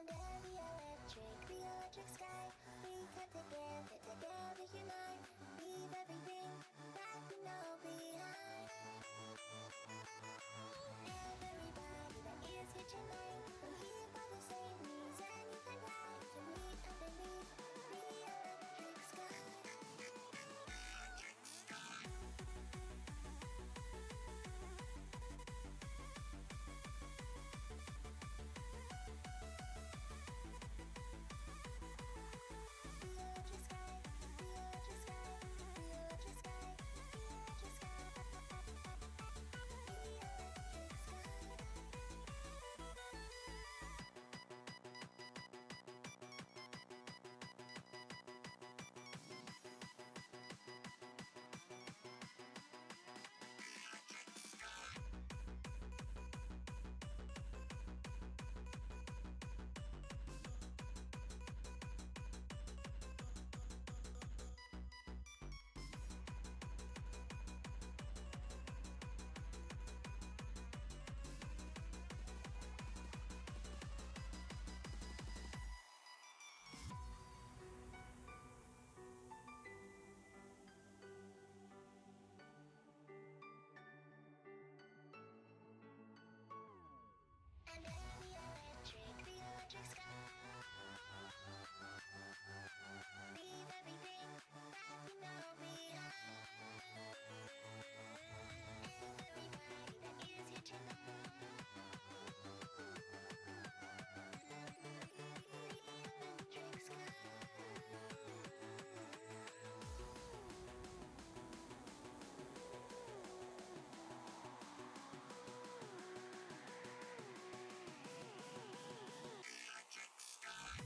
electric sky. We come together unite. Leave everything that we know behind. Everybody that is here tonight, we're here for the same reason. You can ride to meet underneath the electric sky. Leave everything that we know behind. Everybody that is here tonight. The electric sky.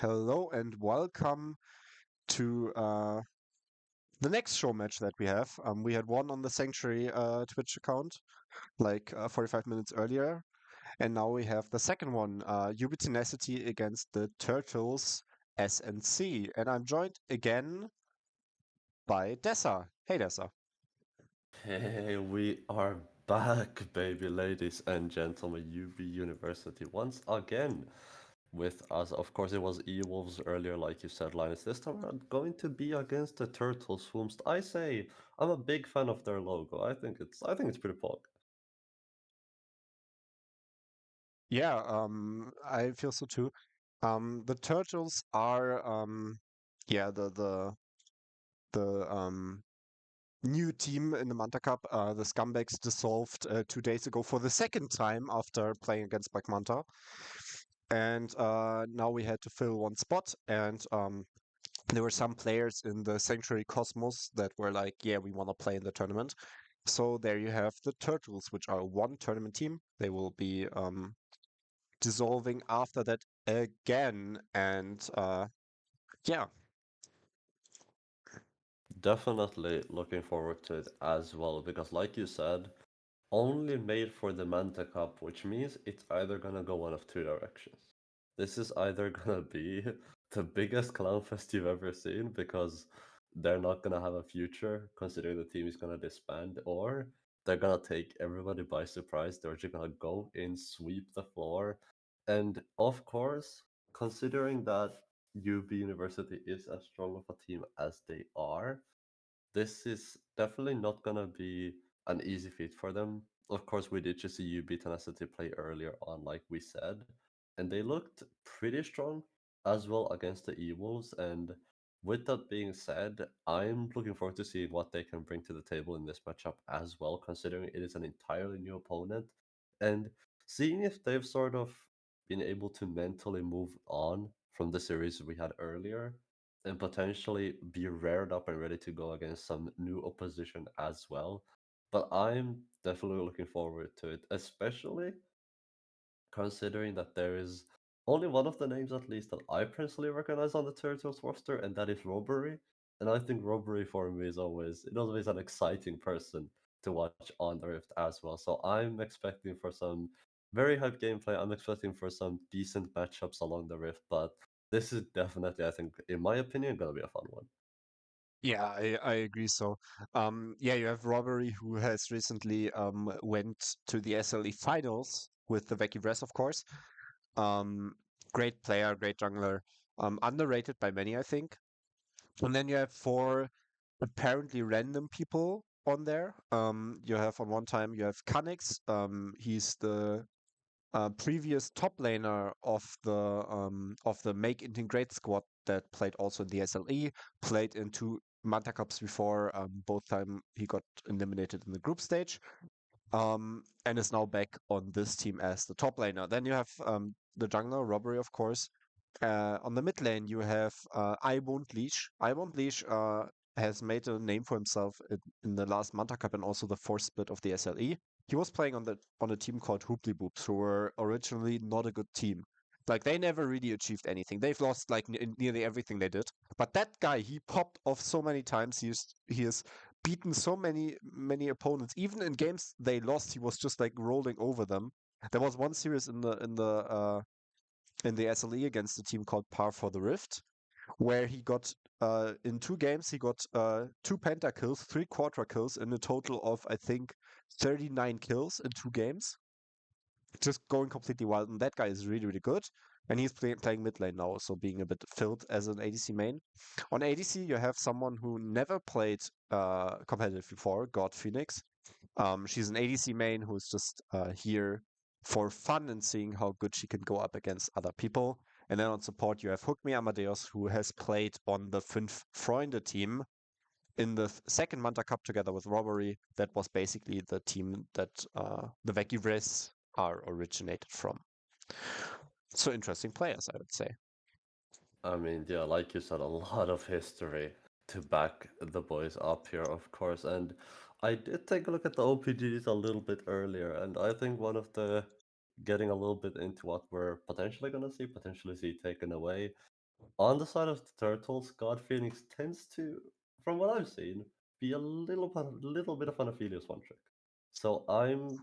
Hello and welcome to the next show match that we have. We had one on the Sanctuary Twitch account like 45 minutes earlier, and now we have the second one, UBTenacity against the Turtles SNC. And I'm joined again by Dessa. Hey, Dessa. Hey, we are back, baby ladies and gentlemen. UB University once again with us. Of course, it was E-Wolves earlier, like you said, Linus. This time we're going to be against the Turtles, whom I say I'm a big fan of their logo. I think it's pretty pog. Yeah, I feel so too. The Turtles are, yeah, the new team in the Manta Cup. The Scumbags dissolved 2 days ago for the second time after playing against Black Manta. And now we had to fill one spot. And there were some players in the Sanctuary Cosmos that were like, yeah, we want to play in the tournament. So there you have the Turtles, which are one tournament team. They will be dissolving after that again. And yeah, Definitely looking forward to it as well, because like you said, only made for the Manta Cup, which means it's either gonna go one of two directions. This is either gonna be the biggest clown fest you've ever seen because they're not gonna have a future considering the team is gonna disband, or they're gonna take everybody by surprise. They're just gonna go in, sweep the floor, and of course, considering that UB University is as strong of a team as they are, this is definitely not gonna be an easy feat for them. Of course, we did just see UBTenacity play earlier on, like we said, and they looked pretty strong as well against the Evils. And with that being said, I'm looking forward to seeing what they can bring to the table in this matchup as well, considering it is an entirely new opponent, and seeing if they've sort of been able to mentally move on from the series we had earlier and potentially be rared up and ready to go against some new opposition as well. But I'm definitely looking forward to it, especially considering that there is only one of the names, at least, that I personally recognize on the Turtles roster, and that is Robbery. And I think Robbery for me is always an exciting person to watch on the Rift as well. So I'm expecting for some very hype gameplay. I'm expecting for some decent matchups along the Rift, but this is definitely, I think, in my opinion, gonna be a fun one. yeah, I agree. So, yeah, you have Robbery, who has recently went to the SLE finals with the Vecchi Vress, of course. Um, Great player, great jungler, underrated by many, I think. And then you have four apparently random people on there. You have on one time you have Kanix. He's the previous top laner of the Make Integrate squad that played also in the SLE, played in two Manta Cups before. Both time he got eliminated in the group stage. And is now back on this team as the top laner. Then you have the jungler Robbery, of course. On the mid lane, you have I Won't Leash. I Won't Leash has made a name for himself in the last Manta Cup and also the fourth split of the SLE. He was playing on a team called Hooply Boops, who were originally not a good team. Like they never really achieved anything. They've lost like nearly everything they did. But that guy, he popped off so many times. He has beaten so many opponents. Even in games they lost, he was just like rolling over them. There was one series in the SLE against a team called Par for the Rift, where he got in 2 games he got 2 penta kills, 3 quarter kills, in a total of I think 39 kills in 2 games, just going completely wild. And that guy is really really good, and he's playing mid lane now, so being a bit filled as an ADC main. On ADC, you have someone who never played competitive before, God Phoenix. She's an ADC main who's just here for fun and seeing how good she can go up against other people. And then on support, you have Hook Me Amadeus, who has played on the Fünf Freunde team in the second Manta Cup together with Robbery. That was basically the team that the Vecchi Vres are originated from. So interesting players, I would say. I mean, yeah, like you said, a lot of history to back the boys up here, of course. And I did take a look at the OPGs a little bit earlier, and I think one of the getting a little bit into what we're potentially see taken away. On the side of the Turtles, God Phoenix tends to, from what I've seen, be a little bit of an Aphelios one trick. So I'm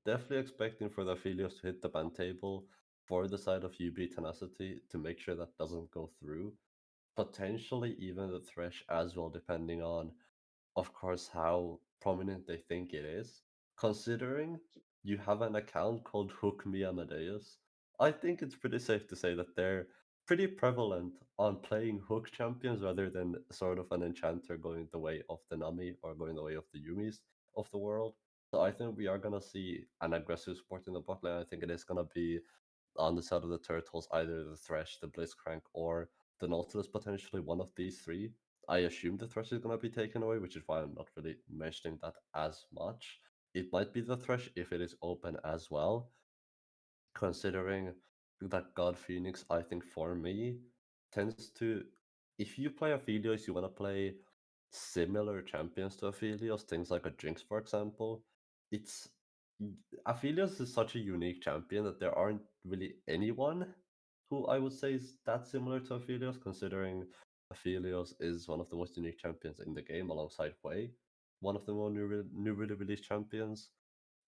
definitely expecting for the Aphelios to hit the ban table for the side of UBTenacity to make sure that doesn't go through. Potentially even the Thresh as well, depending on, of course, how prominent they think it is. Considering you have an account called Hook Me Amadeus, I think it's pretty safe to say that they're pretty prevalent on playing hook champions rather than sort of an enchanter going the way of the Nami or going the way of the Yumis of the world. So I think we are gonna see an aggressive support in the bot lane. I think it is gonna be on the side of the Turtles, either the Thresh, the Blitzcrank, or the Nautilus, potentially one of these three. I assume the Thresh is going to be taken away, which is why I'm not really mentioning that as much. It might be the Thresh if it is open as well, considering that God Phoenix, I think for me, tends to. If you play Aphelios, you want to play similar champions to Aphelios, things like a Jinx, for example. It's Aphelios is such a unique champion that there aren't really anyone who I would say is that similar to Aphelios, considering Aphelios is one of the most unique champions in the game alongside Wei, one of the more newly released champions.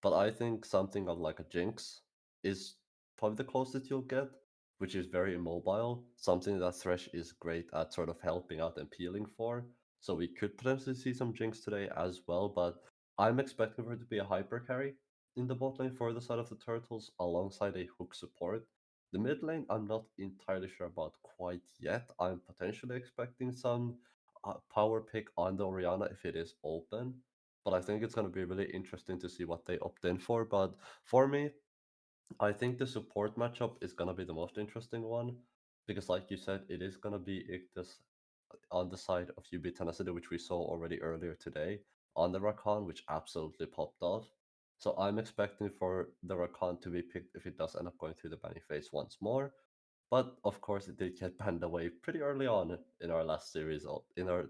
But I think something of like a Jinx is probably the closest you'll get, which is very immobile, something that Thresh is great at sort of helping out and peeling for. So we could potentially see some Jinx today as well, but I'm expecting for it to be a hyper carry in the bot lane for the side of the Turtles alongside a hook support. The mid lane, I'm not entirely sure about quite yet. I'm potentially expecting some power pick on the Oriana if it is open, but I think it's going to be really interesting to see what they opt in for. But for me, I think the support matchup is going to be the most interesting one because, like you said, it is going to be Ictus on the side of UB Tenacity, which we saw already earlier today on the Rakan, which absolutely popped off. So I'm expecting for the Rakan to be picked if it does end up going through the banning phase once more. But of course, it did get banned away pretty early on in our last series, in our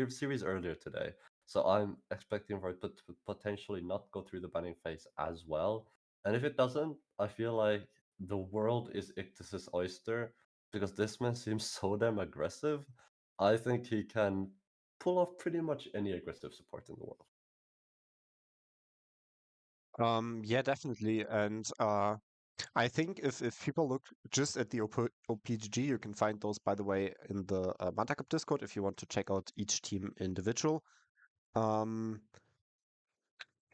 series earlier today. So I'm expecting for it to potentially not go through the banning phase as well. And if it doesn't, I feel like the world is Ictus's oyster because this man seems so damn aggressive. I think he can pull off pretty much any aggressive support in the world. Yeah, definitely. And I think if people look just at the OPGG, you can find those, by the way, in the Manta Cup Discord if you want to check out each team individual. Um,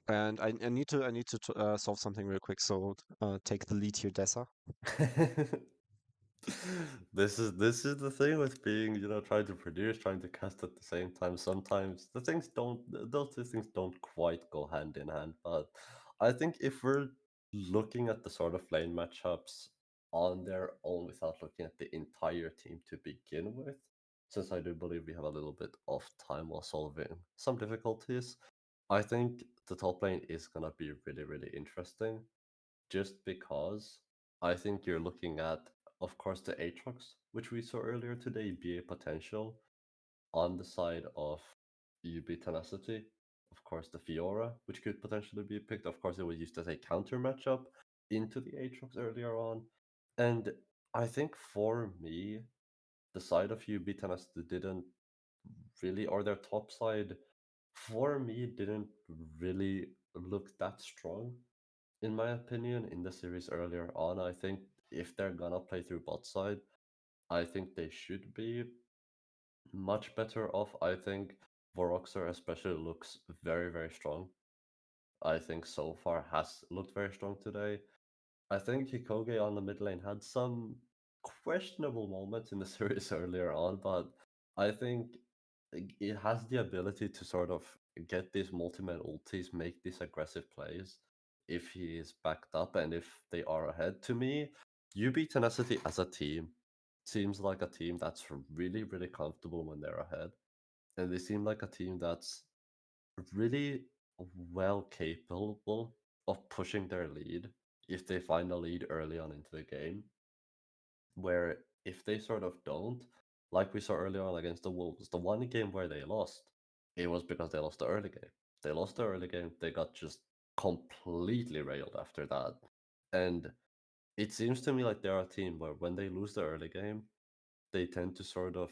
and I need to solve something real quick. So take the lead here, Dessa. This is the thing with being, trying to produce, trying to cast at the same time. Sometimes those two things don't quite go hand in hand. But I think if we're looking at the sort of lane matchups on their own without looking at the entire team to begin with, since I do believe we have a little bit of time while solving some difficulties, I think the top lane is gonna be really, really interesting just because I think you're looking at, of course, the Aatrox, which we saw earlier today, be a potential on the side of UB Tenacity. Of course, the Fiora, which could potentially be picked. Of course, it was used as a counter matchup into the Aatrox earlier on. And I think for me, the side of UB Tenacity didn't really, or their top side, for me, didn't really look that strong in my opinion, in the series earlier on. I think if they're gonna play through bot side, I think they should be much better off. I think Voroxer especially looks very, very strong. I think so far has looked very strong today. I think Hikoge on the mid lane had some questionable moments in the series earlier on, but I think it has the ability to sort of get these multi-man ultis, make these aggressive plays. if he is backed up and if they are ahead. To me, UBTenacity as a team seems like a team that's really, really comfortable when they're ahead. And they seem like a team that's really well capable of pushing their lead if they find a lead early on into the game. Where if they sort of don't, like we saw earlier on against the Wolves, the one game where they lost, it was because they lost the early game. They lost the early game, they got just completely railed after that. And it seems to me like they're a team where when they lose the early game, they tend to sort of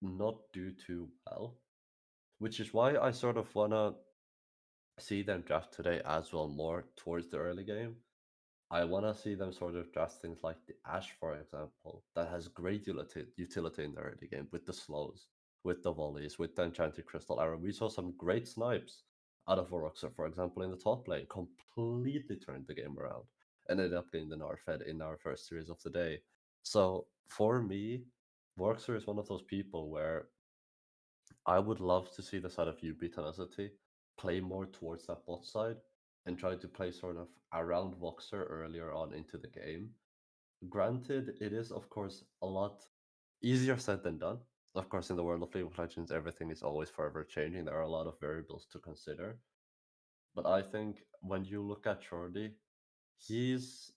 not do too well, which is why I sort of want to see them draft today as well more towards the early game. I want to see them sort of draft things like the Ash, for example, that has great utility in the early game with the slows, with the volleys, with the Enchanted Crystal Arrow. We saw some great snipes out of Oroxer, for example, in the top lane, completely turned the game around and ended up getting the Gnar fed in our first series of the day. So for me, Oroxer is one of those people where I would love to see the side of UB Tenacity play more towards that bot side and try to play sort of around Voxer earlier on into the game. Granted, it is of course a lot easier said than done. Of course, in the world of League of Legends, everything is always forever changing. There are a lot of variables to consider. But I think when you look at Shorty, he's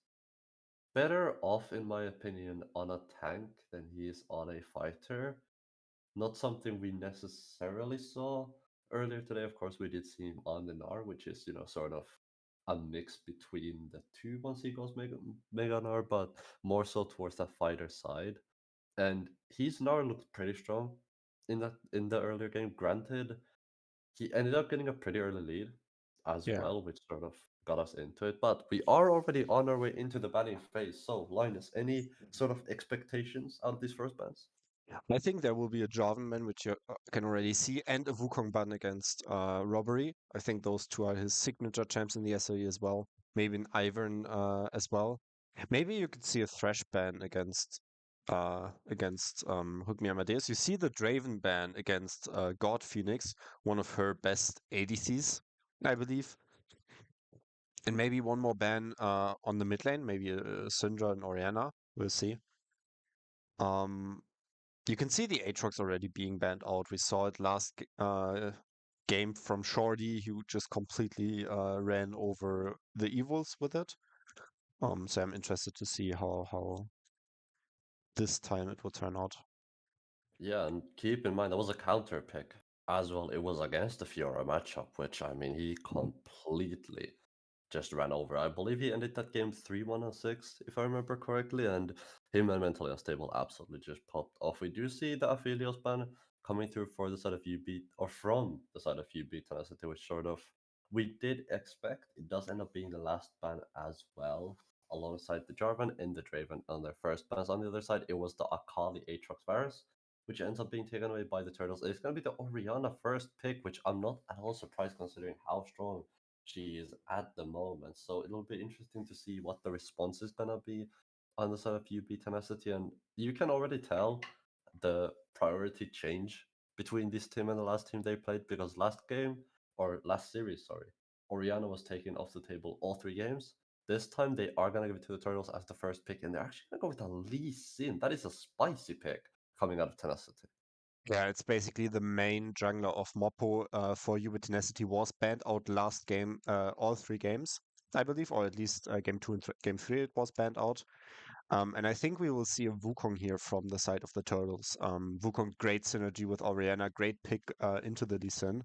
better off, in my opinion, on a tank than he is on a fighter. Not something we necessarily saw earlier today. Of course, we did see him on the Gnar, which is, sort of a mix between the two once he goes Mega Gnar, but more so towards that fighter side. And his Gnar looked pretty strong in the earlier game. Granted, he ended up getting a pretty early lead as Yeah. well, which sort of got us into it. But we are already on our way into the banning phase. So, Linus, any sort of expectations out of these first bans? I think there will be a Jarvan, which you can already see, and a Wukong ban against Robbery. I think those two are his signature champs in the SOE as well. Maybe an Ivern as well. Maybe you could see a Thresh ban against Hook Me Amadeus. You see the Draven ban against God Phoenix, one of her best ADCs, I believe. And maybe one more ban on the mid lane, maybe Syndra and Orianna. We'll see. Um, you can see the Aatrox already being banned out. We saw it last game from Shorty, who just completely ran over the evils with it. So I'm interested to see how this time it will turn out. Yeah, and keep in mind that was a counter pick as well. It was against the Fiora matchup, which I mean he completely just ran over. I believe he ended that game 3-1 and 6, if I remember correctly, and him and Mentally Unstable absolutely just popped off. We do see the Aphelios ban coming through for the side of UB, or from the side of UB Tenacity, which sort of we did expect. It does end up being the last ban as well, alongside the Jarvan and the Draven on their first bans. On the other side, it was the Akali Aatrox Varus, which ends up being taken away by the Turtles. It's going to be the Orianna first pick, which I'm not at all surprised considering how strong she is at the moment. So it'll be interesting to see what the response is gonna be on the side of UB Tenacity. And you can already tell the priority change between this team and the last team they played, because last game, or last series, sorry, Oriana was taken off the table all 3 games. This time they are gonna give it to the Turtles as the first pick, and they're actually gonna go with a Lee Sin. That is a spicy pick coming out of Tenacity. Yeah, it's basically the main jungler of Moppo for UBTenacity was banned out last game, all 3 games, I believe, or at least game 2 and game 3 it was banned out. And I think we will see a Wukong here from the side of the Turtles. Wukong, great synergy with Orianna, great pick into the Lee Sin.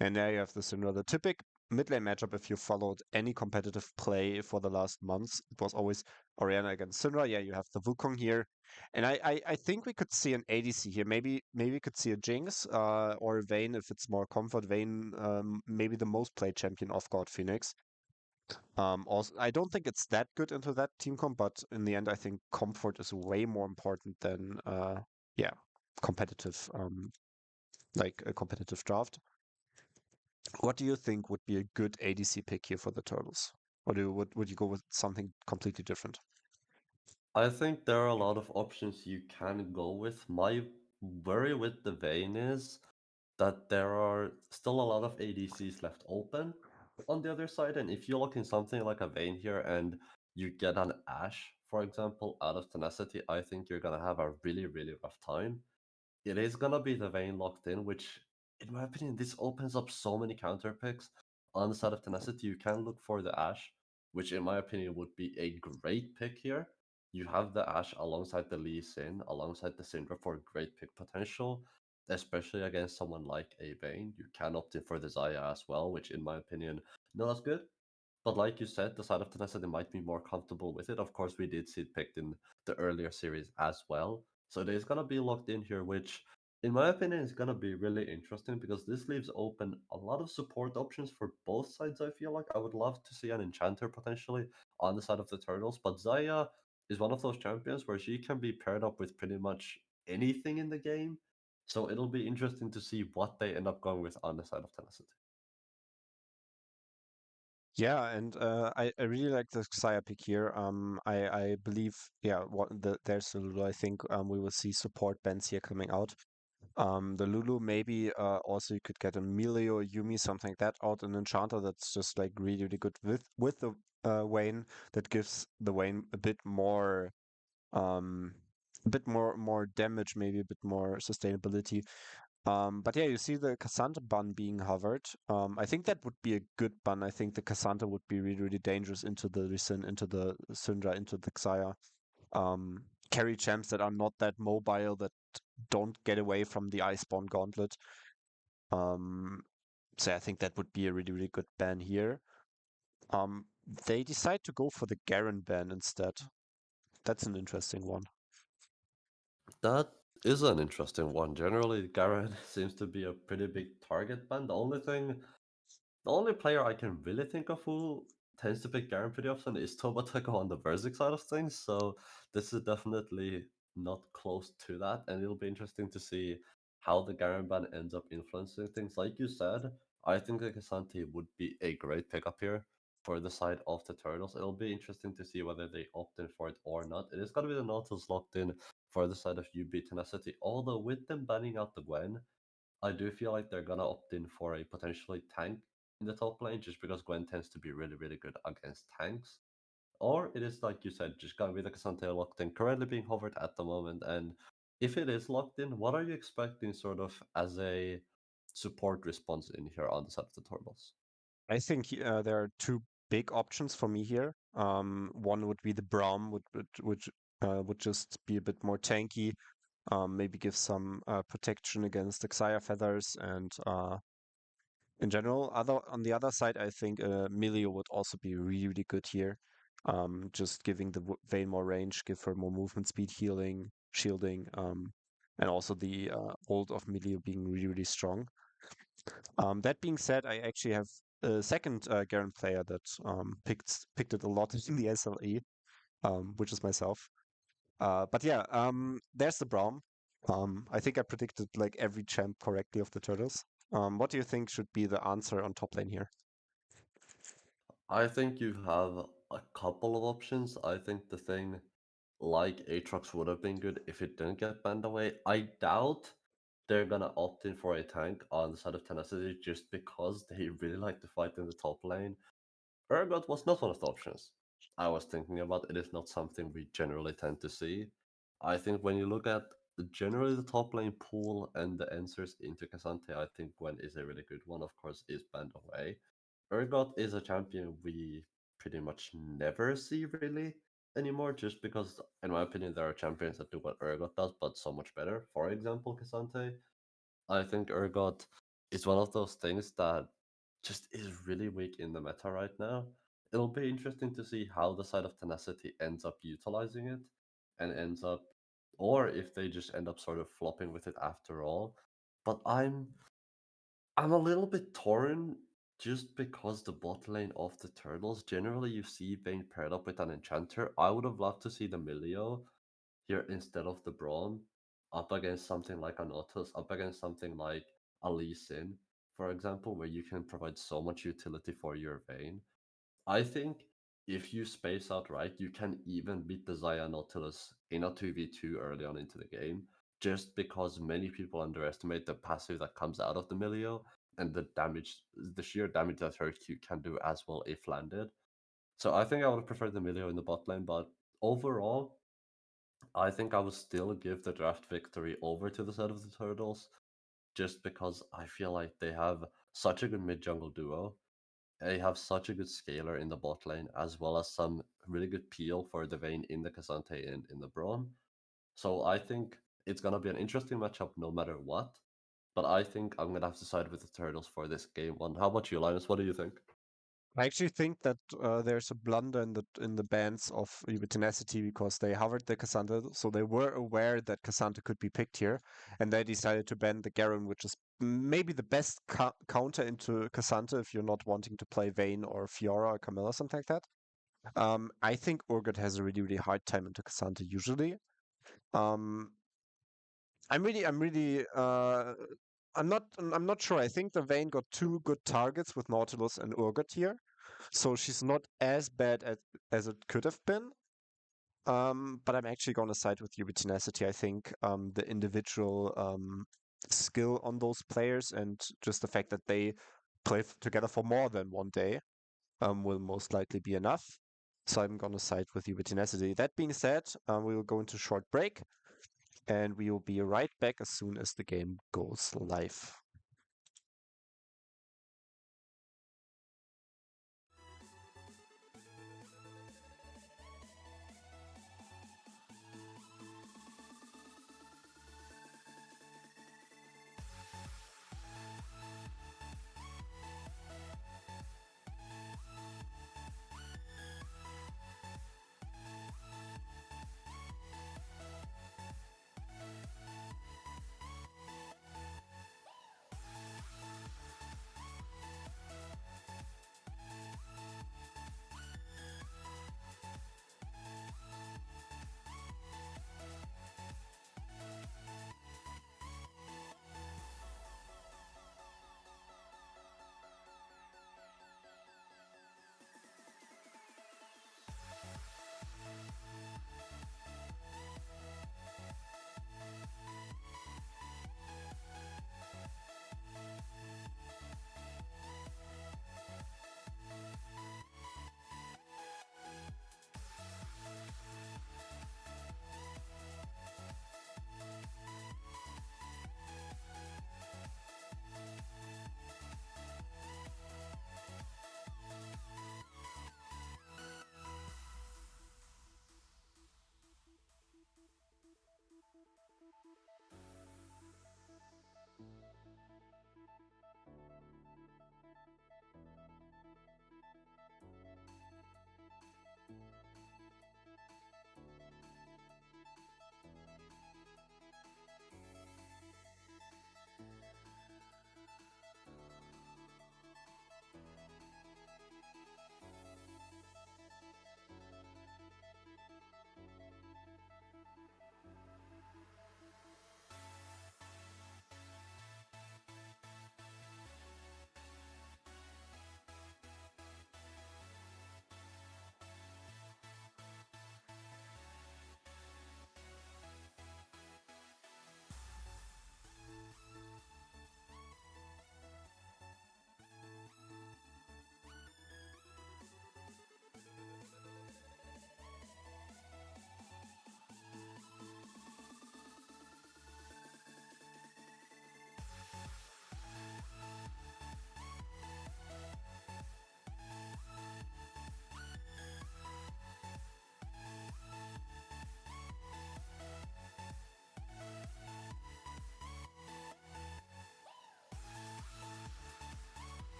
And there you have the Syndra. The typical mid lane matchup, if you followed any competitive play for the last months, it was always Orianna against Syndra. Yeah, you have the Wukong here. And I think we could see an ADC here. Maybe we could see a Jinx or a Vayne if it's more comfort. Vayne, maybe the most played champion of God Phoenix. Also, I don't think it's that good into that team comp, but in the end, I think comfort is way more important than yeah, competitive like a competitive draft. What do you think would be a good ADC pick here for the Turtles? Or would you go with something completely different? I think there are a lot of options you can go with. My worry with the Vayne is that there are still a lot of ADCs left open. on the other side, and if you look in something like a Vayne here and you get an Ashe, for example, out of Tenacity, I think you're gonna have a really, really rough time. It is gonna be the Vayne locked in, which, in my opinion, this opens up so many counter picks. On the side of Tenacity, you can look for the Ashe, which in my opinion would be a great pick here. You have the Ashe alongside the Lee Sin, alongside the Syndra for great pick potential, especially against someone like a Vayne. You can opt in for the Zaya as well, which in my opinion, not as good. But like you said, the side of Tenacity might be more comfortable with it. Of course, we did see it picked in the earlier series as well. So there's gonna be locked in here, which in my opinion is gonna be really interesting because this leaves open a lot of support options for both sides. I feel like I would love to see an enchanter potentially on the side of the turtles, but Zaya is one of those champions where she can be paired up with pretty much anything in the game. So it'll be interesting to see what they end up going with on the side of Tenacity. Yeah, and I really like the Xayah pick here. I believe, yeah, there's the Lulu. I think we will see support bands here coming out. The Lulu, maybe also you could get a Melee or Yumi, something like that, out an Enchanter that's just like really, really good with the Vayne, that gives the Vayne um a bit more damage, maybe a bit more sustainability. But yeah, you see the Cassandra bun being hovered. I think that would be a good bun. I think the Cassandra would be really, really dangerous into the Risen, into the Syndra, into the Xayah. Carry champs that are not that mobile, that don't get away from the Iceborne Gauntlet. Um, so I think that would be a really, really good ban here. Um, they decide to go for the Garen ban instead. That's an interesting one. That is an interesting one. Generally, Garen seems to be a pretty big target ban. The only player I can really think of who tends to pick Garen pretty often is Tobateko on the Verzik side of things. So this is definitely not close to that, and it'll be interesting to see how the Garen ban ends up influencing things. Like you said, I think the Kasante would be a great pickup here for the side of the Turtles. It'll be interesting to see whether they opt in for it or not. It is going to be the Nautilus locked in for the side of UBTenacity. Although with them banning out the Gwen, I do feel like they're gonna opt in for a potentially tank in the top lane just because Gwen tends to be really, really good against tanks. Or it is like you said, just gonna be the Cassandra locked in, currently being hovered at the moment. And if it is locked in, what are you expecting sort of as a support response in here on the side of the turtles? I think there are two big options for me here. One would be the Braum, which would just be a bit more tanky, maybe give some protection against the Xayah feathers, and in general, other on the other side, I think Milio would also be really, really good here. Just giving the Vayne more range, give her more movement speed, healing, shielding, and also the ult of Milio being really, really strong. That being said, I actually have a second Garen player that picked it a lot in the SLE, which is myself. But yeah, there's the Braum. I think I predicted like every champ correctly of the turtles. What do you think should be the answer on top lane here? I think you have a couple of options. I think the thing like Aatrox would have been good if it didn't get banned away. I doubt they're gonna opt in for a tank on the side of Tenacity just because they really like to fight in the top lane. Urgot was not one of the options I was thinking about. It is not something we generally tend to see. I think when you look at generally the top lane pool and the answers into Casante, I think Gwen is a really good one. Of course, is banned away. Urgot is a champion we pretty much never see really anymore, just because, in my opinion, there are champions that do what Urgot does, but so much better. For example, Casante. I think Urgot is one of those things that just is really weak in the meta right now. It'll be interesting to see how the side of Tenacity ends up utilizing it and ends up, or if they just end up sort of flopping with it after all. But I'm a little bit torn just because the bot lane of the turtles, generally you see being paired up with an enchanter. I would have loved to see the Milio here instead of the Braum up against something like a Nautilus, up against something like a Lee Sin, for example, where you can provide so much utility for your Vayne. I think if you space out right, you can even beat the Xayah Nautilus in a 2v2 early on into the game, just because many people underestimate the passive that comes out of the Milio. and the sheer damage that her Q can do as well if landed. So I think I would prefer the Emilio in the bot lane, but overall, I think I would still give the draft victory over to the side of the Turtles, just because I feel like they have such a good mid jungle duo. They have such a good scaler in the bot lane, as well as some really good peel for the Vayne in the K'Sante and in the Braum. So I think it's gonna be an interesting matchup no matter what. But I think I'm gonna have to side with the Turtles for this game one. How about you, Linus? What do you think? I actually think that there's a blunder in the bans of UBTenacity because they hovered the Cassandra, so they were aware that Cassandra could be picked here, and they decided to ban the Garen, which is maybe the best counter into Cassandra if you're not wanting to play Vayne or Fiora or Camilla, something like that. I think Urgot has a really, really hard time into Cassandra usually. Um, I'm not sure. I think the Vayne got two good targets with Nautilus and Urgot here. So she's not as bad as it could have been. But I'm actually going to side with UBTenacity. I think the individual skill on those players and just the fact that they play together for more than one day will most likely be enough. So I'm going to side with UBTenacity. That being said, we will go into short break and we will be right back as soon as the game goes live.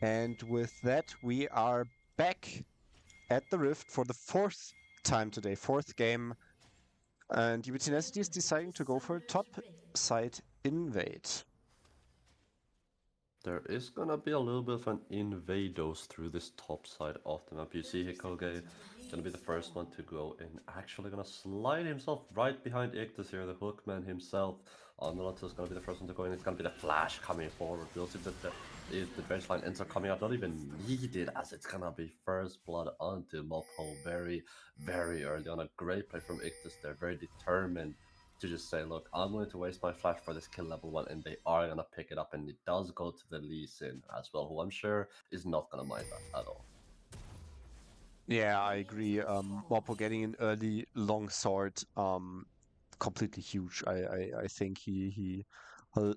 And with that, we are back at the Rift for the fourth time today, fourth game. And UBTenacity is deciding to go for a top side invade. There is gonna be a little bit of an invados through this top side of the map. You see Hikoge gonna be the first one to go in. Actually gonna slide himself right behind Ictus here, the hookman himself. Arnold is gonna be the first one to go in. It's gonna be the flash coming forward. We'll see that the dredge line ends up coming out, not even needed, as it's gonna be first blood onto Mopo very, very early on. A great play from Ictus there, very determined to just say, look, I'm going to waste my flash for this kill level 1, and they are going to pick it up, and it does go to the Lee Sin as well, who I'm sure is not going to mind that at all. Yeah, I agree. Mopo getting an early long sword, completely huge. I think he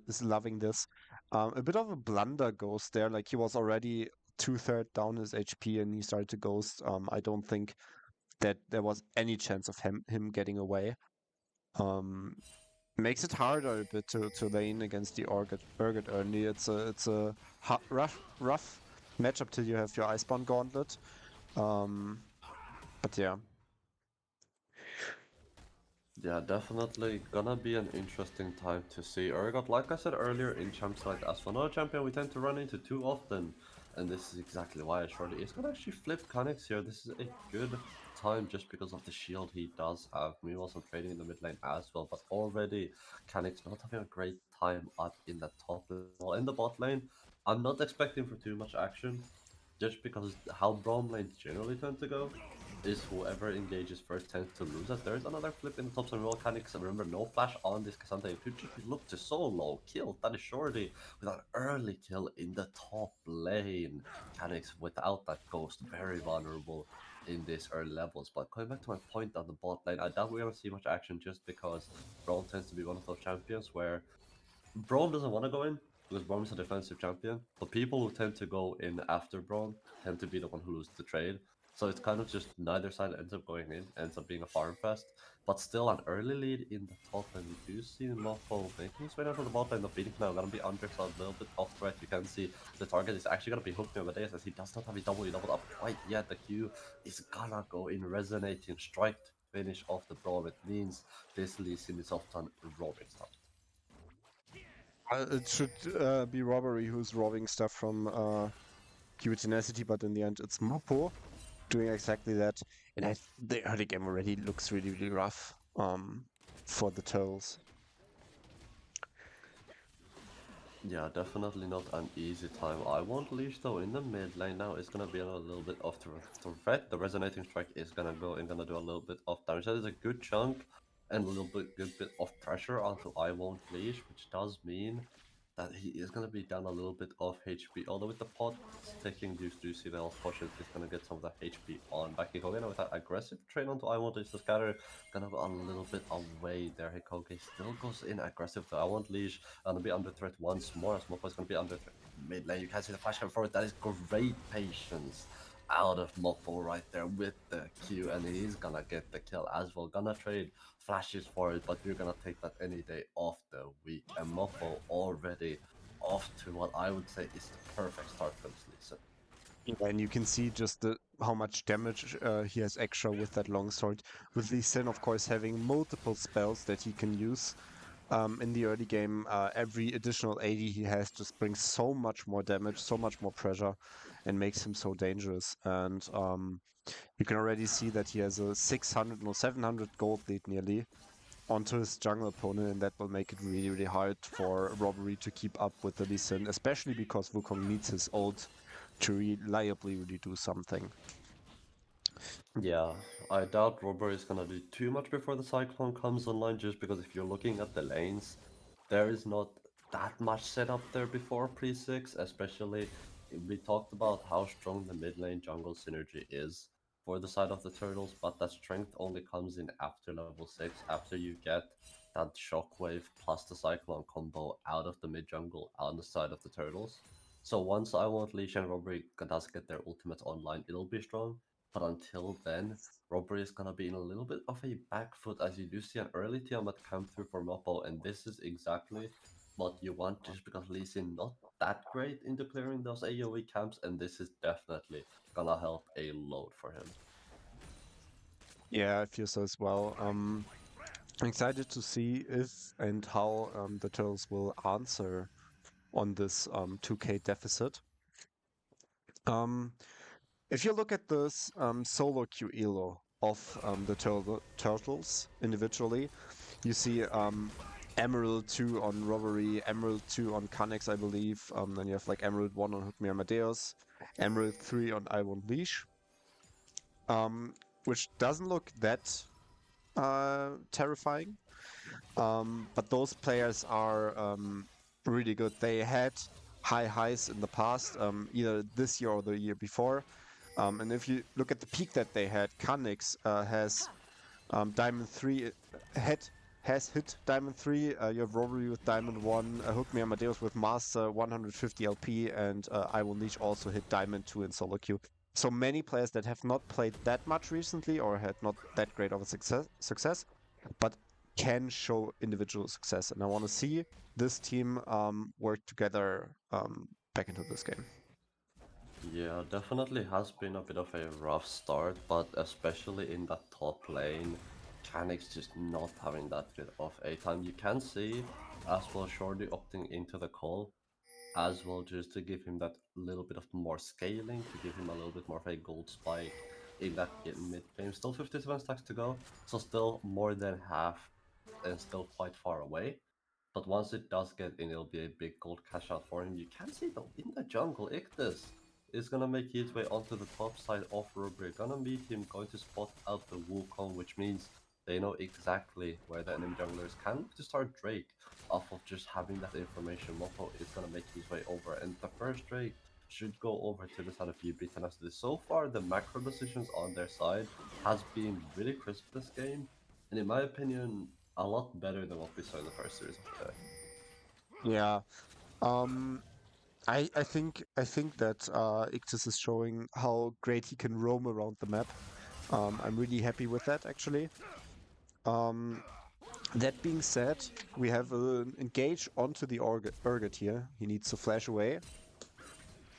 is loving this. A bit of a blunder ghost there. Like he was already two-third down his HP and he started to ghost. I don't think that there was any chance of him getting away. Um, Makes it harder a bit to lane against the Urgot early. It's a rough matchup till you have your Iceborne Gauntlet. But yeah. Yeah, definitely gonna be an interesting time to see Urgot. Like I said earlier, in champs like as for another champion, we tend to run into too often, and this is exactly why Shorty is gonna actually flip Canix here. This is a good time just because of the shield he does have. Meanwhile, some trading in the mid lane as well, but already Canix not having a great time up in the top level. In the bot lane, I'm not expecting for too much action, just because how Braum lanes generally tend to go is whoever engages first tends to lose, as there is another flip in the top some mechanics. Remember, no flash on this Cassandra. It could just be looked to solo kill. That is Shorty with an early kill in the top lane. Mechanics without that ghost, very vulnerable in these early levels. But going back to my point on the bot lane, I doubt we're going to see much action just because Braum tends to be one of those champions where Braum doesn't want to go in because Braum is a defensive champion, but people who tend to go in after Braum tend to be the one who loses the trade. So it's kind of just neither side ends up going in, ends up being a farm fest, but still an early lead in the top lane. We do see Mofo making his way down to the bot lane. The Phoenix now gonna be under, so a little bit off threat. You can see the target is actually gonna be hooked near Amadeus as he does not have a W doubled up quite yet. The Q is gonna go in resonating strike to finish off the Braum. It means this Lee Sin is often roaring stuff. It should be Robbery who's robbing stuff from UBTenacity, but in the end it's Mopo doing exactly that. And the early game already looks really, really rough for the turtles. Yeah, definitely not an easy time. I want Leash though in the mid lane now is gonna be a little bit off the threat. The resonating strike is gonna go and gonna do a little bit of damage. That is a good chunk and a little bit good bit of pressure onto I won't Leash, which does mean that he is going to be down a little bit of HP. Although with the pot taking Deuce Juicy, the health potion is going to get some of that HP on back. Hikoge with that aggressive trade onto I want Leash. The scatter going to go a little bit away there. Hikoge still goes in aggressive though. I want Leash going to be under threat once more. As Mopo is going to be under threat mid lane. You can see the flash coming forward. That is great patience out of Mopo right there with the Q, and he's gonna get the kill as well. Gonna trade flashes for it, but you're gonna take that any day of the week. And Mopo already off to what I would say is the perfect start for this season. And you can see just how much damage he has extra with that longsword. With Lee Sin, of course, having multiple spells that he can use in the early game. Every additional 80 he has just brings so much more damage, so much more pressure, and makes him so dangerous. And you can already see that he has a 600 or 700 gold lead nearly onto his jungle opponent, and that will make it really, really hard for Robbery to keep up with the Lee Sin, especially because Wukong needs his ult to reliably really do something. Yeah, I doubt Robert is gonna do too much before the Cyclone comes online, just because if you're looking at the lanes, there is not that much set up there before pre-6, especially we talked about how strong the mid lane jungle synergy is for the side of the turtles, but that strength only comes in after level 6, after you get that shockwave plus the Cyclone combo out of the mid jungle on the side of the turtles. So once I want Leash and Robert does get their ultimates online, it'll be strong. But until then, Robbery is gonna be in a little bit of a back foot, as you do see an early Tiamat come through for Moppo, and this is exactly but you want just because Lee Sin not that great into clearing those AoE camps, and this is definitely gonna help a load for him. Yeah, I feel so as well. I'm excited to see if and how the Turtles will answer on this 2K deficit. Um, if you look at this solo queue elo of the Turtles individually, you see Emerald 2 on Robbery, Emerald 2 on Canex, I believe. Then you have like Emerald 1 on Hook Me Amadeus, Emerald 3 on I Won't Leash, which doesn't look that terrifying. But those players are really good. They had high highs in the past, either this year or the year before. And if you look at the peak that they had, Canix has Diamond 3 had has hit Diamond 3. You have Robbery with Diamond 1, Hook Me Amadeus with Master 150 LP, and I Will Leash also hit Diamond 2 in solo queue. So many players that have not played that much recently or had not that great of a success, but can show individual success. And I want to see this team work together back into this game. Yeah, definitely has been a bit of a rough start, but especially in that top lane, Canik's just not having that bit of a time. You can see as well Shorty opting into the call, as well just to give him that little bit of more scaling, to give him a little bit more of a gold spike in that mid game. Still 57 stacks to go, so still more than half and still quite far away. But once it does get in, it'll be a big gold cash out for him. You can see though, in the jungle, Ictus is gonna make his way onto the top side of Rubrik. Gonna meet him, going to spot out the Wukong, which means they know exactly where the enemy junglers can look to start Drake off of just having that information. Mopo is gonna make his way over, and the first Drake should go over to the side of UBTenacity. So far, the macro decisions on their side has been really crisp this game, and in my opinion, a lot better than what we saw in the first series of the day. Yeah. Um, I think that Ictus is showing how great he can roam around the map. I'm really happy with that actually. Um, that being said, we have an engage onto the Urgot here. He needs to flash away.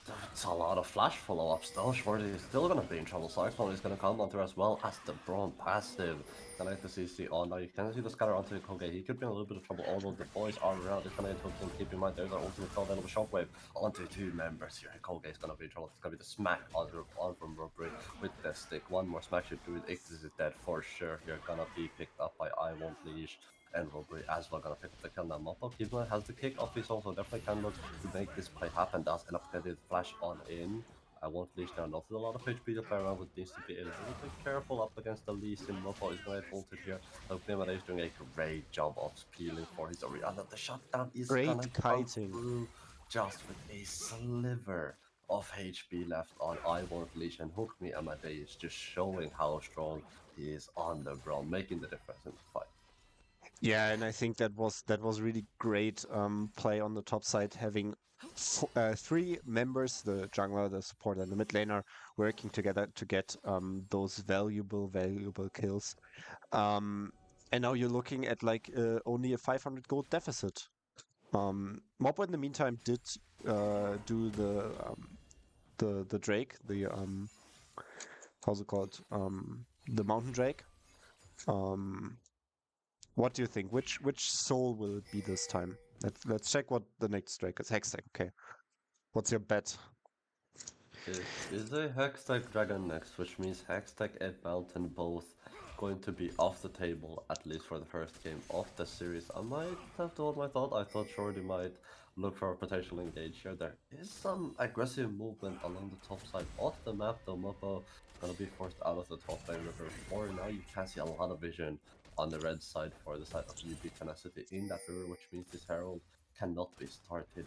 That's a lot of flash follow-ups though. Shorty is still gonna be in trouble. Cyclone is gonna come on through as well as the Brawn passive. Gonna get the CC on. Now you can see the scatter onto Koge. He could be in a little bit of trouble, although the boys are around. It's gonna get hooked in. Keep in mind there's our ultimate call, then of a shockwave onto two members here. Koge is gonna be in trouble. It's gonna be the smack on from Robbery with the stick. One more smack should do it. Ictus is dead for sure. You're gonna be picked up by I Won't Leash. And Robbery as well gonna pick up the kill now. Mopo Kivman has the kick off his own, so definitely can look to make this play happen. Does end up getting flash on in. I won't leash now. Not with a lot of HP to play around with. Needs to be a little bit careful up against the Lee Sin. Mopo is going to get ulted here. Oaknema is doing a great job of peeling for his area. The shutdown is Great gonna come kiting. through just with a sliver of HP left on I Won't Leash, and Hook Me Amadeus just showing how strong he is on the ground, making the difference in the fight. Yeah, and I think that was really great play on the top side, having three members, the jungler, the supporter, and the mid laner, working together to get those valuable kills. Um, and now you're looking at like only a 500 gold deficit. Mopo in the meantime did do the Drake, the how's it called? The mountain Drake. Um, what do you think? Which soul will it be this time? Let's check what the next Drake is. Hextech, okay. What's your bet? It is a Hextech Dragon next, which means Hextech and Mountain both going to be off the table, at least for the first game of the series. I might have to hold my thought. I thought Shorty might look for a potential engage here. There is some aggressive movement along the top side of the map, though Mopo gonna be forced out of the top lane river. For now, you can see a lot of vision on the red side for the side of UBTenacity in that river, which means this Herald cannot be started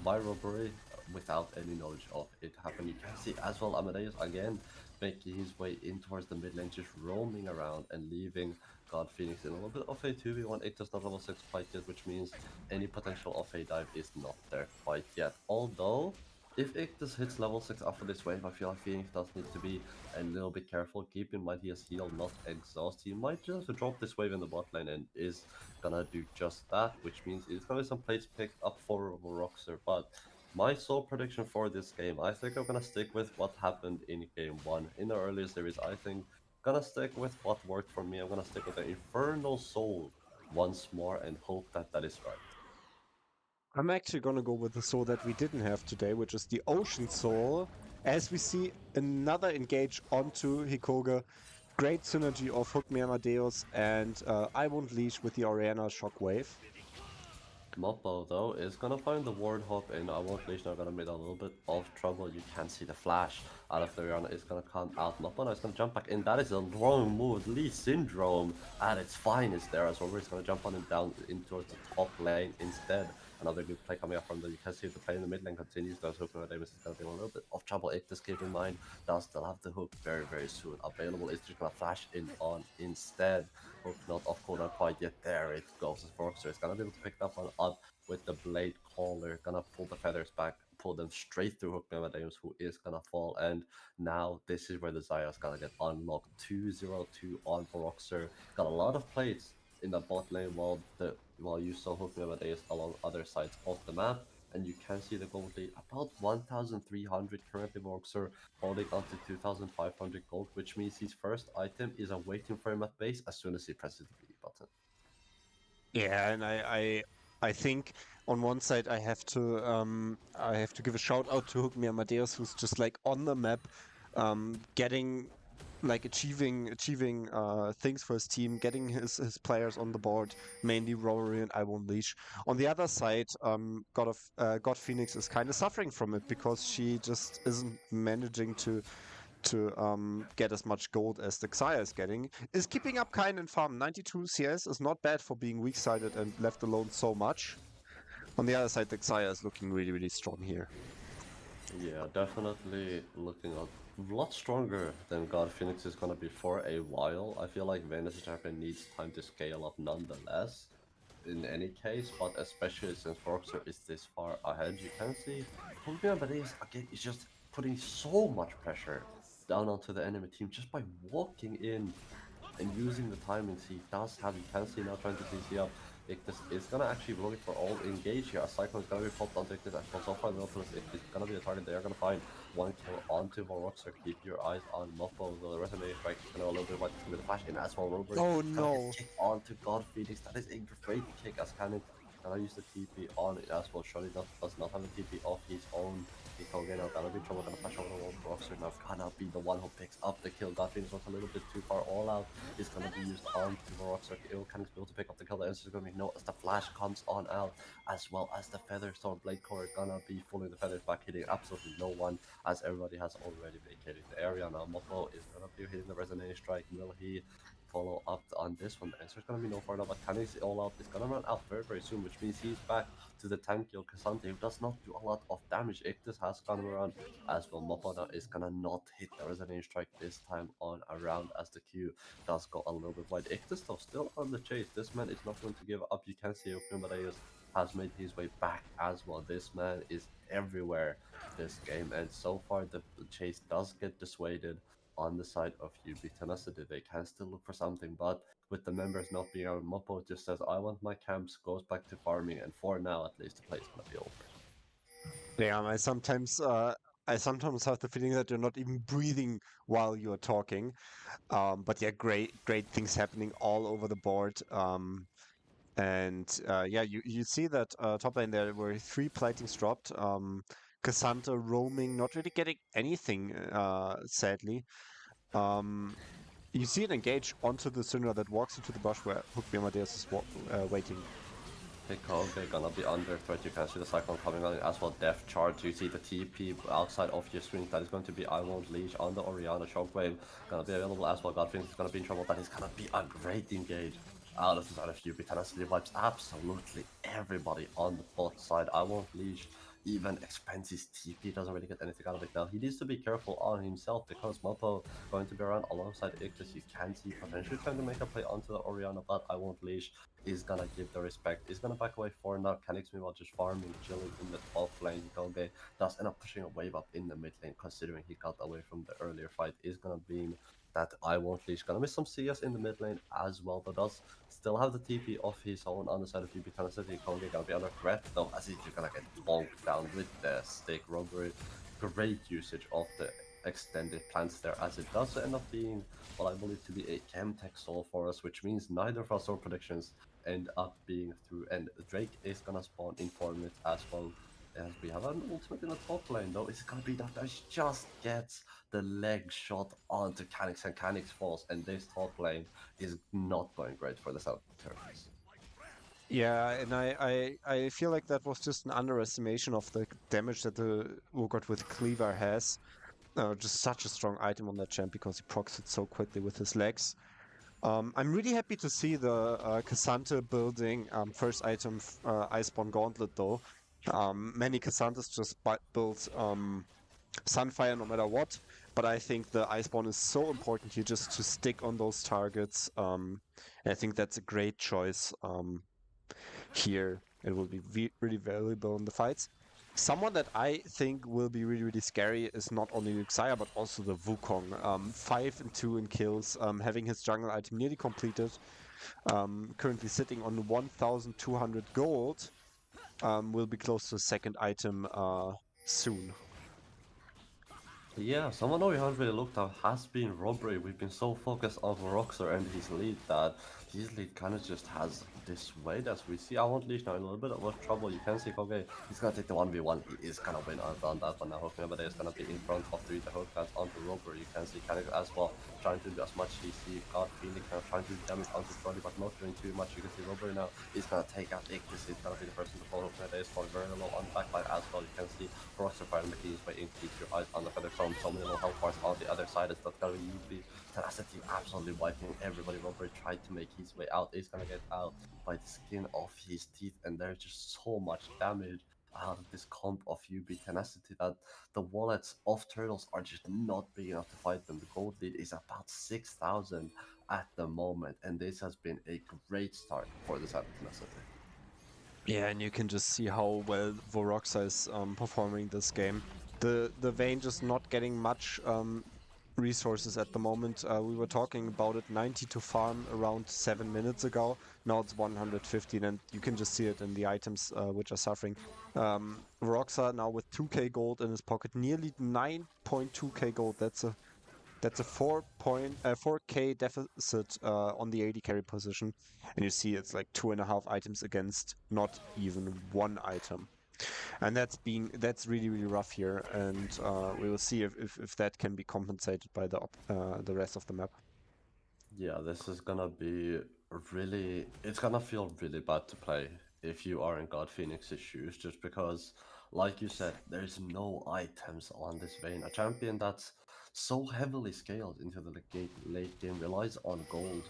by Robbery without any knowledge of it happening. You can see as well Amadeus again making his way in towards the mid lane, just roaming around and leaving God Phoenix in a little bit of a 2v1. It does not level 6 quite yet, which means any potential of a dive is not there quite yet. Although If Ictus hits level 6 after this wave, I feel like Phoenix does need to be a little bit careful. Keep in mind he has heal, not exhaust. He might just drop this wave in the bot lane and is gonna do just that, which means it's gonna be some plates picked up for Roxer. But my sole prediction for this game, I think I'm gonna stick with what happened in game 1. In the earlier series, I think gonna stick with what worked for me. I'm gonna stick with the Infernal Soul once more and hope that that is right. I'm actually gonna go with the soul that we didn't have today, which is the Ocean Soul. As we see another engage onto Hikoga, great synergy of Hook Me Amadeus and I Won't Leash with the Oriana Shockwave. Moppo, though, is gonna find the ward hop in. I won't leash now, gonna make a little bit of trouble. You can see the flash out of the Rihanna is gonna come out. Moppo now is gonna jump back in. That is a wrong move. Lee Syndrome at its finest there as Robert is gonna jump on him down in towards the top lane instead. Another good play coming up from the, you can see the play in the mid lane continues. Those hooking Davis is gonna be in a little bit of trouble. If this keep in mind, does still have the hook very, very soon available. It's just gonna flash in on instead. Hook not off cooldown quite yet. There it goes. Forster is gonna be able to pick that one up with the blade caller. Gonna pull the feathers back, pull them straight through Hook Amadeus, who is gonna fall. And now this is where the Zaya's gonna get unlocked. 2-0-2 on Voxer. Got a lot of plates in the bot lane while you saw Hook Amadeus along other sides of the map. And you can see the gold lead about 1,300 currently. Voxer holding onto 2,500 gold, which means his first item is awaiting for him at base as soon as he presses the B button. Yeah, and I think on one side I have to give a shout out to Hook Me Amadeus, who's just like on the map, getting like achieving things for his team, getting his players on the board, mainly Rory and I Won't Leash. On the other side, God Phoenix is kind of suffering from it because she just isn't managing to get as much gold as the Xayah is getting. Is keeping up kind and farm. 92 CS is not bad for being weak-sided and left alone so much. On the other side, the Xayah is looking really, really strong here. Yeah, definitely looking a lot stronger than God Phoenix is gonna be for a while. I feel like Venus Champion needs time to scale up nonetheless. In any case, but especially since Voxer is this far ahead, you can see Fulvia Berez again is just putting so much pressure down onto the enemy team just by walking in and using the timings he does have. You can see now trying to CC up. Ictus is gonna actually be looking for all engage here. A Cyclone is gonna be popped onto Ictus. Well, so far, the Nautilus is gonna be the target. They are gonna find one kill onto Vorroxer. Keep your eyes on Moppo. The resonating strike is gonna a little bit white. It's gonna be the flash in as well. Robert Oh gonna get no. kicked onto God Phoenix. That is a great kick as Cannon gonna use the TP on it as well. Surely does not have a TP of his own. Hikoge now gonna be in trouble, gonna flash over the wall. Vorroxer now gonna be the one who picks up the kill. God Phoenix was a little bit too far all out is going to be used on to Varrox. Ill can be able to pick up the kill. The answer is going to be no as the flash comes on out, as well as the Featherstorm Blade Core gonna be pulling the feathers back, hitting absolutely no one, as everybody has already vacated the area. Now Moppo is gonna be hitting the resonating strike. Will he follow up on this one? The answer is gonna be no for now, but Canis all out is gonna run out very, very soon, which means he's back to the tank kill. Cassante, who does not do a lot of damage. Ictus has gone around as well. Moppo is gonna not hit the resonating strike this time on around as the Q does go a little bit wide. Ictus though still on the chase. This man is not going to give up. You can see Okumadeus has made his way back as well. This man is everywhere this game, and so far the chase does get dissuaded on the side of UBTenacity. They can still look for something, but with the members not being out, Moppo just says, I want my camps, goes back to farming, and for now at least the play is gonna be over. Yeah, I sometimes have the feeling that you're not even breathing while you're talking. But yeah, great things happening all over the board. And yeah, you see that top lane there were three platings dropped. Cassandra roaming, not really getting anything, sadly. Um, you see it engage onto the Syndra that walks into the bush where Hook Amadeus is waiting. Hikoge gonna be under threat. You can see the Cyclone coming on as well. Death Charge. You see the TP outside of your screen. That is going to be I Won't Leash on the Oriana. Shockwave gonna be available as well. Godfrey is gonna be in trouble. That is gonna be a great engage out of the side of UB. Tenacity wipes absolutely everybody on the bot side. I Won't Leash even expends his TP, doesn't really get anything out of it now. He needs to be careful on himself because Manta going to be around alongside Ictus. You can see potentially trying to make a play onto the Orianna, but I won't leash. Is gonna give the respect. Is gonna back away for now. Canix meanwhile just farming, chilling in the top lane. Hikoge does end up pushing a wave up in the mid lane, considering he got away from the earlier fight. Is gonna be that I won't leash. Gonna miss some CS in the mid lane as well, but does still have the TP of his own on the side of UBTenacity. Hikoge gonna be under threat though, as he's just gonna get bonked down with the stick robbery. Great usage of the extended plants there, as it does end up being what I believe to be a Chemtech soul for us, which means neither of our sword predictions end up being through. And Drake is gonna spawn in 4 minutes as well. As we have an ultimate in the top lane though, it's gonna be that just gets the leg shot onto Canix, and Canix falls, and this top lane is not going great for the South Turtles. Yeah, and I feel like that was just an underestimation of the damage that the Urgot with Cleaver has. Just such a strong item on that champ because he procs it so quickly with his legs. I'm really happy to see the Cassandra building first item Iceborne Gauntlet though. Many Cassandras just build Sunfire no matter what, but I think the Iceborne is so important here just to stick on those targets. And I think that's a great choice here. It will be really valuable in the fights. Someone that I think will be really, really scary is not only Luxaya, but also the Wukong. 5 and 2 in kills, having his jungle item nearly completed, currently sitting on 1,200 gold, will be close to the second item soon. Yeah, someone we haven't really looked at has been Robbery. We've been so focused on Roxor and his lead that his lead kind of just has this weight as we see. I won't leash now in a little bit of trouble. You can see Koge, he's gonna take the 1v1. He is gonna win out on that one now. Hopefully, but is gonna be in front of the hook that's onto Robbery. You can see Canik as well trying to do as much CC. God Phoenix now trying to do damage onto Trolley, but not doing too much. You can see Robbery now is gonna take out Ictus. He's gonna be the person to follow. Hopefully, is falling very low on the backline as well. You can see Roxor finally making his way in. Keep your eyes on the feather from so many low health bars on the other side. It's not gonna be UBTenacity absolutely wiping everybody. Robert tried to make his way out. He's gonna get out by the skin of his teeth, and there's just so much damage out of this comp of UBTenacity that the wallets of turtles are just not big enough to fight them. The gold lead is about 6,000 at the moment, and this has been a great start for the side of Tenacity. Yeah, and you can just see how well Voroxa is performing this game. The Vayne just not getting much resources at the moment. We were talking about it, 90 to farm around 7 minutes ago. Now it's 115, and you can just see it in the items which are suffering. Voroxa now with 2k gold in his pocket, nearly 9.2k gold. That's a 4k deficit on the AD carry position, and you see it's like 2.5 items against not even one item, and that's really rough here, and we will see if that can be compensated by the rest of the map. Yeah, this is gonna be really. It's gonna feel really bad to play if you are in God Phoenix's shoes, just because, like you said, there's no items on this vein. A champion that's so heavily scaled into the late game relies on gold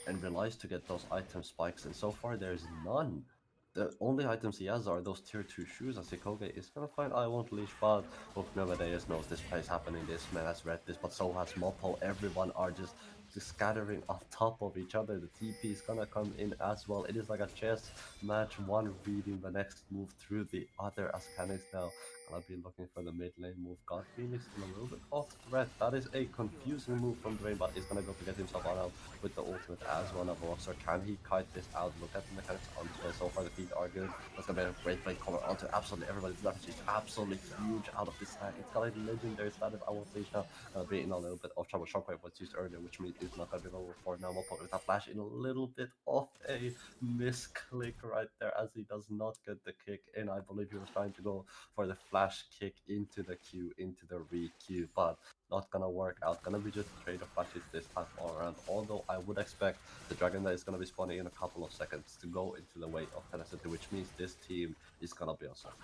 and relies to get those item spikes, and so far there's none. The only items he has are those tier 2 shoes, as Hikoge is gonna find I won't leash, but Hooknevadeus knows this plays happening, this man has read this, but so has Mopo. Everyone are just scattering on top of each other. The TP is gonna come in as well. It is like a chess match, one reading the next move through the other, as Canis now gonna be looking for the mid lane move. God Phoenix in a little bit off threat. That is a confusing move from Drain, but he's gonna go to get himself on out with the ultimate as well. Now, Roxor, can he kite this out? Look at the mechanics on this way. So far, the feet are good. That's gonna be a great blade cover onto absolutely everybody. The damage is absolutely huge out of this stack. It's got a legendary status. I won't leash now. Be in a little bit of trouble. Shockwave was used earlier, which means it's not gonna be level 4 now. Mopo with a flash in a little bit of a misclick right there, as he does not get the kick in. I believe he was trying to go for the flash kick into the queue, into the re-queue, but not gonna work out. Gonna be just a trade of flashes this time all around. Although I would expect the dragon that is gonna be spawning in a couple of seconds to go into the way of Tenacity, which means this team is gonna be on soft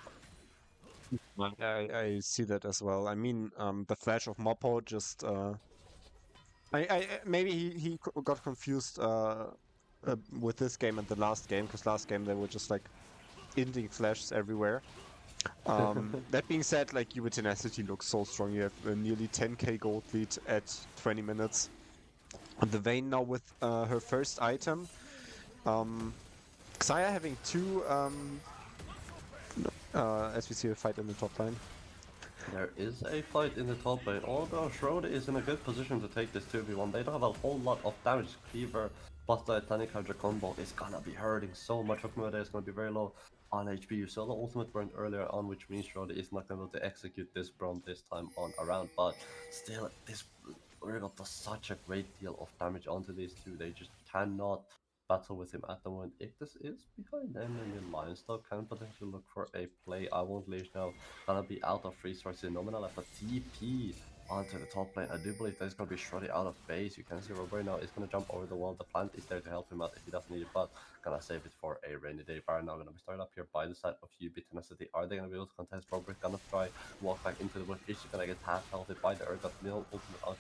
play. I see that as well. I mean, the flash of Mopo just maybe he got confused with this game and the last game, because last game they were just like ending flashes everywhere. That being said, like UBTenacity looks so strong. You have a nearly 10k gold lead at 20 minutes. On the Vayne now with her first item. Um, Xayah having two, as we see a fight in the top lane. There is a fight in the top lane, although Schroeder is in a good position to take this 2v1. They don't have a whole lot of damage. Cleaver plus the Titanic Hydra combo is gonna be hurting so much. Okumuda is gonna be very low on HP. You saw the ultimate burn earlier on, which means Schroeder is not gonna be able to execute this Braum this time on around. But still, this Urgot does such a great deal of damage onto these two. They just cannot battle with him at the moment. Ictus is behind them, and the Lions though can potentially look for a play. I won't leash now. Gonna be out of resources. Nominal left a TP onto the top lane. I do believe that is gonna be Shrotty out of base. You can see Robert now is gonna jump over the wall. The plant is there to help him out if he doesn't need it, but gonna save it for a rainy day. Baron now gonna be started up here by the side of UBTenacity. Are they gonna be able to contest? Robert gonna try walk back into the bush. Is she gonna get half healthy by the Urgot Mill ultimate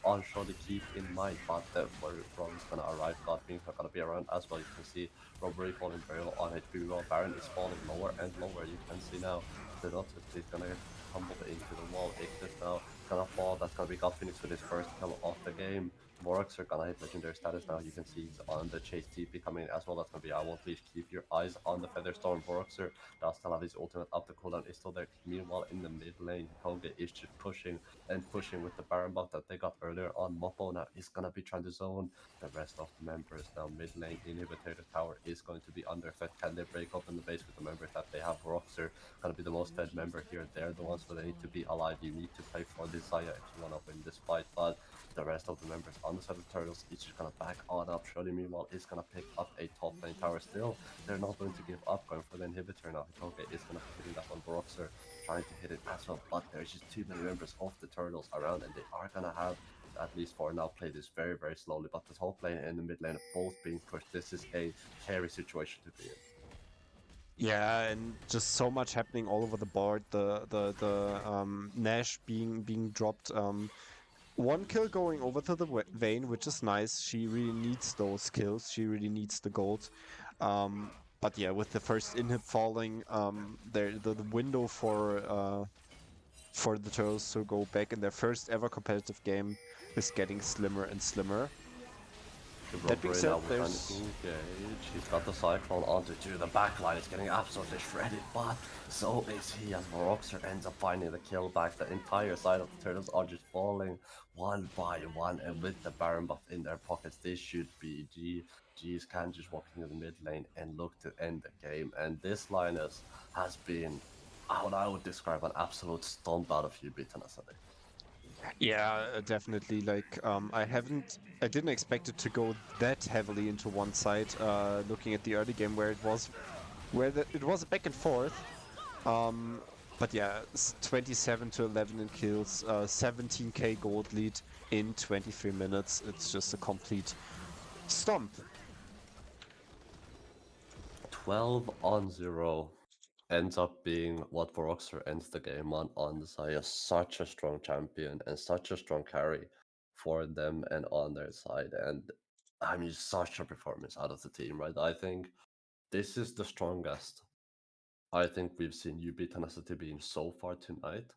on Shrotty, keep in mind, but the Braum is gonna arrive. God Phoenix are gonna be around as well. You can see Robbery falling very low on HP, while Baron is falling lower and lower. You can see now the Nautilus is gonna get tumbled into the wall. Ictus now gonna fall. That's gonna be God Phoenix with his first kill of the game. Vorax are gonna hit legendary status now. You can see he's on the chase TP coming as well. That's gonna be I won't leash. Keep your eyes on the Featherstorm. Voraxer does still have his ultimate up. The cooldown is still there. Meanwhile, in the mid lane, Koge is just pushing and pushing with the Baron buff that they got earlier on. Moppo now is gonna be trying to zone the rest of the members. Now mid lane inhibitor tower is going to be under threat. Can they break open the base with the members that they have? Roxer gonna be the most fed member here. They're the ones who they need to be alive. You need to play for this Zaya if you wanna win this fight. But the rest of the members on the side of the turtles is just gonna back on up. Shody meanwhile is gonna pick up a top lane tower still. They're not going to give up, going for the inhibitor now. Hitoge is gonna be hitting that one. Roxer trying to hit it as well, but there's just too many members of the turtles around, and they are gonna have at least for now play this very very slowly. But the top lane and the mid lane are both being pushed. This is a hairy situation to be in. Yeah, and just so much happening all over the board. The Nash being dropped. One kill going over to the Vayne, which is nice. She really needs those kills. She really needs the gold. But yeah, with the first inhib falling, the window for the Turtles to go back in their first ever competitive game is getting slimmer and slimmer. That being Robbery said, now will trying to there's engage. He's got the Cyclone onto two. The backline is getting absolutely shredded, but so is he as Moroxer ends up finding the kill back. The entire side of the Turtles are just falling one by one, and with the Baron buff in their pockets, this should be G's can just walk into the mid lane and look to end the game. And this Linus has been what I would describe an absolute stomp out of UB Tenacity. yeah, definitely. Like, I didn't expect it to go that heavily into one side. Looking at the early game where it was a back and forth. Um, but yeah, 27 to 11 in kills, 17k gold lead in 23 minutes. It's just a complete stomp. 12 on 0 ends up being what Voraxer ends the game on Zaya. Such a strong champion and such a strong carry for them and on their side. And I mean, such a performance out of the team, right? I think this is the strongest I think we've seen UB Tenacity being so far tonight.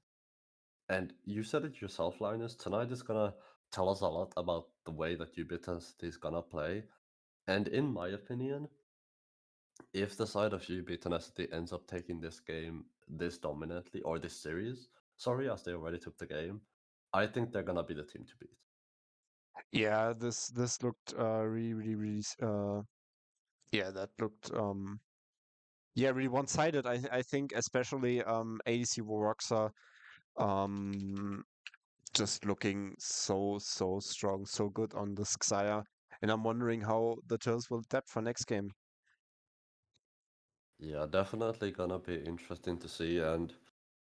And you said it yourself, Linus. Tonight is gonna tell us a lot about the way that UB Tenacity is gonna play. And in my opinion, if the side of UB Tenacity ends up taking this game this dominantly, or this series, sorry, as they already took the game, I think they're gonna be the team to beat. Yeah, this looked really yeah, that looked yeah, really one-sided. I think especially ADC Waroxa um just looking so strong, so good on the Xayah. And I'm wondering how the Turtles will adapt for next game. Yeah, definitely gonna be interesting to see, and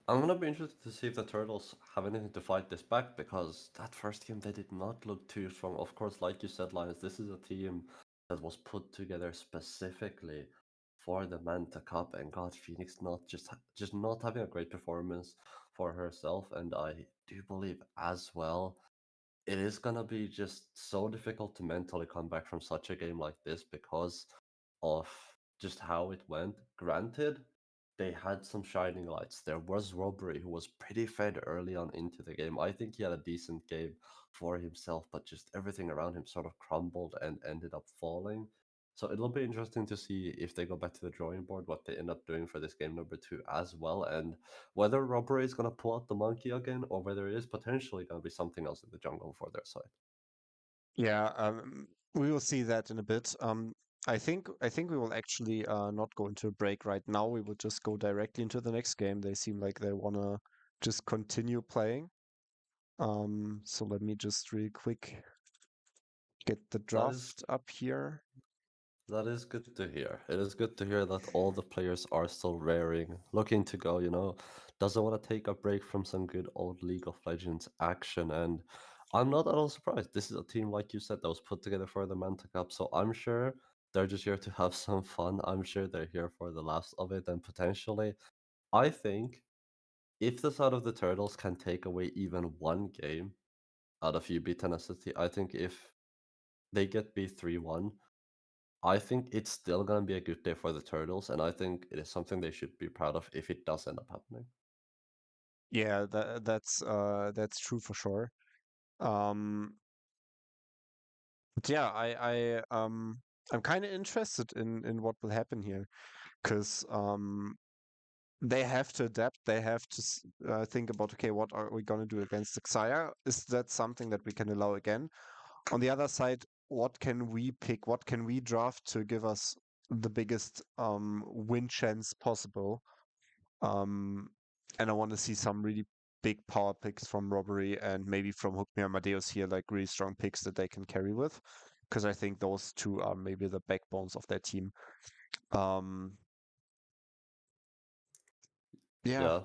I'm gonna be interested to see if the Turtles have anything to fight this back, because that first game they did not look too strong. Of course, like you said, Linus, this is a team that was put together specifically for the Manta Cup, and God, Phoenix not just not having a great performance for herself, and I do believe as well it is gonna be just so difficult to mentally come back from such a game like this because of just how it went. Granted, they had some shining lights. There was Robbery, who was pretty fed early on into the game. I think he had a decent game for himself, but just everything around him sort of crumbled and ended up falling. So it'll be interesting to see if they go back to the drawing board, what they end up doing for this game number two as well, and whether Robbery is going to pull out the monkey again, or whether it is potentially going to be something else in the jungle for their side. Yeah, we will see that in a bit. I think we will actually not go into a break right now. We will just go directly into the next game. They seem like they wanna just continue playing. So let me just real quick get the That is draft up here. That is good to hear. It is good to hear that all the players are still raring, looking to go, doesn't want to take a break from some good old League of Legends action. And I'm not at all surprised. This is a team, like you said, that was put together for the Manta Cup. So I'm sure they're just here to have some fun. I'm sure they're here for the last of it. And potentially, I think if the side of the Turtles can take away even one game out of UBTenacity, I think if they get beat 3-1, I think it's still going to be a good day for the Turtles, and I think it is something they should be proud of if it does end up happening. Yeah, that's true for sure. Um, but yeah, I'm kind of interested in what will happen here because they have to adapt. They have to think about, okay, what are we going to do against the Xayah? Is that something that we can allow again? On the other side, what can we pick? What can we draft to give us the biggest win chance possible? Um, and I want to see some really big power picks from Robbery and maybe from Hook Me Amadeus here, like really strong picks that they can carry with, because I think those two are maybe the backbones of their team. Um, yeah, Yeah,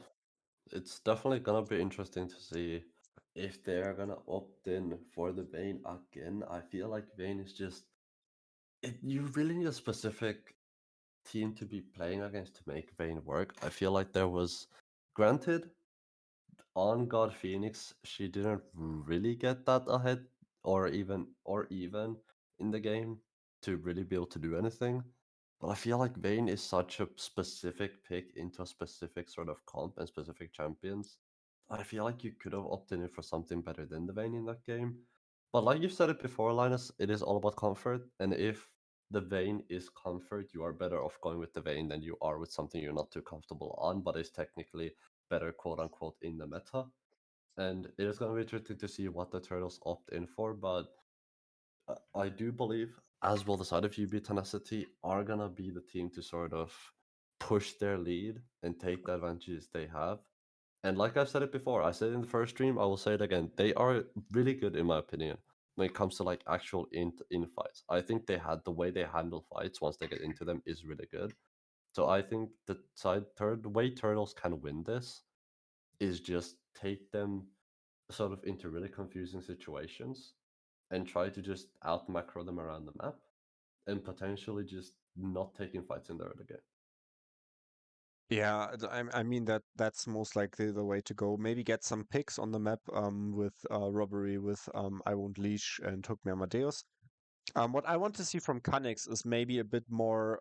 it's definitely going to be interesting to see if they're going to opt in for the Vayne again. I feel like Vayne is just. You really need a specific team to be playing against to make Vayne work. I feel like there was. Granted, on God Phoenix, she didn't really get that ahead or even in the game to really be able to do anything. But I feel like Vayne is such a specific pick into a specific sort of comp and specific champions. I feel like you could have opted in for something better than the Vayne in that game. But like you said it before, Linus, it is all about comfort. And if the Vayne is comfort, you are better off going with the Vayne than you are with something you're not too comfortable on, but is technically better, quote unquote, in the meta. And it is going to be interesting to see what the Turtles opt in for. But I do believe, as well, the side of UB Tenacity are going to be the team to sort of push their lead and take the advantages they have. And like I've said it before, I said it in the first stream, I will say it again. They are really good, in my opinion, when it comes to like actual in fights. I think they had the way they handle fights once they get into them is really good. So I think the way Turtles can win this is just take them sort of into really confusing situations and try to just out macro them around the map and potentially just not taking fights in the early game. yeah. I mean that's most likely the way to go. Maybe get some picks on the map with Robbery with I Won't Leash and Hook Me Amadeus. What I want to see from Canex is maybe a bit more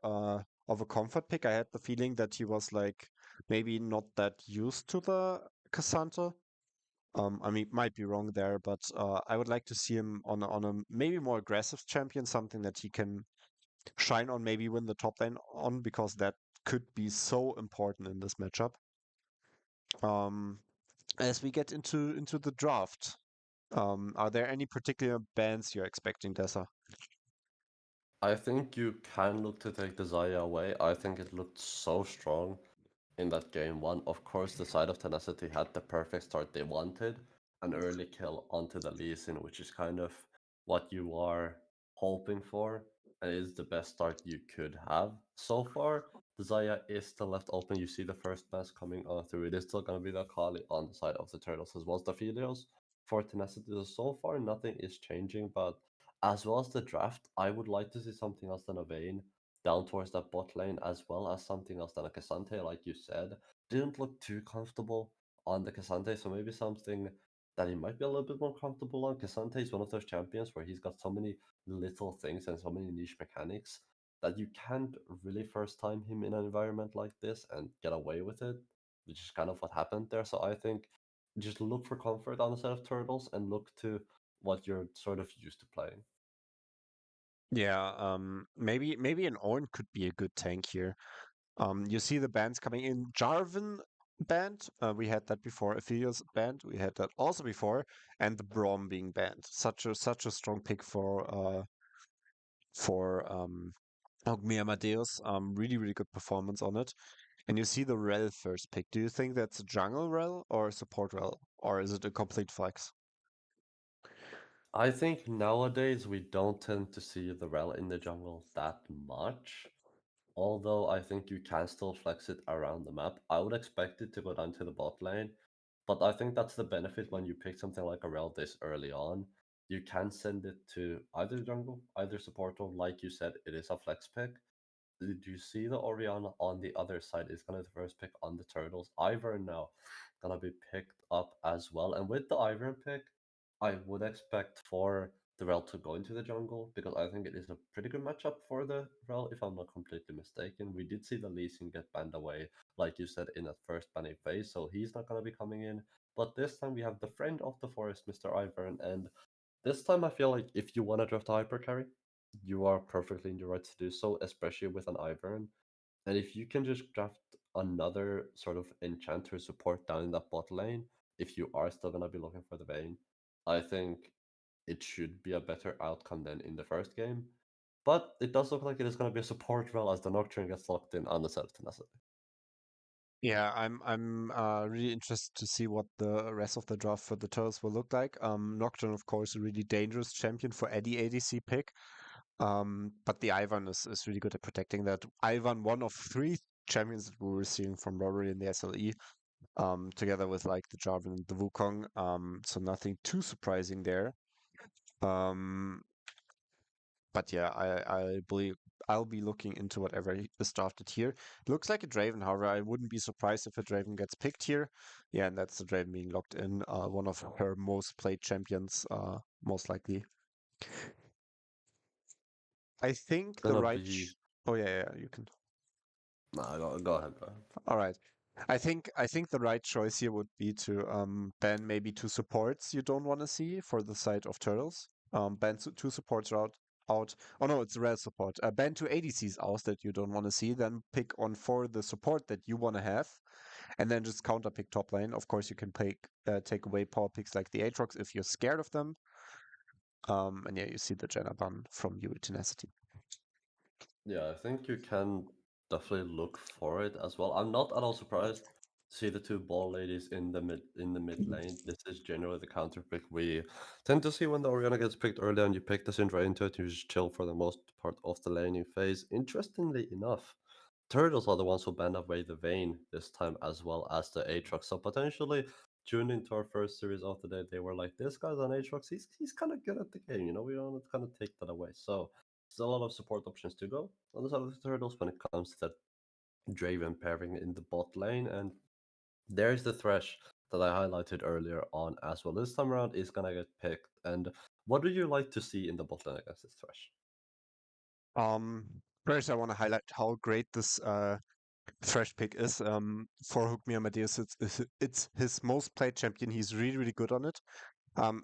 of a comfort pick. I had the feeling that he was like maybe not that used to the Cassandra. I mean, might be wrong there, but I would like to see him on a maybe more aggressive champion, something that he can shine on, maybe win the top lane on, because that could be so important in this matchup. Um, as we get into the draft, are there any particular bands you're expecting, Dessa? I think you can look to take the Zaya away. I think it looked so strong in that game one. Of course, the side of Tenacity had the perfect start they wanted, an early kill onto the Lee Sin, which is kind of what you are hoping for, and is the best start you could have. So far, the Zaya is still left open. You see the first mass coming on through. It is still going to be the Akali on the side of the Turtles as well as the Philios. For Tenacity, so far, nothing is changing, but as well as the draft, I would like to see something else than a Vayne down towards that bot lane, as well as something else than a Cassante, like you said. Didn't look too comfortable on the Cassante, so maybe something that he might be a little bit more comfortable on. Cassante is one of those champions where he's got so many little things and so many niche mechanics that you can't really first time him in an environment like this and get away with it, which is kind of what happened there. So I think just look for comfort on the set of turtles and look to what you're sort of used to playing. Yeah, maybe an Ornn could be a good tank here. You see the bands coming in. Jarvan banned. We had that before. Aphelios banned. We had that also before, and the Braum being banned. Such a strong pick for Ogmi Amadeus. Really good performance on it. And you see the Rel first pick. Do you think that's a jungle Rel or a support Rel, or is it a complete flex? I think nowadays we don't tend to see the rel in the jungle that much. Although I think you can still flex it around the map. I would expect it to go down to the bot lane, but I think that's the benefit when you pick something like a rel this early on. You can send it to either jungle, either support, or like you said, it is a flex pick. Did you see the Oriana on the other side is gonna the first pick on the turtles? Ivern now gonna be picked up as well. And with the Ivern pick, I would expect for the Rel to go into the jungle because I think it is a pretty good matchup for the Rel, if I'm not completely mistaken. We did see the Lee Sin get banned away, like you said, in that first banning phase, so he's not gonna be coming in. But this time we have the friend of the forest, Mr. Ivern, and this time I feel like if you want to draft a hyper carry, you are perfectly in your right to do so, especially with an Ivern. And if you can just draft another sort of enchanter support down in that bot lane, if you are still gonna be looking for the Vayne, I think it should be a better outcome than in the first game. But it does look like it is gonna be a support role as the Nocturne gets locked in on the set of Tenacity. Yeah, I'm really interested to see what the rest of the draft for the Turtles will look like. Nocturne, of course, a really dangerous champion for any ADC pick. But the Ivan is really good at protecting that. Ivan, one of three champions that we were seeing from Robbery in the SLE, together with like the Jarvan and the Wukong. So nothing too surprising there. Um, but yeah, I believe I'll be looking into whatever is drafted here. Looks like a Draven, however, I wouldn't be surprised if a Draven gets picked here. Yeah, and that's the Draven being locked in. One of her most played champions, most likely. I think the Gonna right. be Oh yeah, you can. nah, go ahead, go ahead. All right. I think the right choice here would be to ban maybe two supports you don't want to see for the side of turtles. Ban two supports out. Oh no, it's a rare support. Ban two ADCs out that you don't want to see. Then pick on for the support that you want to have, and then just counter pick top lane. Of course, you can take away power picks like the Aatrox if you're scared of them. And yeah, you see the Jenna ban from UBTenacity. Yeah, I think you can definitely look for it as well. I'm not at all surprised to see the two ball ladies in the mid lane. This is generally the counter pick we tend to see when the Oriana gets picked early and you pick the Syndra into it, you just chill for the most part of the laning phase. Interestingly enough, Turtles are the ones who banned away the Vayne this time as well as the Aatrox. So potentially tuned into our first series of the day, they were like, this guy's on Aatrox, he's kind of good at the game, you know, we don't kind of take that away. So still a lot of support options to go on the side of the Turtles when it comes to that Draven pairing in the bot lane. And there's the Thresh that I highlighted earlier on as well. This time around is gonna get picked. And what do you like to see in the bot lane against this Thresh? Um, First, I want to highlight how great this Thresh pick is. For Hook Me Amadeus, it's his most played champion. He's really good on it.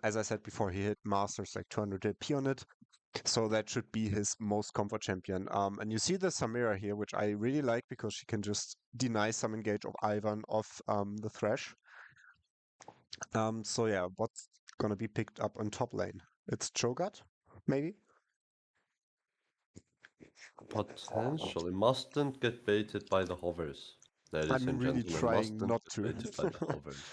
As I said before, he hit Masters like 200 AP on it, so that should be his most comfort champion. And you see the Samira here, which I really like because she can just deny some engage of Ivan off the Thresh. So yeah, what's gonna be picked up on top lane? It's Cho'Gath, maybe? Potentially. Mustn't get baited by the hovers. Ladies I'm and really gentlemen, trying mustn't not get to. baited by the hovers.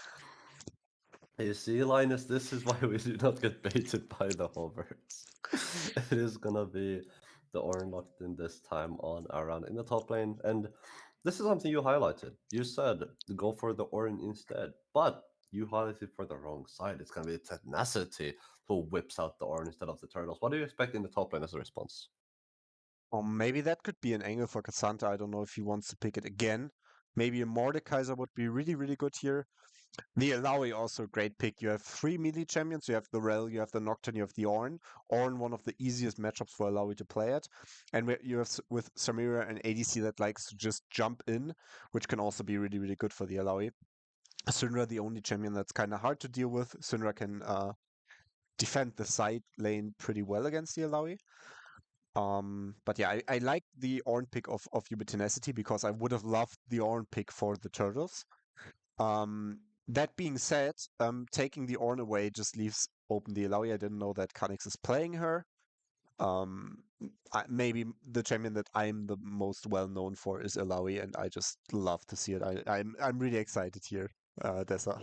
You see, Linus, this is why we do not get baited by the hovers. It is gonna be the Ornn locked in this time on around in the top lane, and this is something you highlighted. You said go for the Ornn instead, but you highlighted for the wrong side. It's gonna be Tenacity who whips out the Ornn instead of the Turtles. What do you expect in the top lane as a response? Or maybe that could be an angle for Cassandra. I don't know if he wants to pick it again. Maybe a Mordekaiser would be really good here. The Alawi also a great pick. You have three melee champions. You have the Rel, you have the Nocturne, you have the Ornn. Ornn, one of the easiest matchups for Alawi to play at. And you have with Samira an ADC that likes to just jump in, which can also be really, really good for the Alawi. Syndra, the only champion that's kind of hard to deal with. Syndra can defend the side lane pretty well against the Alawi. But yeah, I like the Ornn pick of UBTenacity because I would have loved the Ornn pick for the Turtles. That being said, taking the Ornn away just leaves open the Alawi. I didn't know that Kha'Zix is playing her. Um, maybe the champion that I'm the most well known for is Alawi, and I just love to see it. I'm really excited here, Dessa.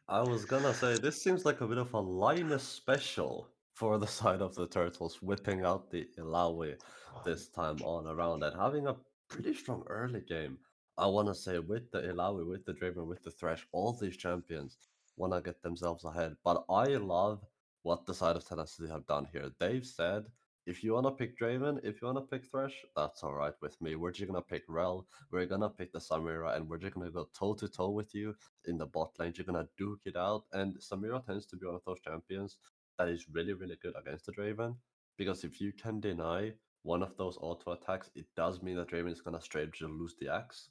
I was gonna say, this seems like a bit of a Linus special for the side of the Turtles, whipping out the Ilawi this time on around and having a pretty strong early game. I wanna say, with the Ilawi, with the Draven, with the Thresh, all these champions wanna get themselves ahead. But I love what the side of Tenacity have done here. They've said, if you wanna pick Draven, if you wanna pick Thresh, that's alright with me. We're just gonna pick Rel, we're gonna pick the Samira, and we're just gonna go toe to toe with you in the bot lane. You're gonna duke it out, and Samira tends to be one of those champions that is really, really good against the Draven. Because if you can deny one of those auto attacks, it does mean that Draven is gonna straight just lose the axe.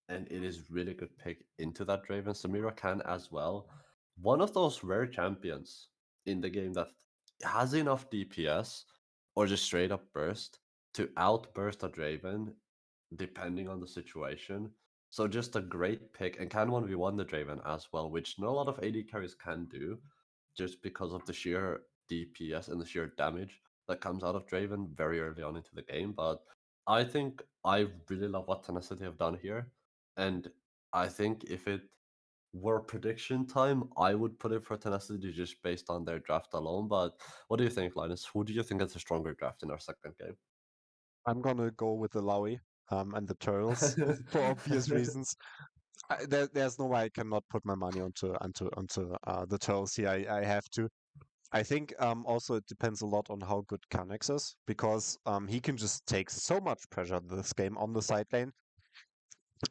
And it is really good pick into that Draven. Samira can as well. One of those rare champions in the game that has enough DPS or just straight up burst to outburst a Draven depending on the situation. So just a great pick, and can 1v1 the Draven as well, which not a lot of AD carries can do, just because of the sheer DPS and the sheer damage that comes out of Draven very early on into the game. But I think I really love what Tenacity have done here, and I think if it were prediction time, I would put it for Tenacity just based on their draft alone. But what do you think, Linus? Who do you think is a stronger draft in our second game? I'm gonna go with Alawi and the Turtles for obvious reasons. There's no way I cannot put my money onto the Turtles here. I have to. I think also it depends a lot on how good Kha'Zix is because he can just take so much pressure this game on the side lane.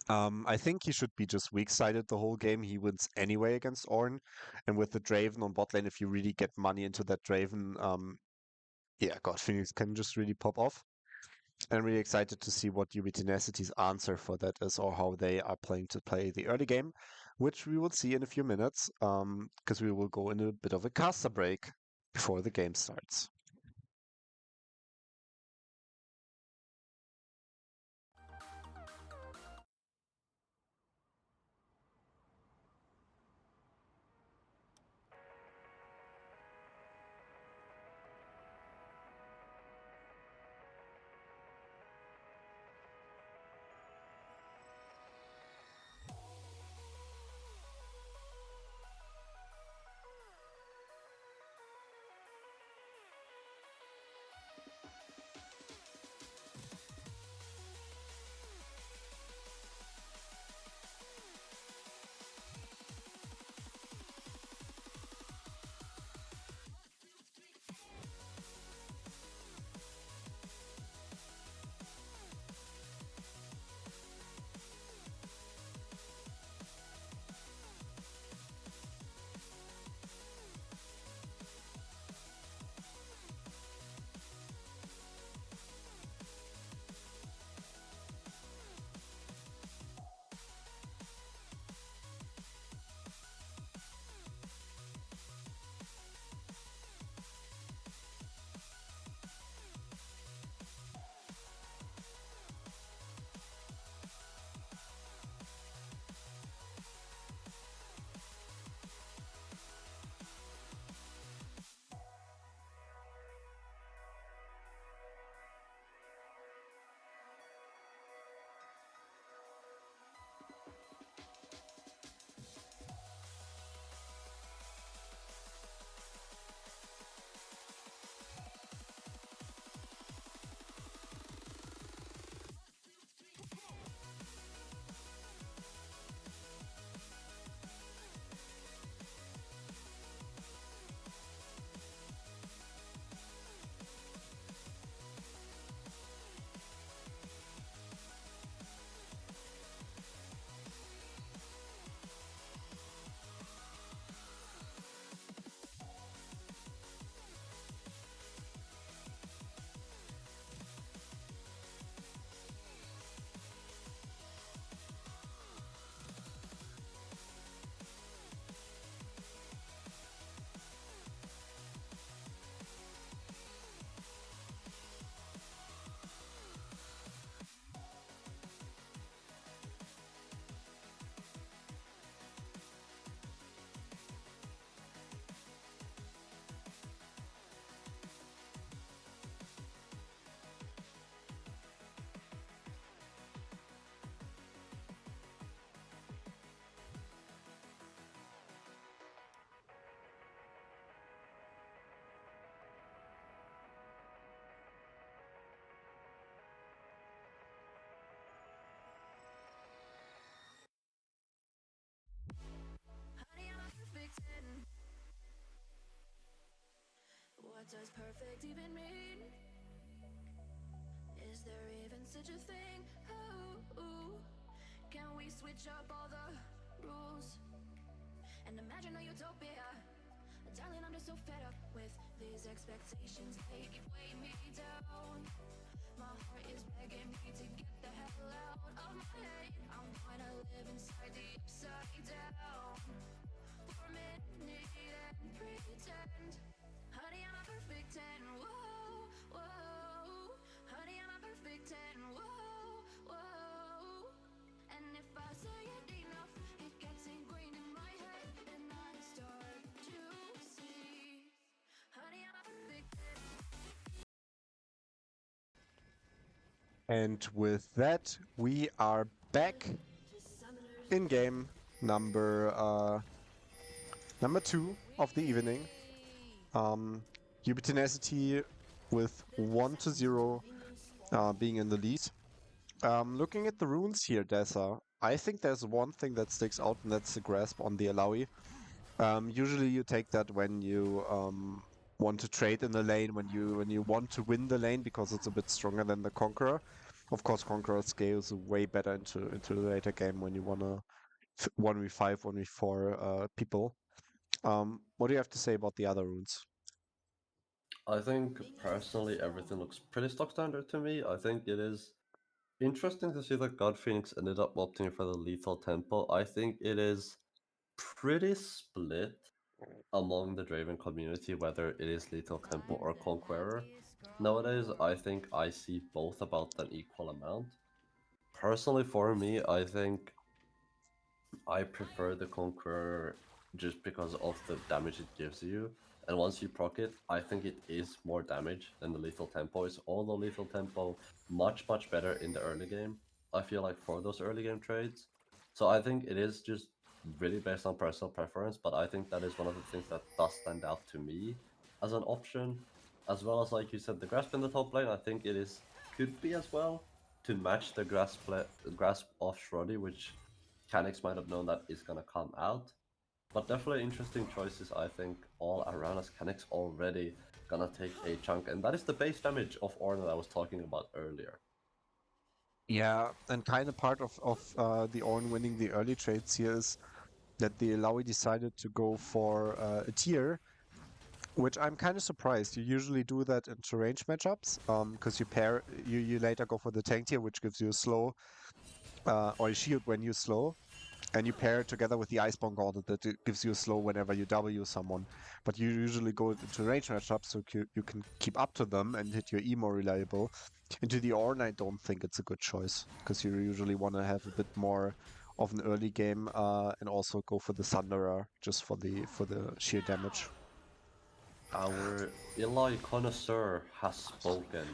I think he should be just weak-sided the whole game. He wins anyway against Ornn, and with the Draven on bot lane, if you really get money into that Draven, yeah, God, Phoenix can just really pop off. And I'm really excited to see what UBTenacity's answer for that is, or how they are planning to play the early game, which we will see in a few minutes, because we will go in a bit of a caster break before the game starts. What does perfect even mean? Is there even such a thing? Ooh, can we switch up all the rules and imagine a utopia? Darling, I'm just so fed up with these expectations. They keep weighing me down. My heart is begging me to get the hell out of my head. I'm gonna live inside the upside down for a minute and pretend. Honey, I'm a perfect 10. Whoa, whoa. Honey, I'm a perfect 10. Whoa, whoa. And if I say it enough, it gets ingrained in my head, and I start to see. Honey, I'm a perfect 10. And with that, we are back in game number 2 of the evening. UBTenacity with 1-0 being in the lead. Looking at the runes here, Dessa, I think there's one thing that sticks out, and that's the grasp on the Alawi. Usually you take that when you want to trade in the lane, when you want to win the lane because it's a bit stronger than the Conqueror. Of course, Conqueror scales way better into the later game when you wanna 1v5, 1v4 people. What do you have to say about the other runes? I think personally everything looks pretty stock standard to me. I think it is interesting to see that God Phoenix ended up opting for the lethal tempo. I think it is pretty split among the Draven community whether it is lethal tempo or Conqueror. Nowadays, I think I see both about an equal amount. Personally, for me, I think I prefer the Conqueror just because of the damage it gives you. And once you proc it, I think it is more damage than the Lethal Tempo is. Although Lethal Tempo much better in the early game, I feel like for those early game trades. So I think it is just really based on personal preference, but I think that is one of the things that does stand out to me as an option. As well as like you said, the grasp in the top lane, I think it is could be as well to match the grasp of Shrody, which Canix might have known that is gonna come out. But definitely interesting choices, I think, all around as Canix already gonna take a chunk. And that is the base damage of Ornn that I was talking about earlier. Yeah, and kind of part of the Ornn winning the early trades here is that the Alawi decided to go for a tier, which I'm kind of surprised. You usually do that into range matchups, because you later go for the tank tier, which gives you a slow or a shield when you slow, and you pair it together with the Iceborne Gauntlet that gives you a slow whenever you W someone. But you usually go into range matchups so you can keep up to them and hit your E more reliable. Into the Ornn, I don't think it's a good choice because you usually want to have a bit more of an early game and also go for the Thunderer just for the sheer damage. Our Eli connoisseur has spoken.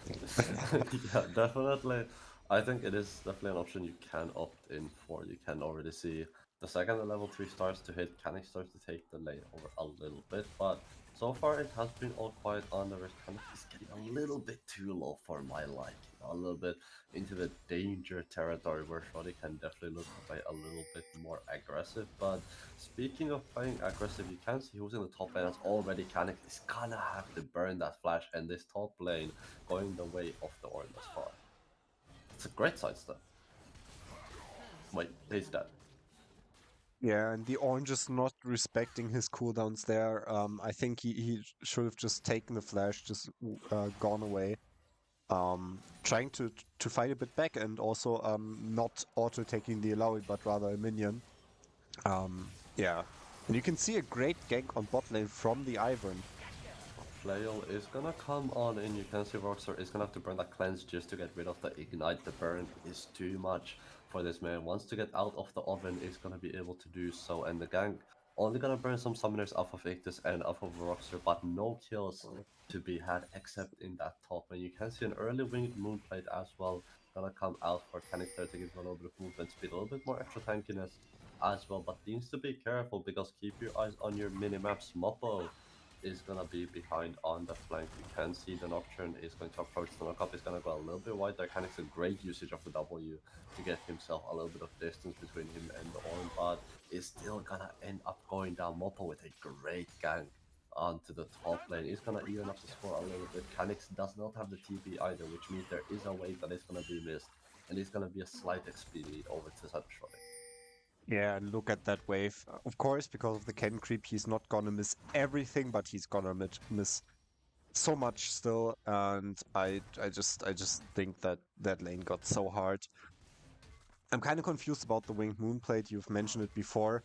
Yeah, definitely. I think it is definitely an option you can opt in for. You can already see the second the level 3 starts to hit, Canix starts to take the lane over a little bit, but so far it has been all quiet on the risk. Canix is getting a little bit too low for my liking, a little bit into the danger territory where Shoddy can definitely look to play a little bit more aggressive. But speaking of playing aggressive, you can see who's in the top lane. That's already Canix is gonna have to burn that flash, and this top lane going the way of the Ornn thus far. It's a great sidestep. Wait, he's dead. Yeah, and the Orange is not respecting his cooldowns there. I think he should have just taken the flash, just gone away. Trying to fight a bit back and also not auto taking the Alawi, but rather a minion. Yeah, and you can see a great gank on bot lane from the Ivern. Flail is gonna come on in. You can see Rockstar is gonna have to burn that cleanse just to get rid of the ignite. The burn is too much for this man. Wants to get out of the oven, is gonna be able to do so. And the gank only gonna burn some summoners off of Ictus and off of Rockstar, but no kills to be had except in that top. And you can see an early winged moonplate as well gonna come out for Canix there to give him a little bit of movement speed, a little bit more extra tankiness as well. But needs to be careful because keep your eyes on your minimaps. Moppo is gonna be behind on the flank. You can see the Nocturne is going to approach the knockup. Is gonna go a little bit wide. Canix a great usage of the W to get himself a little bit of distance between him and the Ornn, but is still gonna end up going down Moppo with a great gank onto the top lane is gonna even up the score a little bit. Canix does not have the TP either, which means there is a wave that is gonna be missed, and it's gonna be a slight XP lead over to Shroud. Yeah, and look at that wave. Of course, because of the Ken creep, he's not gonna miss everything, but he's gonna miss so much still. And I just think that that lane got so hard. I'm kind of confused about the Winged Moonplate. You've mentioned it before,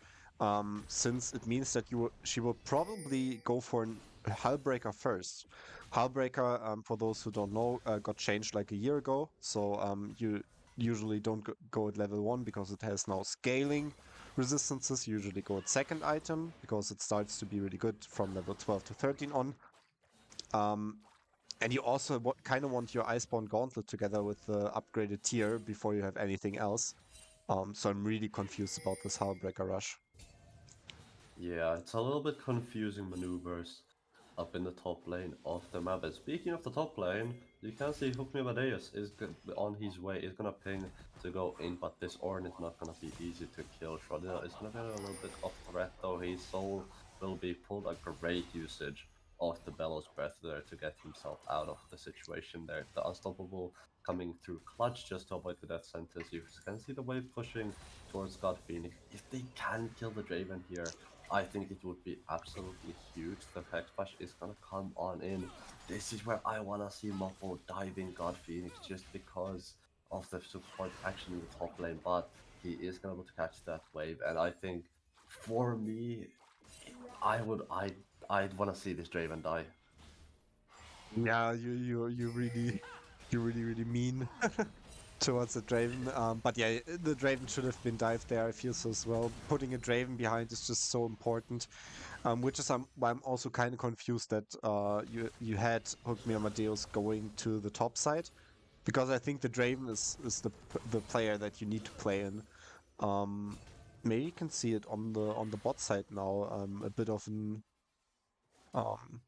since it means that she will probably go for an Hullbreaker first. Hullbreaker, for those who don't know, got changed like a year ago. So you usually don't go at level 1 because it has now scaling resistances. You usually go at second item because it starts to be really good from level 12 to 13 on. Um, and you also kind of want your Iceborne Gauntlet together with the upgraded tier before you have anything else. So I'm really confused about this Hullbreaker rush. Yeah, it's a little bit confusing maneuvers up in the top lane of the map. And speaking of the top lane, you can see Hook Me Amadeus is on his way. He's gonna ping to go in, but this Ornn is not gonna be easy to kill. Shroud is gonna be a little bit of threat though. His soul will be pulled, a great usage of the Bellows Breath there to get himself out of the situation there. The Unstoppable coming through clutch just to avoid the death sentence. You can see the wave pushing towards God Phoenix. If they can kill the Draven here, I think it would be absolutely huge. The Hex Splash is gonna come on in. This is where I wanna see Moppo diving God Phoenix just because of the support action in the top lane, but he is gonna be able to catch that wave, and I think for me, I'd wanna see this Draven die. Yeah, you really really mean towards the Draven. But yeah, the Draven should have been dived there. I feel so as well. Putting a Draven behind is just so important. Which is why I'm also kind of confused that you had Hook Me Amadeus going to the top side, because I think the Draven is the player that you need to play in. Um, Maybe you can see it on the bot side now. A bit of an um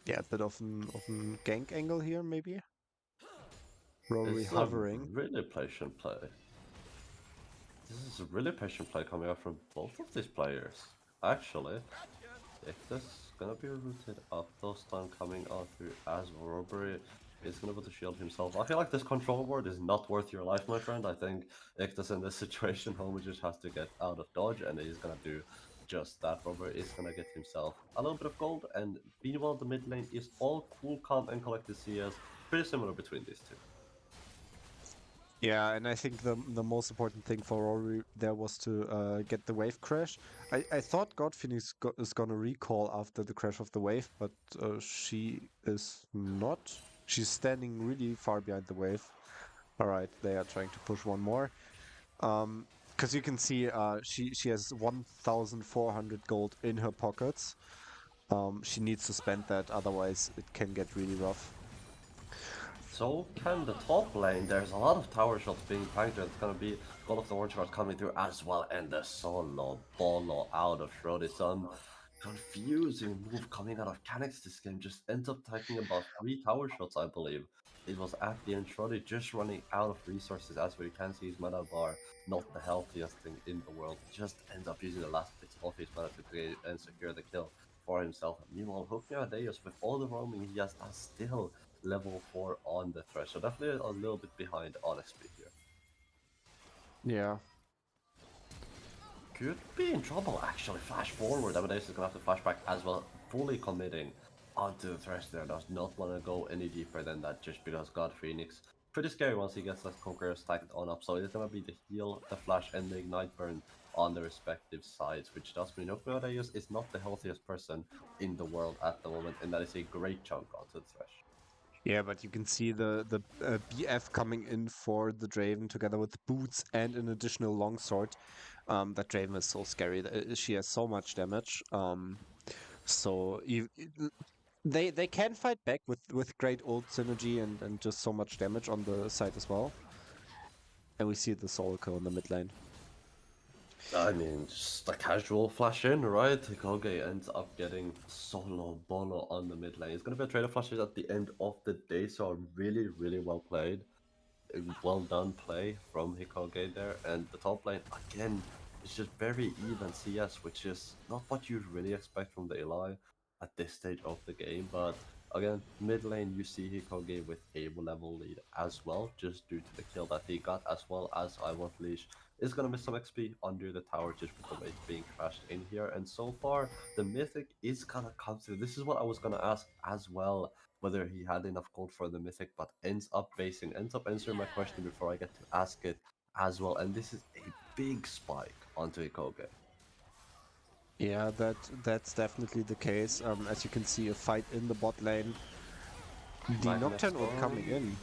yeah, a bit of an gank angle here, maybe. Probably It's a hovering. really patient play. This is a really patient play coming out from both of these players. Actually, Ictus gonna be rooted up, those stun coming out through as well. Robbery is gonna be able to shield himself. I feel like this control ward is not worth your life, my friend. I think Ictus in this situation, Homer just has to get out of dodge, and he's gonna do just that. Robbery is gonna get himself a little bit of gold, and meanwhile the mid lane is all cool, calm, and collected CS. Pretty similar between these two. Yeah, and I think the most important thing for Rory there was to get the wave crash. I thought Godfin is gonna recall after the crash of the wave, but she is not. She's standing really far behind the wave. All right, they are trying to push one more. Because you can see she has 1,400 gold in her pockets. She needs to spend that, otherwise it can get really rough. So can the top lane. There's a lot of tower shots being tanked. It's gonna be God of the Orange Guard coming through as well, and the solo bolo out of Shroud. Some confusing move coming out of Canix this game. Just ends up taking about 3 tower shots, I believe. It was at the end. Shroud just running out of resources, as we can see his mana bar not the healthiest thing in the world. Just ends up using the last bits of his mana to create and secure the kill for himself. Meanwhile, Hook Deus, with all the roaming he has, are still level 4 on the thresh. So definitely a little bit behind on XP here. Yeah. Could be in trouble actually. Flash forward. Amadeus is gonna have to flash back as well, fully committing onto the thresh there. Does not want to go any deeper than that just because God Phoenix. Pretty scary once he gets that Conqueror stacked on up. So it's gonna be the heal, the flash, and the ignite burn on the respective sides, which does mean Amadeus is not the healthiest person in the world at the moment, and that is a great chunk onto the thresh. Yeah, but you can see the BF coming in for the Draven together with the boots and an additional longsword. That Draven is so scary. She has so much damage. So they can fight back with great ult synergy and just so much damage on the side as well. And we see the solo kill in the mid lane. I mean, just a casual flash in, right? Hikoge ends up getting solo bolo on the mid lane. It's going to be a trade of flashes at the end of the day, so really, really well played. Well done play from Hikoge there. And the top lane, again, is just very even CS, which is not what you'd really expect from the Eli. at this stage of the game. But again, mid lane, you see Hikoge with a level lead as well, just due to the kill that he got, as well as I Want Leash is gonna miss some XP under the tower just with the way it's being crashed in here. And so far, the Mythic is gonna come through. This is what I was gonna ask as well, whether he had enough gold for the Mythic, but ends up answering my question before I get to ask it as well. And this is a big spike onto Hikoge. Yeah, that's definitely the case. As you can see, a fight in the bot lane. The Magnet Nocturne ult coming Storm in.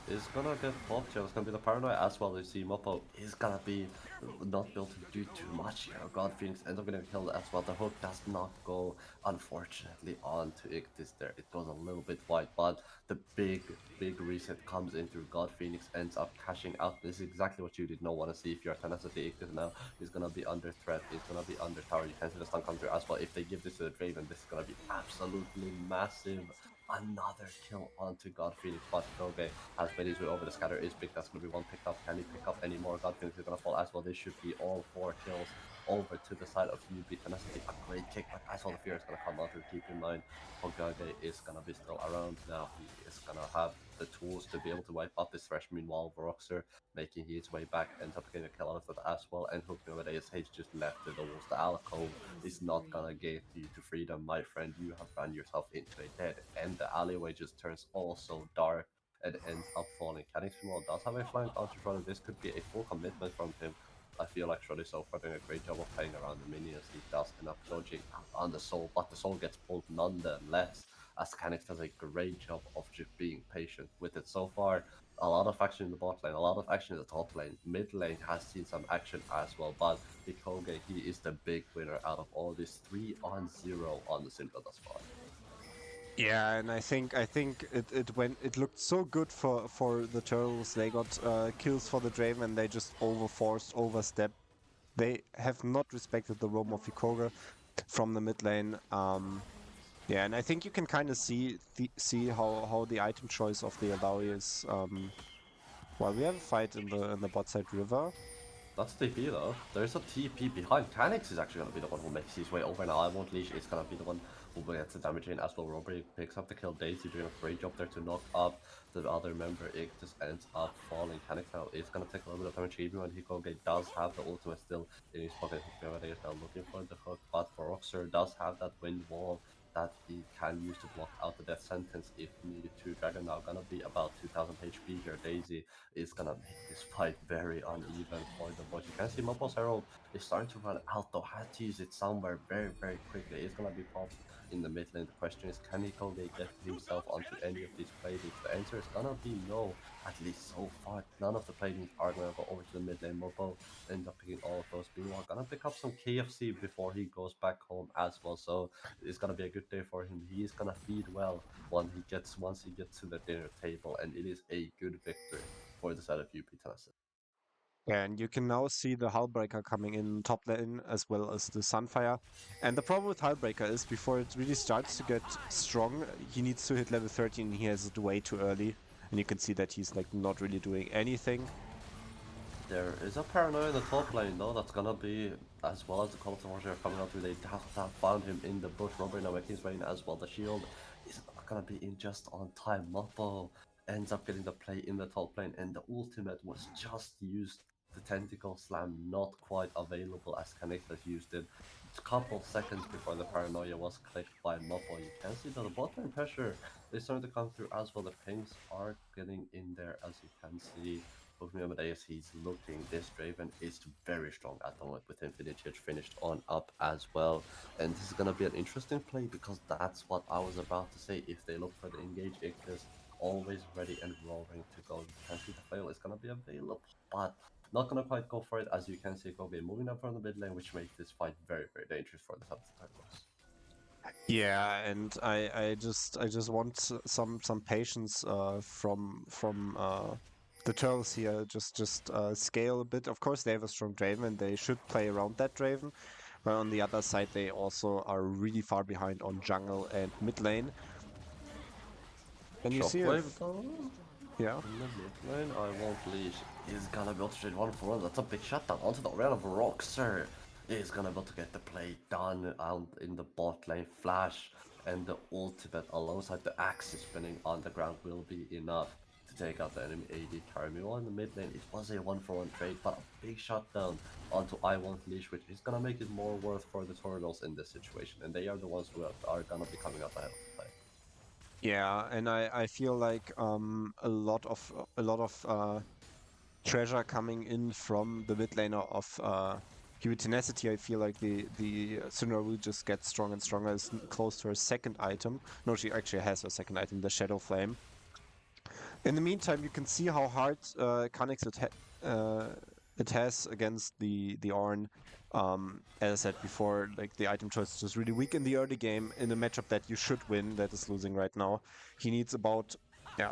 is gonna get popped here. It's gonna be the Paranoia as well. You see Mopo is gonna be not be able to do too much here. God Phoenix ends up getting killed as well. The hook does not go, unfortunately, onto Ictus there. It goes a little bit wide, but the big reset comes in through God Phoenix, ends up cashing out. This is exactly what you did not want to see. If you're Tenacity, Ictus now is gonna be under threat, is gonna be under tower. You can see the stun come through as well. If they give this to the Draven, this is gonna be absolutely massive. Another kill onto God Phoenix, but Hikoge has made his way over. The scatter is big. That's going to be one picked up. Can he pick up any more? God Phoenix is going to fall as well. This should be all 4 kills over to the side of UBTenacity. A great kick, but as well, the fear is going to come out to keep in mind. Hokage is going to be still around now. He is going to have the tools to be able to wipe up this Thresh. Meanwhile, Voroxer making his way back, ends up getting a kill out of that as well. And Hook nowadays has just left the walls. The alcove is not going to get you to freedom, my friend. You have run yourself into a dead end. The alleyway just turns all so dark and ends up falling. Caddix meanwhile does have a flying counter Shredder. This could be a full commitment from him. I feel like Shredder so far doing a great job of playing around the minions. He does end up dodging out on the soul, but the soul gets pulled nonetheless, as Caddix does a great job of just being patient with it so far. A lot of action in the bot lane, a lot of action in the top lane. Mid lane has seen some action as well, but Hikoge, he is the big winner out of all this 3-0 on the Silver thus far. Yeah, and I think it looked so good for the turtles. They got kills for the Draven and they just overforced, overstepped. They have not respected the roam of Hikoga from the mid lane. Yeah, and I think you can kind of see how the item choice of the Alawi is. Well, we have a fight in the bot side river. That's TP though. There's a TP behind. Canix is actually going to be the one who makes his way over now. I Won't Leash is going to be the one who gets the damage in as well. Robbery picks up the kill. Daisy doing a great job there to knock up the other member. It just ends up falling. Canix now is going to take a little bit of damage even when Hikoge does have the ultimate still in his pocket. Hikoge is now looking for the hook, but Roxer does have that wind wall that he can use to block out the death sentence if needed to. Dragon now gonna be about 2000 HP here. Daisy is gonna make this fight very uneven for the boys. You can see Mopo's Herald is starting to run out though. Has to use it somewhere very quickly. It's gonna be popped in the mid lane. The question is, can Hikoge get himself onto any of these playmates? The answer is gonna be no, at least so far. None of the playmates are gonna go over to the mid lane. Mopo ends up picking all of those. Meanwhile, gonna pick up some KFC before he goes back home as well. So it's gonna be a good day for him. He is gonna feed well once he gets to the dinner table, and it is a good victory for the side of UP Tennessee. And you can now see the Hullbreaker coming in top lane as well as the Sunfire. And the problem with Hullbreaker is before it really starts to get strong, he needs to hit level 13. He has it way too early. And you can see that he's like not really doing anything. There is a Paranoia in the top lane though, that's gonna be, as well as the Cult of Warrior coming out through, they have found him in the bush. Robert now making his way in as well. The shield is not gonna be in just on time. Moppo ends up getting the play in the top lane, and the ultimate was just used. The tentacle slam not quite available as Canixas used it a couple seconds before the Paranoia was clicked by Moppo. You can see that the bot lane pressure is starting to come through as well. The pings are getting in there, as you can see. Looking at Amadeus, he's looking. This Draven is very strong at the moment with Infinite Edge finished on up as well. And this is going to be an interesting play because that's what I was about to say. If they look for the engage Ictus, always ready and roaring to go. You can see the fail is going to be available, but not going to quite go for it. As you can see, Kobe moving up from the mid lane, which makes this fight very dangerous for the Titans. Yeah, and I just want some patience from the turtles here. Just scale a bit. Of course, they have a strong Draven, and they should play around that Draven. But on the other side, they also are really far behind on jungle and mid lane. And you see Shockwave if though? yeah. In the mid lane, I Won't Leash is gonna be able to trade 1-for-1. That's a big shutdown onto the realm of Roxer. Is gonna be able to get the play done out in the bot lane. Flash and the ultimate alongside the axis spinning on the ground will be enough to take out the enemy AD carry. Meanwhile, in the mid lane, it was a 1-for-1 trade, but a big shutdown onto I Want Leash, which is gonna make it more worth for the Turtles in this situation, and they are the ones who are gonna be coming out ahead of the play. Yeah, and I feel like a lot of treasure coming in from the mid laner of UBTenacity. I feel like the Sunraru just gets stronger and stronger. Is close to her second item. No, she actually has her second item, the Shadow Flame. In the meantime, you can see how hard Kha'Zix it has against the Ornn. As I said before, like the item choice is just really weak in the early game in a matchup that you should win, that is losing right now. He needs about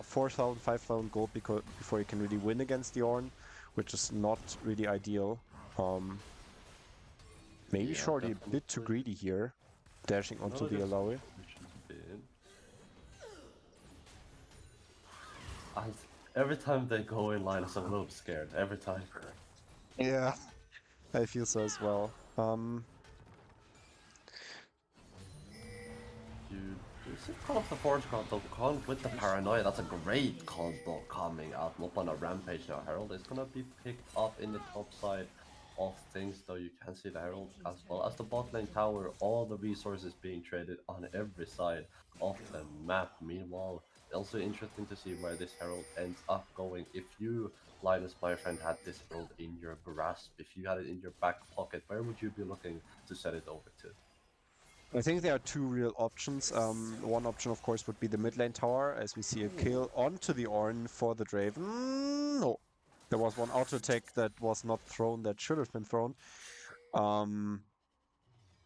4,000, 5,000 gold before he can really win against the Ornn, which is not really ideal. Maybe Yeah, Shorty a bit too definitely. greedy here, dashing onto Another the good Alawi. situation to be in. I, every time they go in line, I'm a little scared. Every time. Yeah, I feel so as well. Dude, this is Call of the Forge combo with the paranoia. That's a great combo coming out. Up on a rampage now. Herald is gonna be picked up in the top side of things, though you can see the Herald as well as the bot lane tower. All the resources being traded on every side of the map. Meanwhile, also interesting to see where this Herald ends up going. If you, Linus, my friend, had this Herald in your grasp, if you had it in your back pocket, where would you be looking to set it over to? I think there are two real options. One option, of course, would be the mid lane tower, as we see a Ooh. kill onto the Ornn for the Draven. No, there was one auto attack that was not thrown that should have been thrown. Um,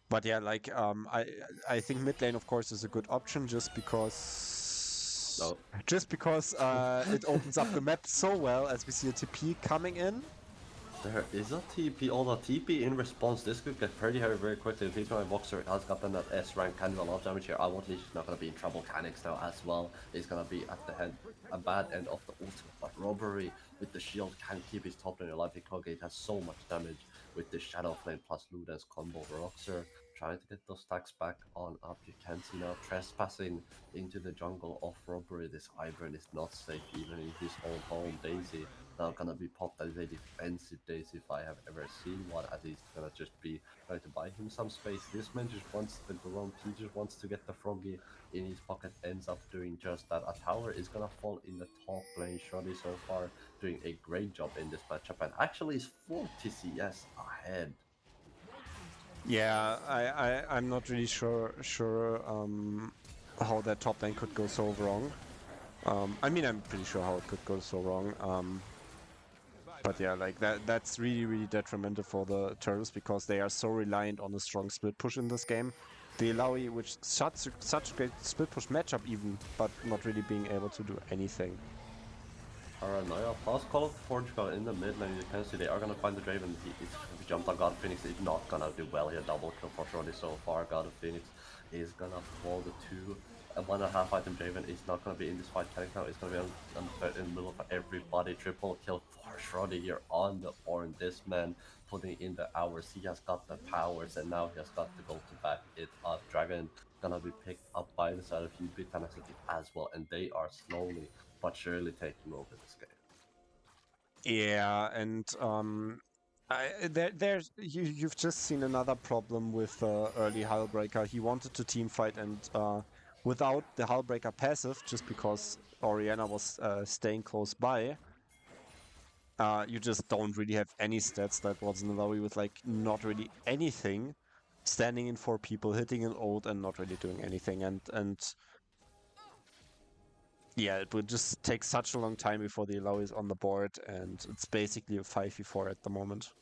but yeah, like I think mid lane, of course, is a good option No. just because it opens up the map so well, as we see a TP coming in. There is a TP, although TP in response, this could get pretty heavy very quickly. The T-Tron Boxer has gotten that S rank, can do a lot of damage here. I want Leash is not going to be in trouble. Canix now as well is going to be at the head, a bad end of the ultimate, but Robbery with the shield can keep his top lane alive. It has so much damage with the Shadow Flame plus Luden's combo. Roxer trying to get those stacks back on up. You can see now trespassing into the jungle of Robbery. This Ivern is not safe even in his own home. Daisy now gonna be popped as a defensive Daisy if I have ever seen one, as he's gonna just be trying to buy him some space. This man just wants the Grump, he just wants to get the Froggy in his pocket, ends up doing just that. A tower is gonna fall in the top lane. Shoddy so far doing a great job in this matchup and actually is 40 CS ahead. Yeah, I'm not really sure how that top lane could go so wrong. I mean, I'm pretty sure how it could go so wrong. But yeah, like that's really detrimental for the Turtles because they are so reliant on a strong split push in this game. The Illaoi, which such a great split push matchup even, but not really being able to do anything. Paranoia plus Call of Portugal in the mid lane. You can see they are gonna find the Draven. He jumped on God Phoenix. He's not gonna do well here. Double kill for Shorty so far. God of Phoenix is gonna fall. The 1.5 item Draven is not gonna be in this fight. Tank now is gonna be in the middle of everybody. Triple kill for Shorty here on the Ornn. This man putting in the hours. He has got the powers and now he has got the gold to back it up. Dragon gonna be picked up by the side of UBTenacity as well, and they are slowly but surely taking over this game. Yeah, and there's you've just seen another problem with early Hullbreaker. He wanted to team fight and without the Hullbreaker passive, just because Oriana was staying close by, you just don't really have any stats that was in Illaoi with like not really anything, standing in four people, hitting an ult and not really doing anything, and yeah, it would just take such a long time before the Illaoi is on the board, and it's basically a 5v4 at the moment.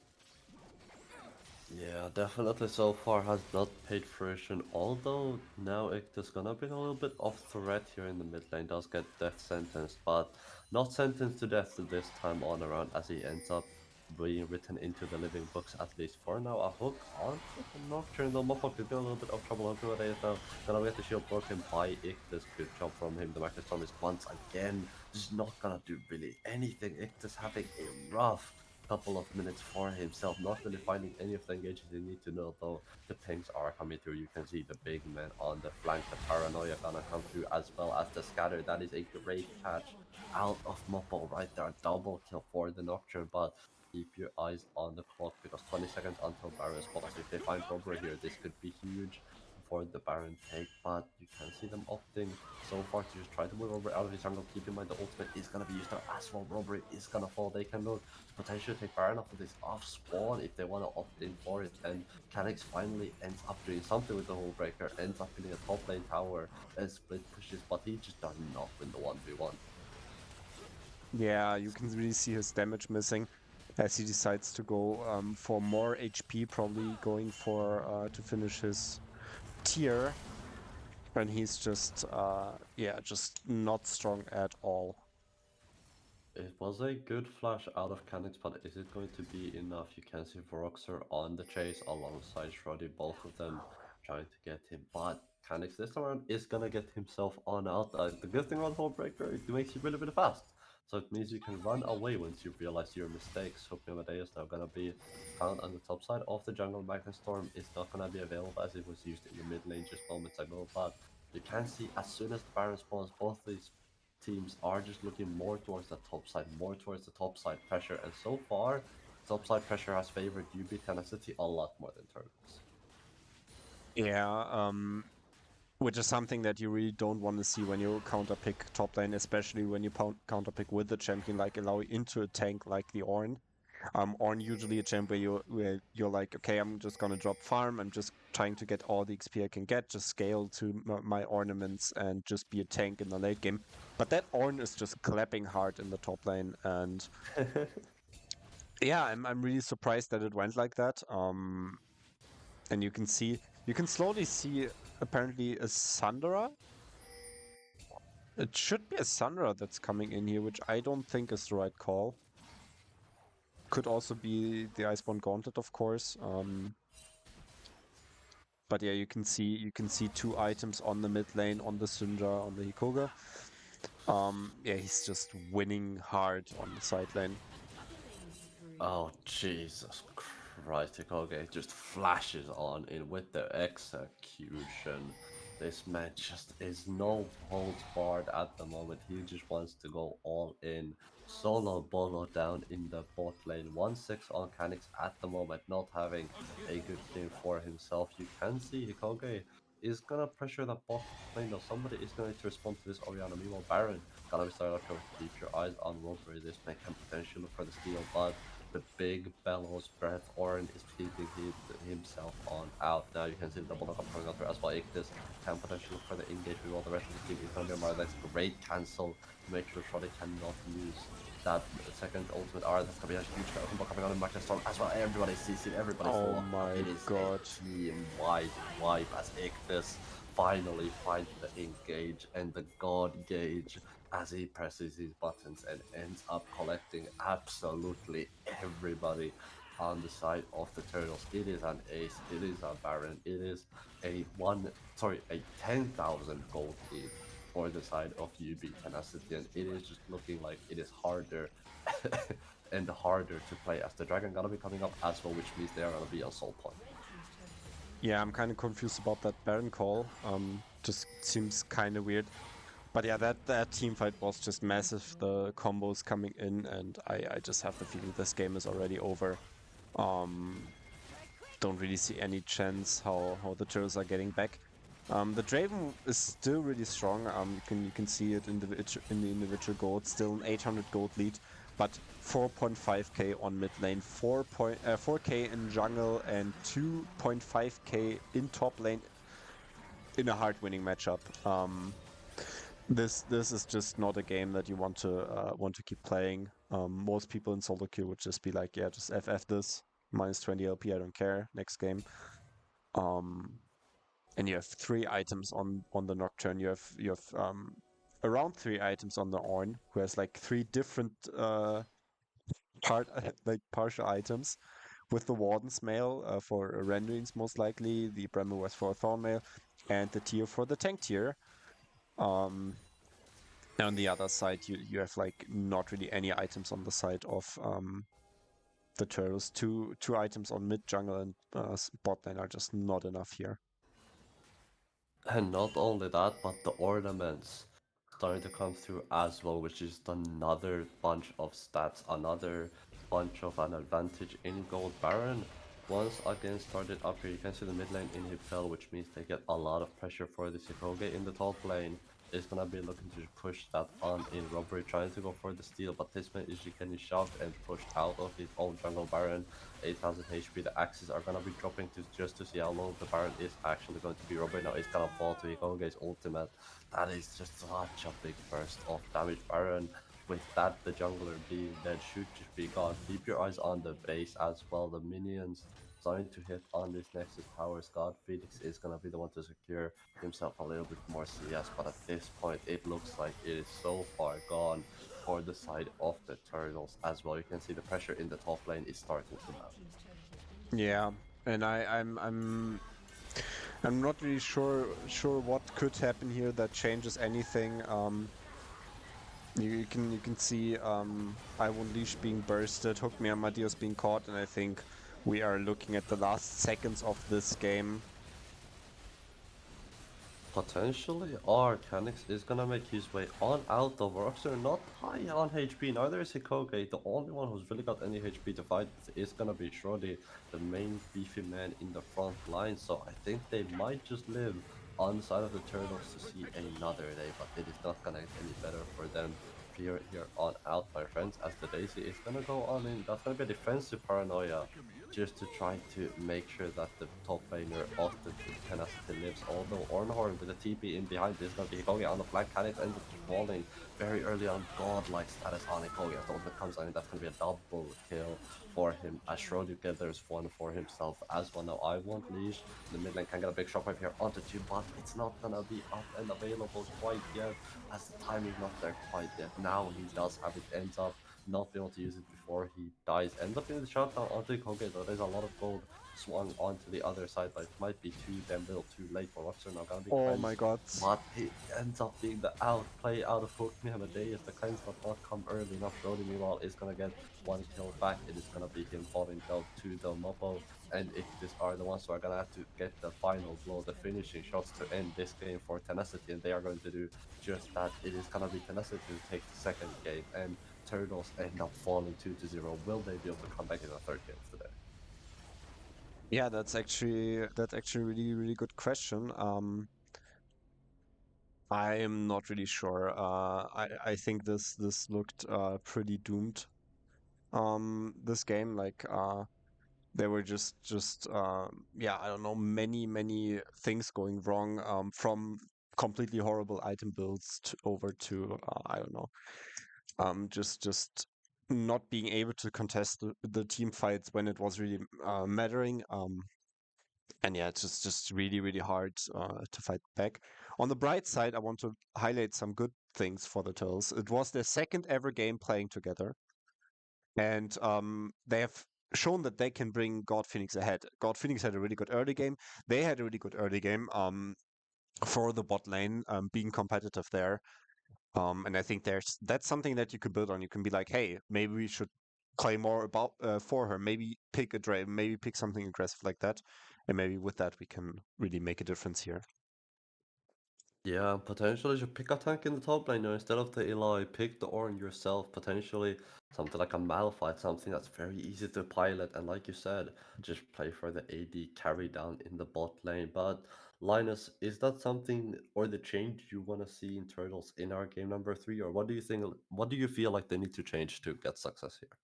Yeah, definitely so far has not paid fruition, although now Ictus gonna bring a little bit of threat here in the mid lane, does get death sentenced, but not sentenced to death this time on around as he ends up being written into the living books, at least for now. A hook on the Nocturne, though Mopok is in a little bit of trouble. Until it is now gonna get the shield broken by Ictus. Good job from him. The Macro Storm is once again just not gonna do really anything. Ictus having a rough couple of minutes for himself, not really finding any of the engages you need to know, though the pings are coming through. You can see the big man on the flank, the paranoia gonna come through as well as the scatter. That is a great catch out of Mopo right there. Double kill for the Nocturne, but keep your eyes on the clock because 20 seconds until Baron spawns. If they find robbery here, this could be huge for the Baron take, but you can see them opting so far to just try to move over out of his jungle. Keep in mind the ultimate is gonna be used there as well. Robbery is gonna fall. They can look to potentially take Baron off of this off spawn if they want to opt in for it. And Canix finally ends up doing something with the Hull Breaker, ends up getting a top lane tower and split pushes, but he just does not win the 1v1. Yeah, you can really see his damage missing as he decides to go for more HP, probably going for to finish his tier. And he's just, yeah, just not strong at all. It was a good flash out of Canix, but is it going to be enough? You can see Voraxer on the chase alongside Shrody, both of them trying to get him. But Canix this time around is gonna get himself on out. The good thing about Hullbreaker, it makes you really, really fast. So it means you can run away once you realize your mistakes. Hoping Amadeus now gonna be found on the top side of the jungle. Magnet Storm is not gonna be available as it was used in the mid lane just moments ago. But you can see as soon as the Baron spawns, both these teams are just looking more towards the top side, more towards the top side pressure. And so far, top side pressure has favored UBTenacity a lot more than Turtles. Yeah, which is something that you really don't want to see when you counterpick top lane, especially when you counterpick with the champion, like allow into a tank like the Ornn. Ornn usually a champ where you're like, okay, I'm just gonna drop farm. I'm just trying to get all the XP I can get, just scale to my ornaments and just be a tank in the late game. But that Ornn is just clapping hard in the top lane, and yeah, I'm really surprised that it went like that. And you can slowly see apparently a Sandra. It should be a Sandra that's coming in here, which I don't think is the right call. Could also be the Iceborne Gauntlet, of course. But yeah, you can see two items on the mid lane, on the Syndra, on the Hikoga. Yeah, he's just winning hard on the side lane. Oh, Jesus Christ, Hikoge just flashes on in with the execution. This man just is no holds barred at the moment. He just wants to go all in. Solo Bolo down in the bot lane. 1-6 on Canix at the moment, not having a good game for himself. You can see Hikoge is gonna pressure that bot lane though. Somebody is going to respond to this Orianna. Meanwhile, Baron gonna be started up here. Keep your eyes on Robbery. This man can potentially look for the steal, but the big bellows breath Orin is keeping himself on out. Now you can see the double knockup coming out there as well. Ichthys can potentially look for the engage with all the rest of the team is going to be a That's great cancel to make sure Shrody cannot use that second ultimate R. That's going to be a huge combo coming on in Magnet Storm as well. Everybody's CC'd, everybody's Oh locked up. my It is god. a team-wide wipe as Ichthys finally finds the engage and the god gauge as he presses his buttons and ends up collecting absolutely everybody on the side of the turtles. It is an ace, it is a baron, it is a 10,000 gold lead for the side of UBTenacity, and it is just looking like it is harder and harder to play as the dragon gonna be coming up as well, which means they are gonna be on soul point. Yeah, I'm kind of confused about that Baron call. Just seems kind of weird. But yeah, that team fight was just massive. The combos coming in, and I just have the feeling this game is already over. Don't really see any chance how the Turtles are getting back. The Draven is still really strong. You can see it in the individual gold. Still an 800 gold lead, but 4.5k on mid lane, 4k in jungle, and 2.5k in top lane in a hard winning matchup. This is just not a game that you want to keep playing. Most people in solo queue would just be like, yeah, just FF this, minus 20 LP, I don't care, next game. And you have 3 items on the Nocturne. You have around 3 items on the Ornn, who has like 3 different partial items, with the Warden's Mail for renderings most likely, the Bremmer for Thorn Mail, and the tier for the tank tier. Um, on the other side, you have like not really any items on the side the turtles. Two items on mid jungle and bot lane are just not enough here. And not only that, but the ornaments starting to come through as well, which is another bunch of stats, another bunch of an advantage in Gold Baron. Once again started up here, you can see the mid lane inhib fell, which means they get a lot of pressure for the Hikoge in the top lane. Is gonna be looking to push that on in robbery, trying to go for the steal, but this man is getting shoved and pushed out of his own jungle Baron. 8000 HP. The axes are gonna be dropping to just to see how long the Baron is actually going to be robbery. Now it's gonna fall to Hikoge's ultimate. That is just such a big burst of damage. Baron, with that, the jungler being dead should just be gone. Keep your eyes on the base as well. The minions starting to hit on this Nexus towers. God Phoenix is gonna be the one to secure himself a little bit more CS, but at this point it looks like it is so far gone for the side of the turtles as well. You can see the pressure in the top lane is starting to mount. Yeah, and I'm not really sure what could happen here that changes anything. You can see I Won't Leash being bursted, Hook Me Amadeus being caught, and I think we are looking at the last seconds of this game. Potentially, Arcanix is gonna make his way on out of Roxer, not high on HP, neither is Hikoge. The only one who's really got any HP to fight is gonna be Shrody, the main beefy man in the front line, so I think they might just live on the side of the Turtles to see another day, but it is not gonna get any better for them here on out, my friends, as the Daisy is gonna go on in. That's gonna be a defensive paranoia just to try to make sure that the top laner of the Tenacity lives. Although Ornhorn with the TP in behind is going to be going on the flank, can it end up falling very early on. Godlike status on Hikoge as the ultimate comes in. That's going to be a double kill for him, as Schroeder gathers one for himself as well. Now I Won't Leash, the mid lane can get a big shockwave here onto Jim, but it's not gonna be up and available quite yet, as the timing not there quite yet. Now he does have it, ends up not be able to use it before he dies. Ends up in the shutdown onto Hikoge, though there's a lot of gold swung onto the other side, but it might be too damn little too late for Roxer. Now gonna be Oh cleansed, my god. but it ends up being the outplay out of Hook Me Amadeus. The cleanse does not come early enough. Brody meanwhile is gonna get one kill back. It is gonna be him falling down to the Mopo, and it is are the ones who are gonna have to get the final blow, the finishing shots to end this game for Tenacity, and they are going to do just that. It is gonna be Tenacity to take the second game, and Turtles end up falling 2-0. Will they be able to come back in the third game today? Yeah, that's actually really really good question. I am not really sure. I think this looked pretty doomed. This game, like there were just yeah, I don't know, many things going wrong, from completely horrible item builds over to I don't know, just not being able to contest the team fights when it was really mattering. And yeah, it's just really really hard to fight back. On the bright side, I want to highlight some good things for the Turtles. It was their second ever game playing together, and they have shown that they can bring God Phoenix ahead. God Phoenix had a really good early game. They had a really good early game for the bot lane, being competitive there. And I think that's something that you could build on. You can be like, hey, maybe we should play more about for her. Maybe pick a Drake, maybe pick something aggressive like that, and maybe with that we can really make a difference here. Yeah, potentially you should pick a tank in the top lane, instead of the Eli, pick the Ornn yourself, potentially something like a Malphite, something that's very easy to pilot, and like you said, just play for the AD carry down in the bot lane. But Linus, is that something or the change you want to see in Turtles in our game number 3, or what do you think, what do you feel like they need to change to get success here?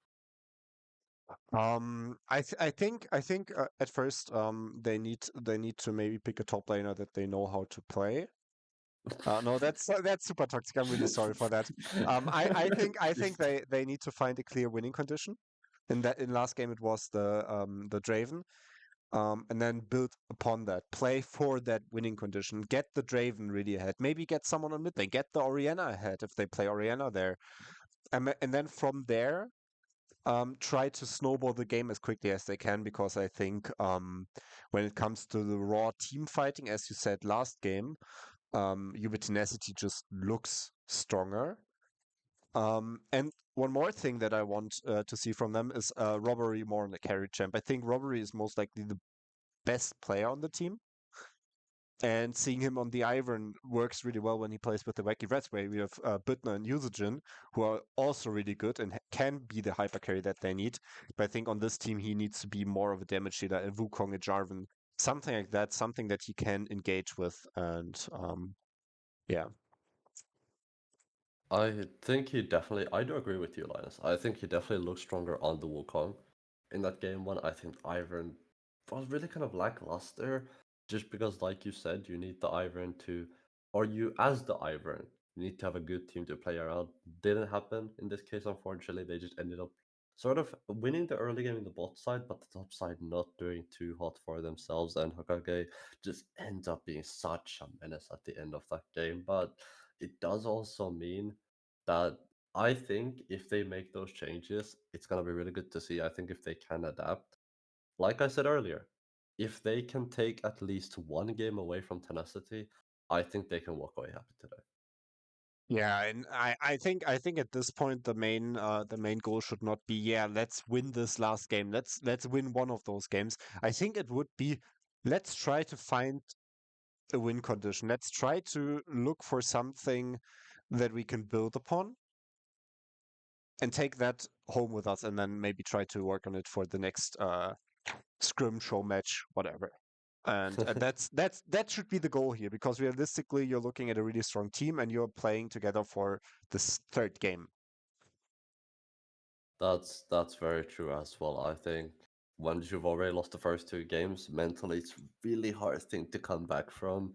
I think at first they need to maybe pick a top laner that they know how to play. No, that's super toxic. I'm really sorry for that. I think they need to find a clear winning condition. In last game it was the Draven, and then build upon that. Play for that winning condition. Get the Draven really ahead. Maybe get someone on mid lane. Get the Orianna ahead if they play Orianna there, and then from there, try to snowball the game as quickly as they can, because I think when it comes to the raw team fighting, as you said last game, UBTenacity just looks stronger. And one more thing that I want to see from them is Robbery more on the carry champ. I think Robbery is most likely the best player on the team. And seeing him on the Iron works really well when he plays with the Wacky Rats, where we have Büttner and Usagen, who are also really good and can be the hyper carry that they need. But I think on this team, he needs to be more of a damage dealer, a Wukong, a Jarvan, something like that, something that he can engage with. And yeah. I think he definitely. I do agree with you, Linus. I think he definitely looks stronger on the Wukong in that game one. I think Iron was really kind of lackluster, just because, like you said, you need the Iron to, or you as the Iron, you need to have a good team to play around. Didn't happen in this case, unfortunately. They just ended up sort of winning the early game in the bot side, but the top side not doing too hot for themselves, and Hokage just ends up being such a menace at the end of that game. But it does also mean that I think if they make those changes, it's gonna be really good to see. I think if they can adapt, like I said earlier, if they can take at least one game away from Tenacity, I think they can walk away happy today. Yeah, and I think at this point the main goal should not be, yeah, let's win this last game. Let's win one of those games. I think it would be, let's try to find a win condition. Let's try to look for something that we can build upon and take that home with us, and then maybe try to work on it for the next scrim show match, whatever. And that should be the goal here, because realistically, you're looking at a really strong team, and you're playing together for this third game. That's very true as well. I think once you've already lost the first two games, mentally it's really hard thing to come back from.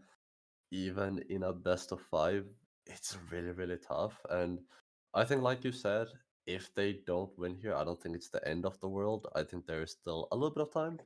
Even in a best of five, it's really, really tough. And I think, like you said, if they don't win here, I don't think it's the end of the world. I think there is still a little bit of time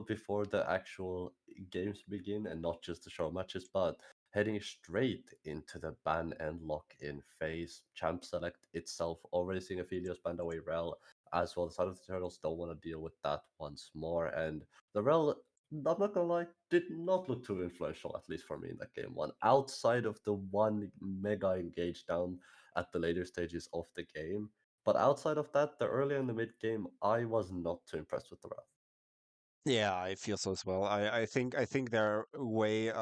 before the actual games begin and not just the show matches, but heading straight into the ban and lock in phase. Champ Select itself already seeing Aphelios banned away Rel as well. The side of the Turtles don't want to deal with that once more. And the Rel, I'm not gonna lie, did not look too influential, at least for me in that game one. Outside of the one mega engage down at the later stages of the game. But outside of that, the early and the mid game, I was not too impressed with the Rel. Yeah, I feel so as well. I think there are way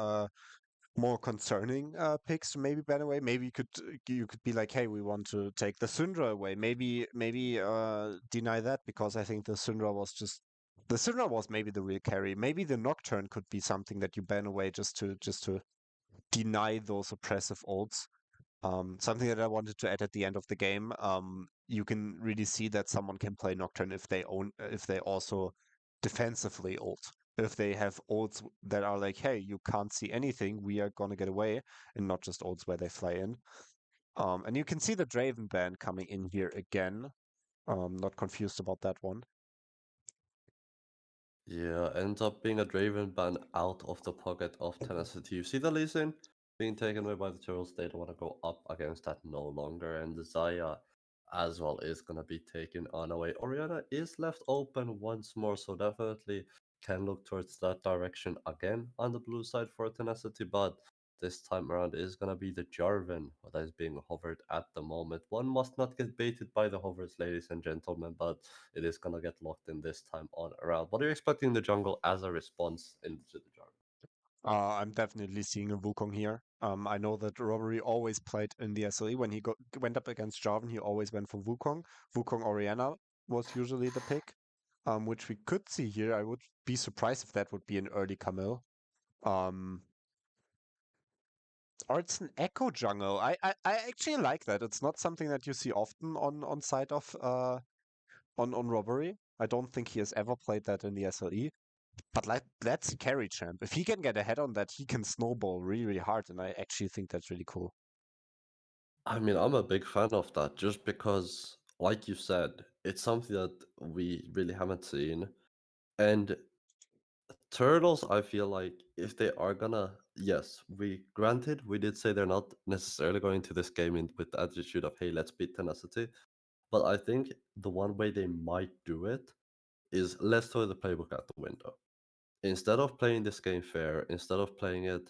more concerning picks to maybe ban away. Maybe you could be like, hey, we want to take the Syndra away. Maybe deny that, because I think the Syndra was maybe the real carry. Maybe the Nocturne could be something that you ban away just to deny those oppressive ults. Something that I wanted to add at the end of the game. You can really see that someone can play Nocturne if they also defensively ult. If they have ults that are like, hey, you can't see anything, we are gonna get away, and not just ults where they fly in. And you can see the Draven ban coming in here again. Not confused about that one. Yeah, ends up being a Draven ban out of the pocket of Tenacity. You see the Lee Sin being taken away by the Turtles. They don't want to go up against that no longer. And the Zaya as well is going to be taken on away. Oriana is left open once more, so definitely can look towards that direction again on the blue side for Tenacity. But this time around is going to be the Jarvan that is being hovered at the moment. One must not get baited by the hovers, ladies and gentlemen, but it is gonna get locked in this time on around. What are you expecting the jungle as a response into the jungle? I'm definitely seeing a Wukong here. I know that Robbery always played in the SLE. When went up against Jarvan, he always went for Wukong. Wukong Oriana was usually the pick, which we could see here. I would be surprised if that would be an early Camille. Um, or it's an Echo jungle. I actually like that. It's not something that you see often on side of on Robbery. I don't think he has ever played that in the SLE. But that's carry champ. If he can get ahead on that, he can snowball really, really hard, and I actually think that's really cool. I mean, I'm a big fan of that just because, like you said, it's something that we really haven't seen. And Turtles, I feel like if they are gonna, yes, we did say they're not necessarily going to this game with the attitude of, hey, let's beat Tenacity. But I think the one way they might do it is let's throw the playbook out the window. Instead of playing this game fair, instead of playing it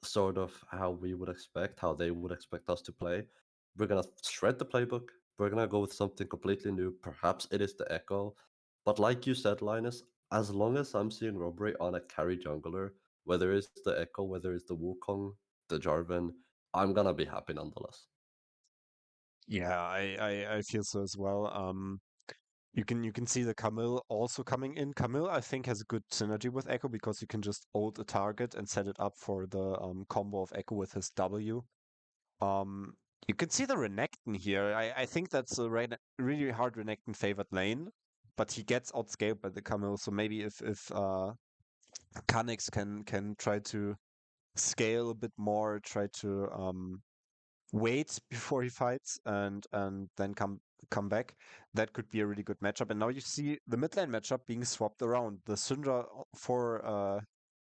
sort of how we would expect, how they would expect us to play, We're gonna shred the playbook. We're gonna go with something completely new. Perhaps it is the Echo. But like you said, Linus, as long as I'm seeing Robbery on a carry jungler, whether it's the Echo, whether it's the Wukong, the Jarvan, I'm gonna be happy nonetheless. Yeah, I feel so as well. You can see the Camille also coming in. Camille, I think, has a good synergy with Echo because you can just ult a target and set it up for the combo of Echo with his W. Um, you can see the Renekton here. I think that's a really hard Renekton favored lane, but he gets outscaled by the Camille. So maybe if Kha'Zix can try to scale a bit more, try to wait before he fights and then come back. That could be a really good matchup. And now you see the mid lane matchup being swapped around. The Syndra for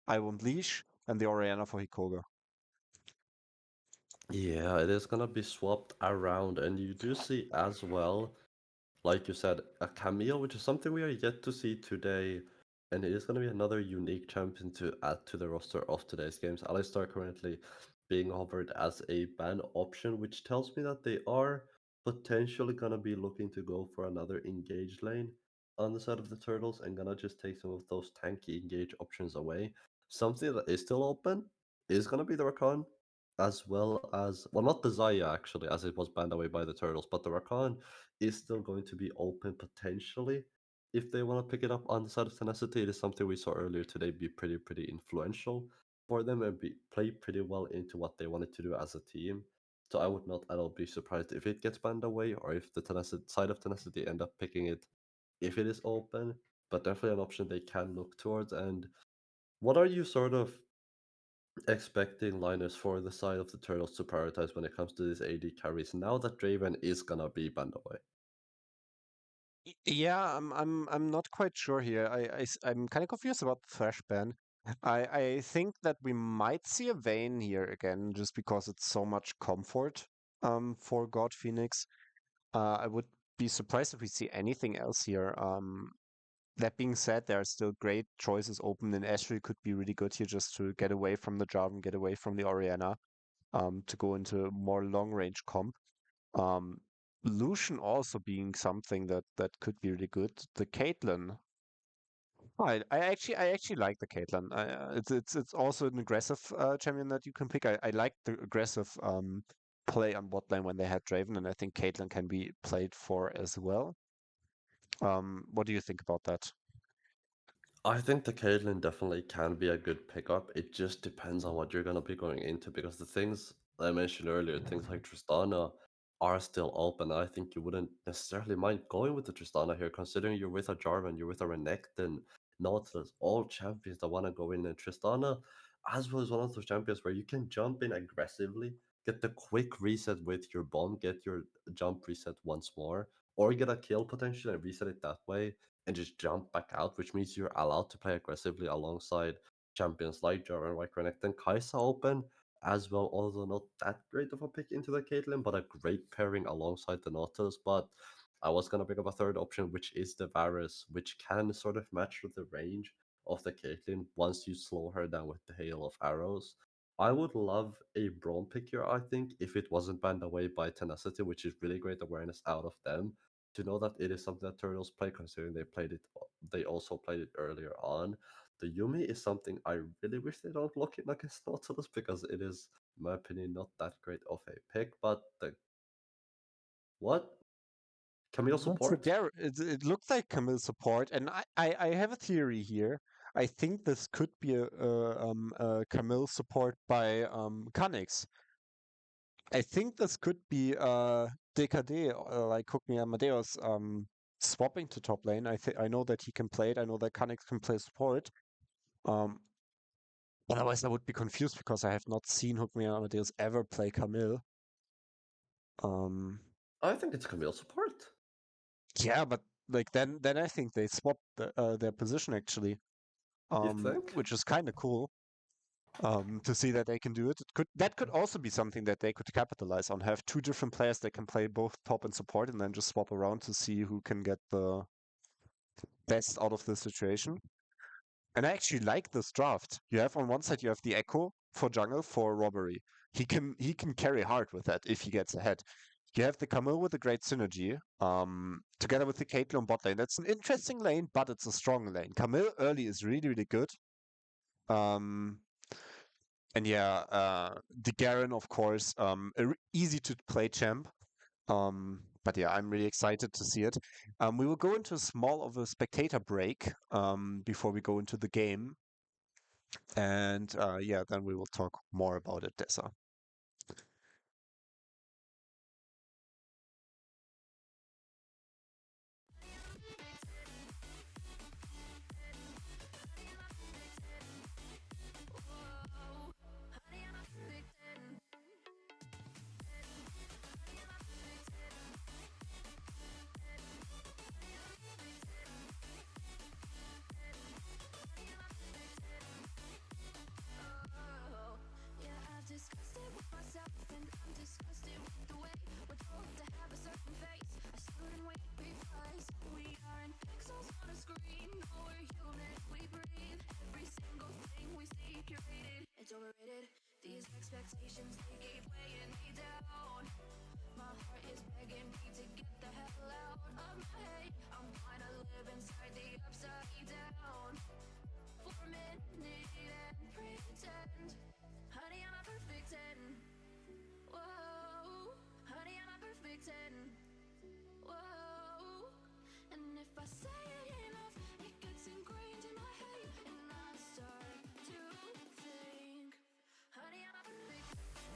I Won't Leash and the Orianna for Hikoga. Yeah, it is gonna be swapped around, and you do see as well, like you said, a Camille, which is something we are yet to see today, and it is gonna be another unique champion to add to the roster of today's games. Alistar currently being offered as a ban option, which tells me that they are potentially gonna be looking to go for another engage lane on the side of the Turtles and gonna just take some of those tanky engage options away. Something that is still open is gonna be the Rakan, as well as, well, not the Zaya actually, as it was banned away by the Turtles, but the Rakan is still going to be open potentially if they want to pick it up on the side of Tenacity. It is something we saw earlier today be pretty influential for them and play pretty well into what they wanted to do as a team. So I would not at all be surprised if it gets banned away or if the Tenacity side of Tenacity end up picking it if it is open, but definitely an option they can look towards. And what are you sort of expecting, Linus, for the side of the Turtles to prioritize when it comes to these AD carries now that Draven is gonna be banned away? Yeah, I'm not quite sure here. I'm kind of confused about the Thresh ban. I think that we might see a Vayne here again, just because it's so much comfort for God Phoenix. I would be surprised if we see anything else here. That being said, there are still great choices open, and Ashley could be really good here just to get away from the Jarvan, get away from the Orianna, to go into more long range comp. Um, Lucian also being something that could be really good. The Caitlyn, I actually like the Caitlyn. It's also an aggressive champion that you can pick. I like the aggressive play on bot lane when they had Draven, and I think Caitlyn can be played for as well. What do you think about that? I think the Caitlyn definitely can be a good pickup. It just depends on what you're going to be going into because the things I mentioned earlier, things like Tristana, are still open. I think you wouldn't necessarily mind going with the Tristana here, considering you're with a Jarvan, you're with a Renekton, Nautilus, all champions that want to go in. And Tristana, as well, as one of those champions where you can jump in aggressively, get the quick reset with your bomb, get your jump reset once more, or get a kill potentially and reset it that way and just jump back out, which means you're allowed to play aggressively alongside champions like Jarvan, like Renekton, Kai'Sa open as well, although not that great of a pick into the Caitlyn, but a great pairing alongside the Nautilus. But I was gonna bring up a third option, which is the Varus, which can sort of match with the range of the Caitlyn once you slow her down with the hail of arrows. I would love a Braum pick here, I think, if it wasn't banned away by Tenacity, which is really great awareness out of them to know that it is something that Turtles play, considering they also played it earlier on. The Yumi is something I really wish they don't look in against Nautilus because it is, in my opinion, not that great of a pick. But the what? Camille That's a support? it looks like Camille support, and I have a theory here. I think this could be a Camille support by Kha'Zix. I think this could be DKD, like Cook Me Amadeus, swapping to top lane. I know that he can play it. I know that Kha'Zix can play support. Um, Otherwise I would be confused because I have not seen Hook Me Amadeus ever play Camille. Um, I think it's Camille support. yeah, but like then I think they swapped their position actually, You think? which is kind of cool. To see that they can do it. That could also be something that they could capitalize on. Have two different players that can play both top and support, and then just swap around to see who can get the best out of the situation. And I actually like this draft. You have on one side you have the Echo for jungle for robbery. He can carry hard with that if he gets ahead. You have the Camille with a great synergy, together with the Caitlyn bot lane. That's an interesting lane, but it's a strong lane. Camille early is really, really good. Um, and yeah, the Garen, of course, easy to play champ. But yeah, I'm really excited to see it. We will go into small of a spectator break before we go into the game. And yeah, then we will talk more about it, Dessa. Yeah, I've discussed it with myself, and I'm disgusted with the way we're told to have a certain face, a certain weight we price. We aren't pixels on a screen, no, we're human, we breathe. Every single thing we see curated, it's overrated. These expectations, they keep weighing me down. My heart is begging me to get the hell out of my head. I'm gonna live inside the upside down for a minute and pretend. Honey, I'm a perfect 10. Whoa, honey, I'm a perfect 10. Whoa, and if I say it enough, it gets ingrained in my head, and I start to think, honey, I'm a perfect 10.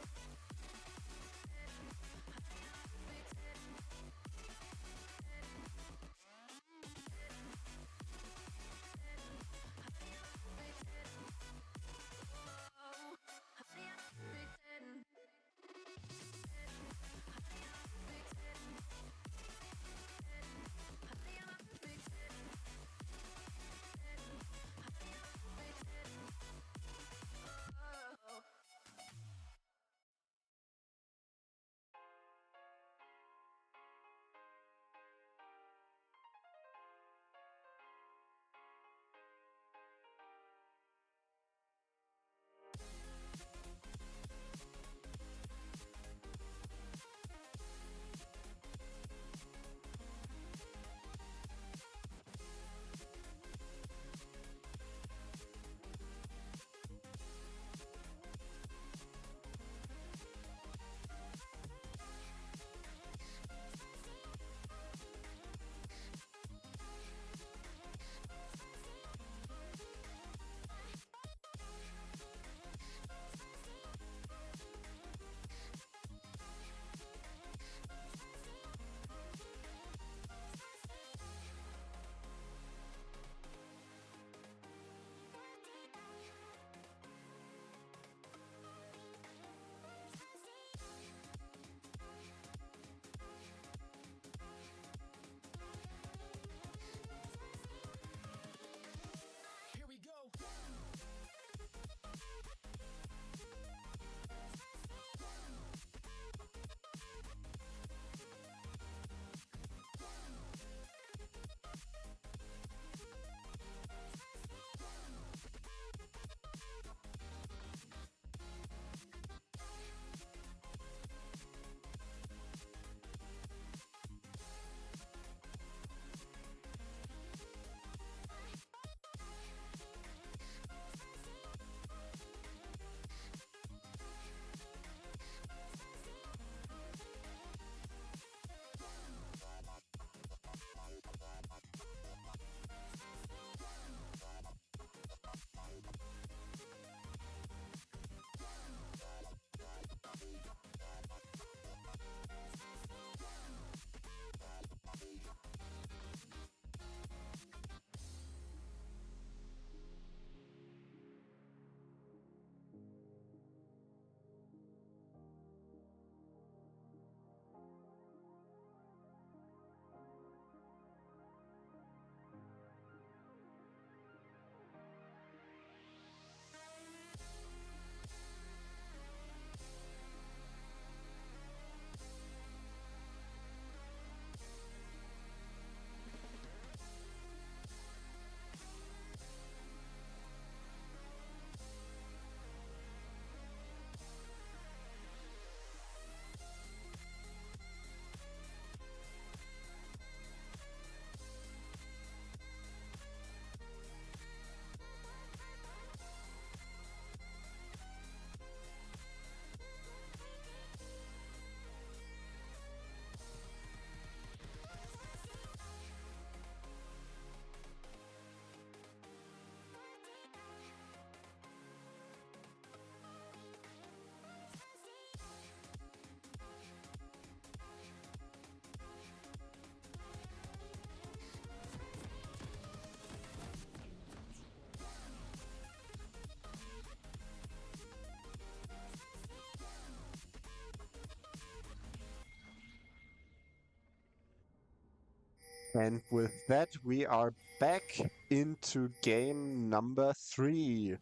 And with that, we are back into game number 3.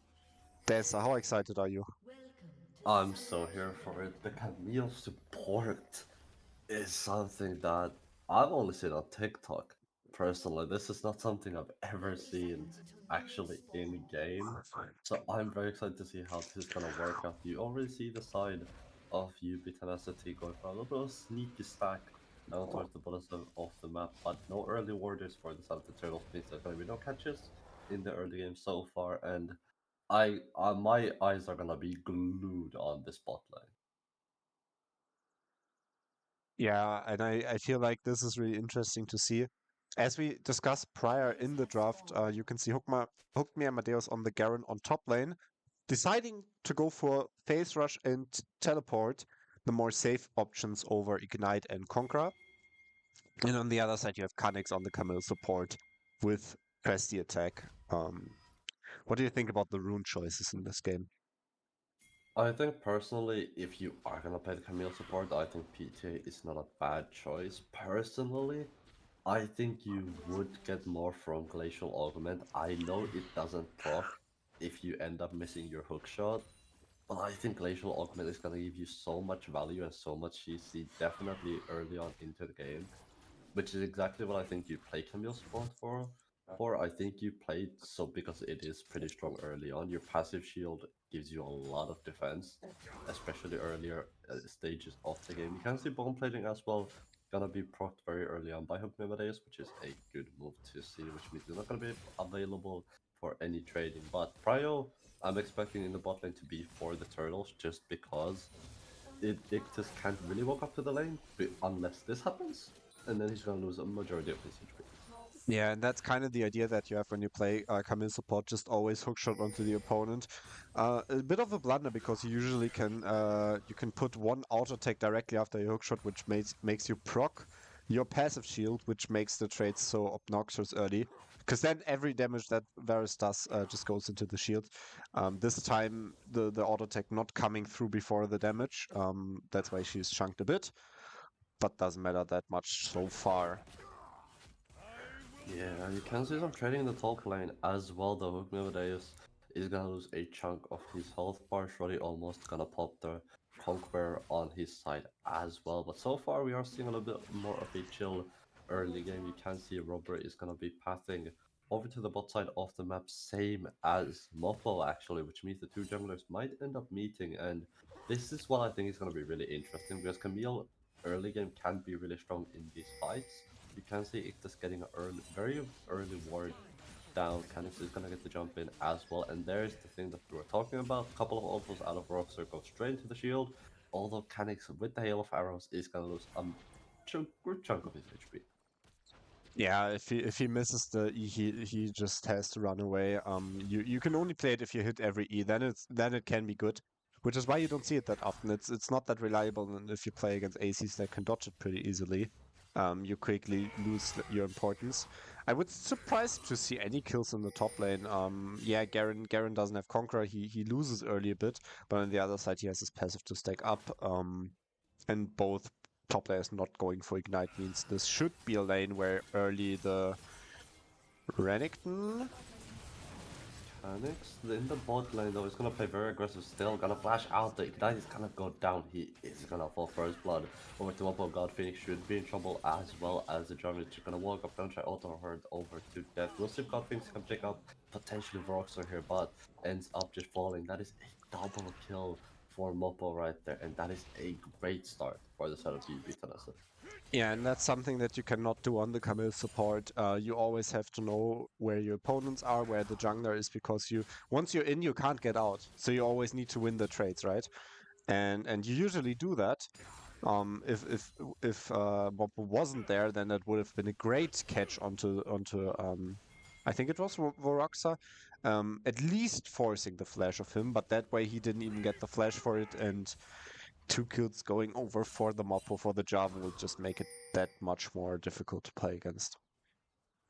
Dessa, how excited are you? I'm so here for it. The Camille support is something that I've only seen on TikTok. Personally, this is not something I've ever seen actually in game. So I'm very excited to see how this is gonna work out. You already see the side of UBTenacity going for a little bit of sneaky stack down towards the bottom of the map, but no early warders for the side of the turtles means there's gonna be no catches in the early game so far, and my eyes are gonna be glued on this bot lane. Yeah, and I feel like this is really interesting to see. As we discussed prior in the draft, you can see Hookme Amadeus on the Garen on top lane, deciding to go for Phase Rush and Teleport, the more safe options over Ignite and Conqueror. And on the other side, you have Kha'Zix on the Camille support with Cresty attack. What do you think about the rune choices in this game? I think personally, if you are gonna play the Camille support, I think PTA is not a bad choice. Personally, I think you would get more from Glacial Augment. I know it doesn't proc if you end up missing your hook shot, but I think Glacial Augment is gonna give you so much value and so much CC definitely early on into the game, which is exactly what I think you play Camille support for. I think you played so because it is pretty strong early on. Your passive shield gives you a lot of defense, especially earlier stages of the game. You can see bone plating as well gonna be procced very early on by Hook Memodays, which is a good move to see, which means it's not gonna be available for any trading. But Prio, I'm expecting in the bot lane to be for the turtles just because Dictus can't really walk up to the lane unless this happens, and then he's gonna lose a majority of his HP. Yeah, and that's kind of the idea that you have when you play Camille support, just always hookshot onto the opponent. A bit of a blunder because you can put one auto attack directly after your hookshot, which makes you proc your passive shield, which makes the trade so obnoxious early. Because then every damage that Varus does just goes into the shield. This time the auto attack not coming through before the damage. That's why she's chunked a bit, but doesn't matter that much so far. Yeah, you can see some trading in the top lane as well, though. Hook Memodaeus is gonna lose a chunk of his health bar. Shorty almost gonna pop the Conqueror on his side as well. But so far, we are seeing a little bit more of a chill early game. You can see Robert is gonna be pathing over to the bot side of the map, same as Mopo actually, which means the two junglers might end up meeting. And this is what I think is gonna be really interesting because Camille early game can be really strong in these fights. You can see Ictus getting an very early ward down. Kha'Zix is gonna get the jump in as well, and there's the thing that we were talking about. A couple of autos out of Roxer go straight into the shield, although Kha'Zix with the hail of arrows is gonna lose a good chunk of his HP. Yeah, if he misses the E, he just has to run away. You can only play it if you hit every E. Then it can be good, which is why you don't see it that often. It's not that reliable, and if you play against ACs that can dodge it pretty easily, you quickly lose your importance. I would surprised to see any kills in the top lane. Yeah, Garen doesn't have Conqueror. He loses early a bit, but on the other side he has his passive to stack up. And both top layers not going for Ignite means this should be a lane where early the Renekton. Kha'Zix in the bot lane though is gonna play very aggressive still, gonna flash out, the Ignite is gonna go down, he is gonna fall for his blood. Over to Oppo, God Phoenix should be in trouble as well as the jungle. Just gonna walk up, don't try auto herd over to death. We'll see if God Phoenix can pick up potentially Voxer here, but ends up just falling. That is a double kill for Mopo right there, and that is a great start for the side of UB Tenacity. Yeah, and that's something that you cannot do on the Camille support. You always have to know where your opponents are, where the jungler is, because once you're in, you can't get out. So you always need to win the trades, right? And you usually do that. If Moppo wasn't there, then that would have been a great catch onto I think it was Voroxa, at least forcing the flash of him, but that way he didn't even get the flash for it, and two kills going over for the Moppo for the Java will just make it that much more difficult to play against.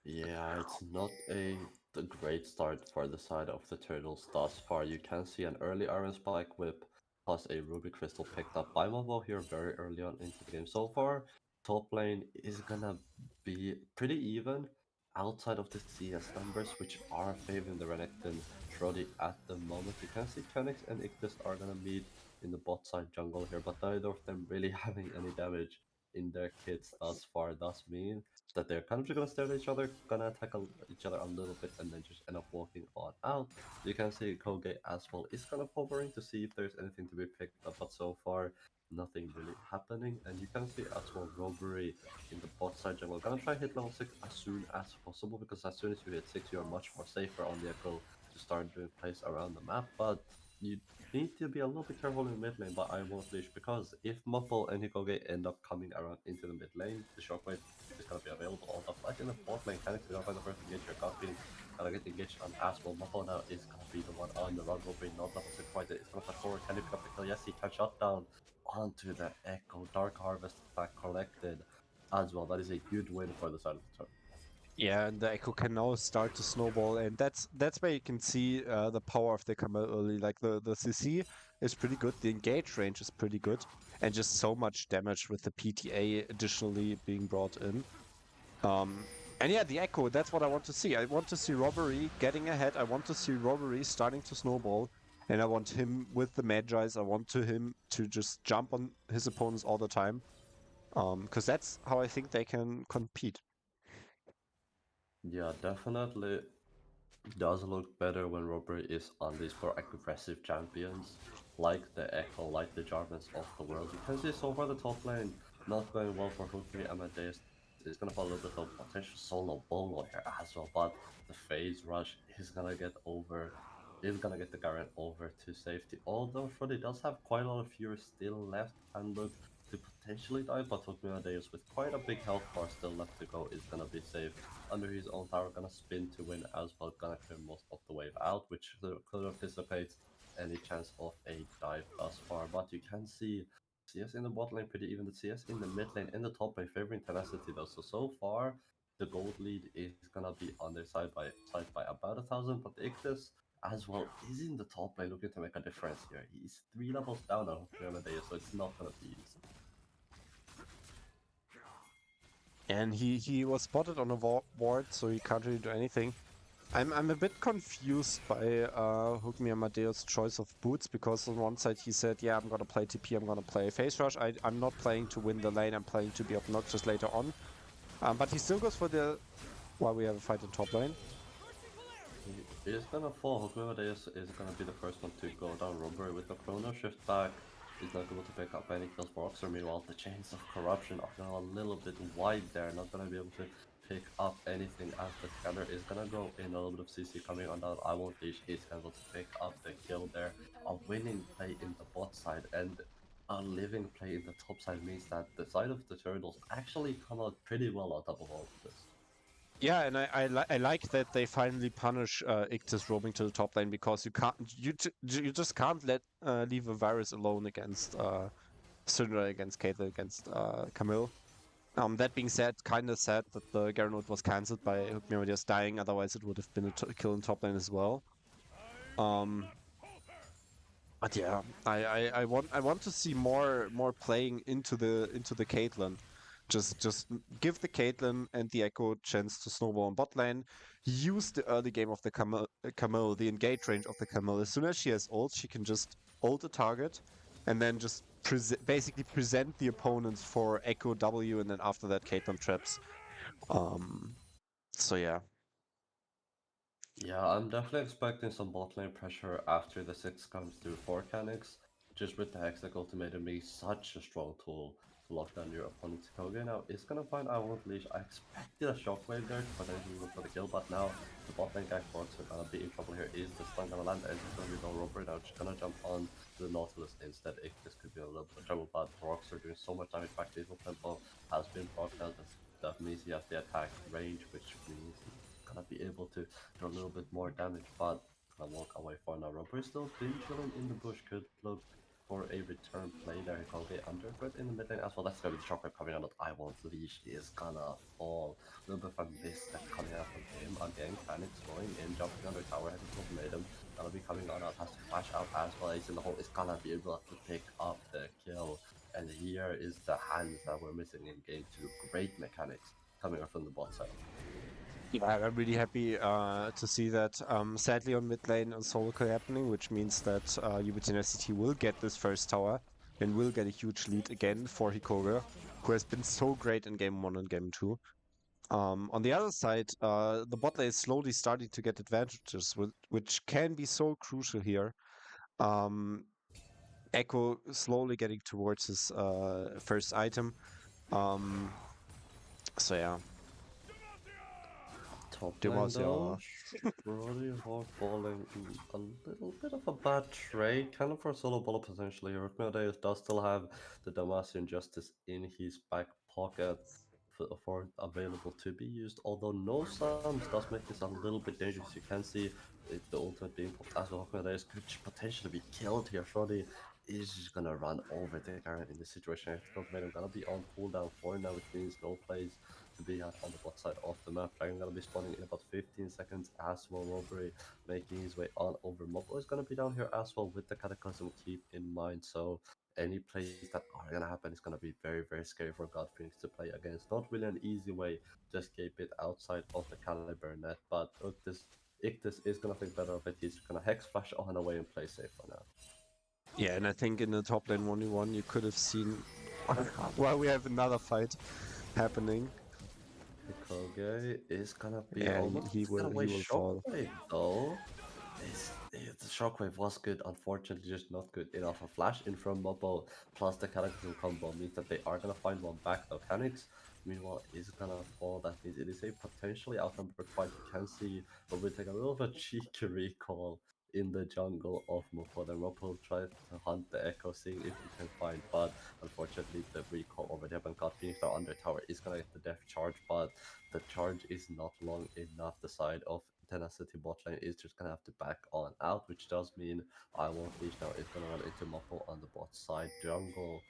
Yeah, it's not the great start for the side of the turtles thus far. You can see an early Iron Spike whip plus a Ruby Crystal picked up by Mobo here very early on into the game so far. top lane is gonna be pretty even outside of the CS numbers, which are favoring the Renekton Shrody at the moment. You can see Phoenix and Ictus are gonna meet in the bot side jungle here, but neither of them really having any damage in their kits thus far. Thus mean that they're kind of just gonna stare at each other, gonna attack each other a little bit, and then just end up walking on out. You can see Koge as well is kind of hovering to see if there's anything to be picked up, but so far nothing really happening. And you can see as well Robbery in the bot side jungle. Gonna try hit level 6 as soon as possible, because as soon as you hit 6 you are much more safer on the echo to start doing plays around the map. But you need to be a little bit careful in mid lane, but I won't leash, because if Muffle and Hikoge end up coming around into the mid lane, the shockwave is gonna be available on the flank in the bot lane. Canucks is gonna find the first engage here. God feeling gonna get engaged on as well. Muffle now is gonna be the one on the run. Robbery not level 6 quite. It's gonna push forward. Can you pick up the kill? Yes, he can shut down onto the Echo. Dark Harvest attack collected as well. That is a good win for the side of the turn. Yeah, and the Echo can now start to snowball, and that's where you can see the power of the Camel early. Like the CC is pretty good, the engage range is pretty good, and just so much damage with the PTA additionally being brought in. Um, and yeah, the Echo, that's what I want to see. I want to see Robbery getting ahead. I want to see Robbery starting to snowball, and I want him with the Magi's. I want him to just jump on his opponents all the time. Because that's how I think they can compete. Yeah, definitely does look better when Robbery is on these more aggressive champions, like the Echo, like the Jarvans of the world. You can see so far the top lane not going well for Hukri. Amadeus is gonna fall a little bit of potential solo bolo here as well, but the phase rush is gonna get over, is gonna get the Garen over to safety. Although Shrody does have quite a lot of fury still left and look to potentially die, but Hukri Amadeus with quite a big health bar still left to go is gonna be safe under his own tower, gonna spin to win as well, gonna clear most of the wave out, which could anticipate any chance of a dive thus far. But you can see CS in the bot lane pretty even, the CS in the mid lane and the top lane favoring Tenacity though. So far the gold lead is gonna be on their side by about 1,000, but Ictus as well is in the top lane looking to make a difference here. He's 3 levels down on Amadeus, so it's not gonna be easy. And he was spotted on a ward, so he can't really do anything. I'm a bit confused by Hugmi Amadeus' choice of boots, because on one side he said, yeah, I'm gonna play TP, I'm gonna play Phase Rush. I'm not playing to win the lane, I'm playing to be obnoxious later on. But he still goes for the... While we have a fight in top lane. He is gonna fall. Whoever is gonna be the first one to go down. Robbery with the Chrono Shift back. He's not able to pick up any kills for Oxer. Meanwhile, the Chains of Corruption are gonna a little bit wide there. Not gonna be able to pick up anything as the scanner is gonna go in. A little bit of CC coming on down. I won't leash. He's able to pick up the kill there. A winning play in the bot side and a living play in the top side means that the side of the Turtles actually come out pretty well on top of all of this. Yeah, and I like that they finally punish Ictus roaming to the top lane, because you just can't leave a virus alone against Syndra, against Caitlyn, against Camille. That being said, kind of sad that the Garen ult was cancelled by Hugmiridius dying. Otherwise, it would have been a kill in top lane as well. Um, but yeah, I want to see more playing into the Caitlyn. Just give the Caitlyn and the Echo chance to snowball on bot lane. Use the early game of the Camille, the engage range of the Camille. As soon as she has ult, she can just ult a target, and then just basically present the opponents for Echo W, and then after that Caitlyn traps. Um, so yeah. Yeah, I'm definitely expecting some bot lane pressure after the 6 comes through for Canix, just with the Hextech ultimatum being such a strong tool to lock down your opponent's Koge. Now, it's gonna find I won't leash. I expected a shockwave there to potentially look for the kill, but now the bot lane gang forts are gonna be in trouble here. Is the stun gonna land? And it's gonna be no Robert now, just gonna jump on the Nautilus instead. If this could be a little bit of trouble, but rocks are doing so much damage back. Lethal tempo has been procced out. That means he has the attack range, which means he's gonna be able to do a little bit more damage, but gonna walk away for now. Robber is still been chilling in the bush. Could look for a return play there. He can get underfoot in the mid lane as well. That's gonna be the shockwave coming out. I won't leash is gonna fall. A little bit of a misstep coming out from him. Again, Phoenix going in, jumping under tower, heading to ultimatum. Gonna be coming on out, has to flash out as well. He's in the hole. It's gonna be able to pick up the kill. and here is the hands that we're missing in game 2. Great mechanics coming up from the bot side. Yeah, I'm really happy to see that. Sadly, on mid lane, a solo kill happening, which means that UBTenacity will get this first tower and will get a huge lead again for Hikoga, who has been so great in game 1 and game 2. On the other side, the bot lane is slowly starting to get advantages, which can be so crucial here. Um, Echo slowly getting towards his first item. Um, so yeah, Top lane though, Demacia. Shorty Hawk falling a little bit of a bad trade, kind of for solo bolo potentially. Rukmadeus does still have the Damacian Justice in his back pocket for available to be used, although no Psalms does make this a little bit dangerous. You can see the ultimate being pulled as well. Rukmadeus could potentially be killed here. Shorty is just gonna run over the Garen in this situation. I think I'm gonna be on cooldown for now, which means no plays to be had on the bot side of the map. Dragon gonna be spawning in about 15 seconds as well. Robbery making his way on over. Mobo is gonna be down here as well with the Cataclysm, keep in mind. So any plays that are gonna happen is gonna be very, very scary for God Phoenix to play against. Not really an easy way to escape it outside of the Caliber net, but Ictus is gonna think better of it. He's gonna Hex Flash on away and play safe for now. Yeah, and I think in the top lane 1v1, you could have seen while we have another fight happening. Hikoge is gonna be Yeah, almost he get will away fall. Shockwave though. The Shockwave was good, unfortunately just not good enough. A flash in from Mobo plus the Cataclysm combo means that they are gonna find one back though. Canix, meanwhile, is gonna fall. That means it is a potentially outnumbered fight. You can see but we take a little bit cheeky recall in the jungle of Mopo. Then Mopo tried to hunt the Echo, seeing if he can find, but unfortunately the recall already happened. God Phoenix now under tower is gonna get the death charge, but the charge is not long enough. The side of Tenacity bot lane is just gonna have to back on out, which does mean I won't leash now is gonna run into Mopo on the bot side jungle.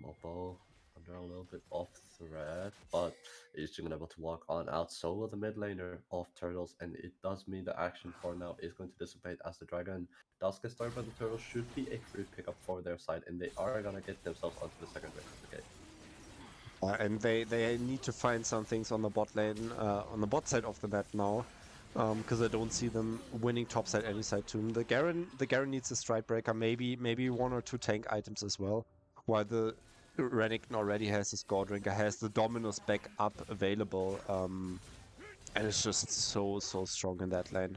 Mopo under a little bit of threat, but he's just gonna able to walk on out. So will the mid laner of Turtles, and it does mean the action for now is going to dissipate as the dragon does get started by the Turtles. Should be a free pickup for their side, and they are gonna get themselves onto the second wave of the game. And they need to find some things on the bot lane, on the bot side of the map now, because I don't see them winning top side any side soon. The Garen needs a strike breaker, maybe one or two tank items as well. While the Renekton already has his God Drinker, has the Dominus back up available, and it's just so strong in that lane.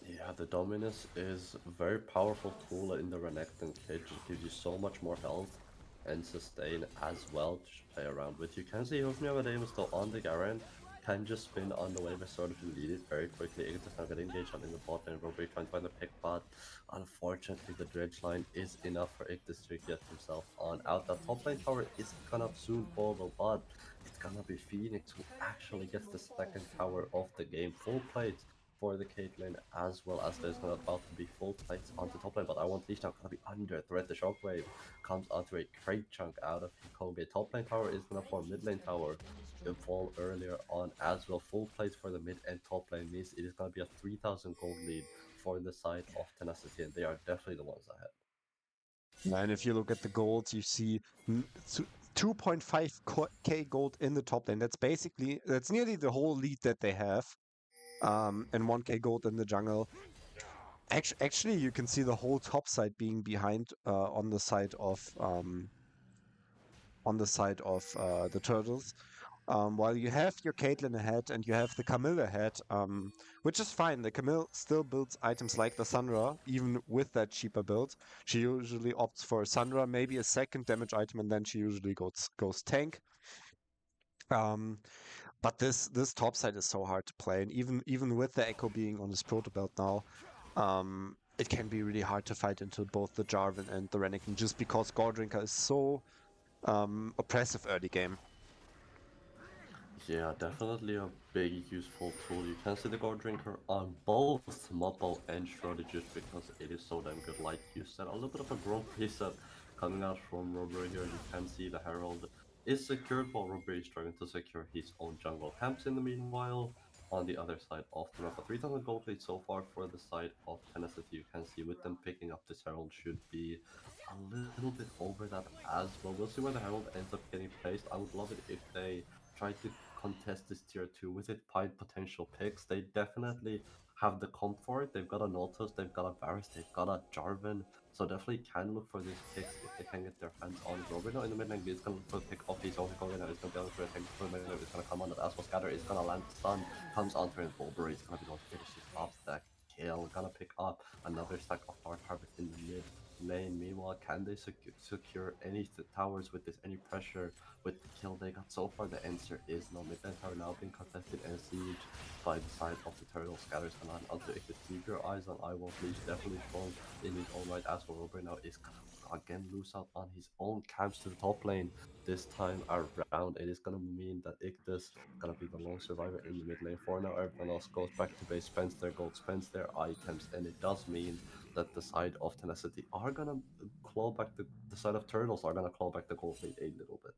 Yeah, the Dominus is a very powerful tool in the Renekton kit. Just gives you so much more health and sustain as well to play around with. You can see Hufnjavadeim is still on the Garen, can just spin on the wave and sort of lead it very quickly. Ignis now getting engaged on in the bot lane. Robert trying to find the pick, but unfortunately the dredge line is enough for Ignis to get himself on out. That top lane tower is gonna soon fall though, but it's gonna be Phoenix who actually gets the second tower of the game. Full plates for the Caitlyn, as well as there's gonna about to be full plates on the top lane, but I want Leash now gonna be under threat. The Shockwave comes onto a great chunk out of Hikoge. Top lane tower is gonna form mid lane tower and fall earlier on as well. Full plates for the mid and top lane means it is gonna be a 3,000 gold lead for the side of Tenacity, and they are definitely the ones ahead. And if you look at the gold, you see 2.5k gold in the top lane. That's nearly the whole lead that they have. And 1k gold in the jungle. Actually, you can see the whole top side being behind on the side of the turtles. While you have your Caitlyn ahead and you have the Camille ahead, which is fine. The Camille still builds items like the Sandra, even with that cheaper build. She usually opts for Sandra, maybe a second damage item, and then she usually goes tank. Um, but this top side is so hard to play, and even with the Echo being on his proto belt now, it can be really hard to fight into both the Jarvan and the Renekton just because Gordrinker is so oppressive early game. Yeah, definitely a big useful tool. You can see the guard drinker on both Moppo and Shrouded just because it is so damn good. Like you said, a little bit of a growth reset coming out from Robbery here. You can see the Herald is secured while Robbery is trying to secure his own jungle camps in the meanwhile. on the other side of the map. A 3000 gold lead so far for the side of Tennessee. You can see with them picking up this Herald should be a little bit over that as well. We'll see where the Herald ends up getting placed. I would love it if they try to contest this tier 2 with it pied potential picks. They definitely have the comp for it. They've got a Nautilus, they've got a Varus, they've got a Jarvan. So definitely can look for these picks if they can get their hands on it. Roberto in the mid lane is gonna look for the pick of his own. Roberto is gonna be able to attack for the mid lane. It's gonna come on that as well. Scatter is gonna land stun, comes onto it. Bulbury is gonna be the one to finishes up that kill. Gonna pick up another stack of Dark Harvest in the mid lane. Meanwhile, can they secure any towers with this, any pressure with the kill they got so far? The answer is no. Mid lane tower now being contested and siege by the side of the turtle. Scatters gonna land onto it. Keep your eyes on I Won't Leash, definitely strong in his own right as well. Robert now is gonna again lose out on his own camps to the top lane this time around. It is gonna mean that Ictus gonna be the lone survivor in the mid lane for now. Everyone else goes back to base, spends their gold, spends their items, and it does mean that the side of Tenacity are gonna claw back the side of Turtles are gonna claw back the gold lead a little bit.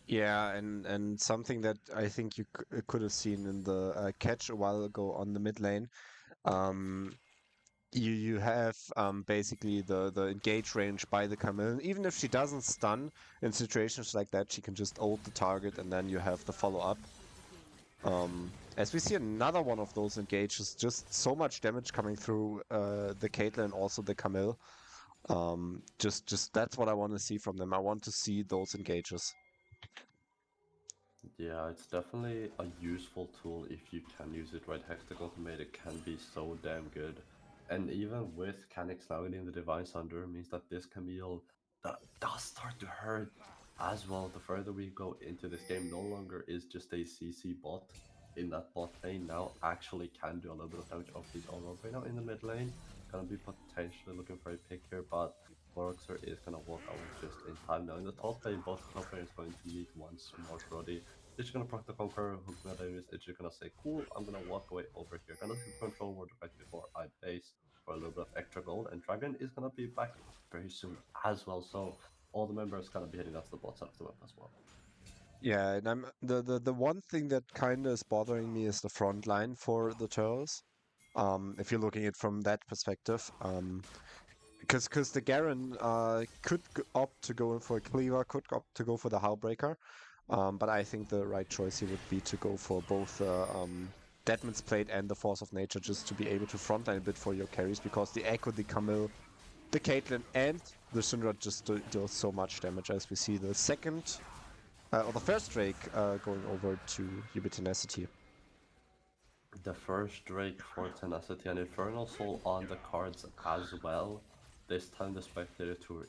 Yeah, and something that I think you could have seen in the catch a while ago on the mid lane. Um, you have basically the engage range by the Camille. Even if she doesn't stun in situations like that, she can just ult the target, and then you have the follow up. As we see another one of those engages, just so much damage coming through the Caitlyn and also the Camille. Just that's what I want to see from them. I want to see those engages. Yeah, it's definitely a useful tool if you can use it right. Hectic Ultimate, it can be so damn good. And even with Canix now getting the Divine Sunder means that this Camille that does start to hurt as well. The further we go into this game, no longer is just a CC bot in that bot lane. Now actually can do a little bit of damage of his own. Right now in the mid lane, gonna be potentially looking for a pick here, but Moroxer is gonna walk away just in time. Now in the top lane, both top lane is going to meet once more. Brody it's gonna proc the Conqueror, hook that is, it's just gonna say, cool, I'm gonna walk away over here. Gonna hit control word right before I base for a little bit of extra gold, and Dragon is gonna be back very soon as well. So all the members gonna be heading out to the bot side of the map as well. Yeah, and I'm the one thing that kind of is bothering me is the front line for the Turtles. If you're looking at it from that perspective, because the Garen could opt to go in for a cleaver, could opt to go for the Howlbreaker, but I think the right choice here would be to go for both Deadman's Plate and the Force of Nature, just to be able to frontline a bit for your carries, because the Echo, the Camille, the Caitlyn, and the Syndra just deal so much damage. As we see the second or the first Drake going over to UBTenacity. The first Drake for Tenacity and Infernal Soul on the cards as well. This time the Spectator tool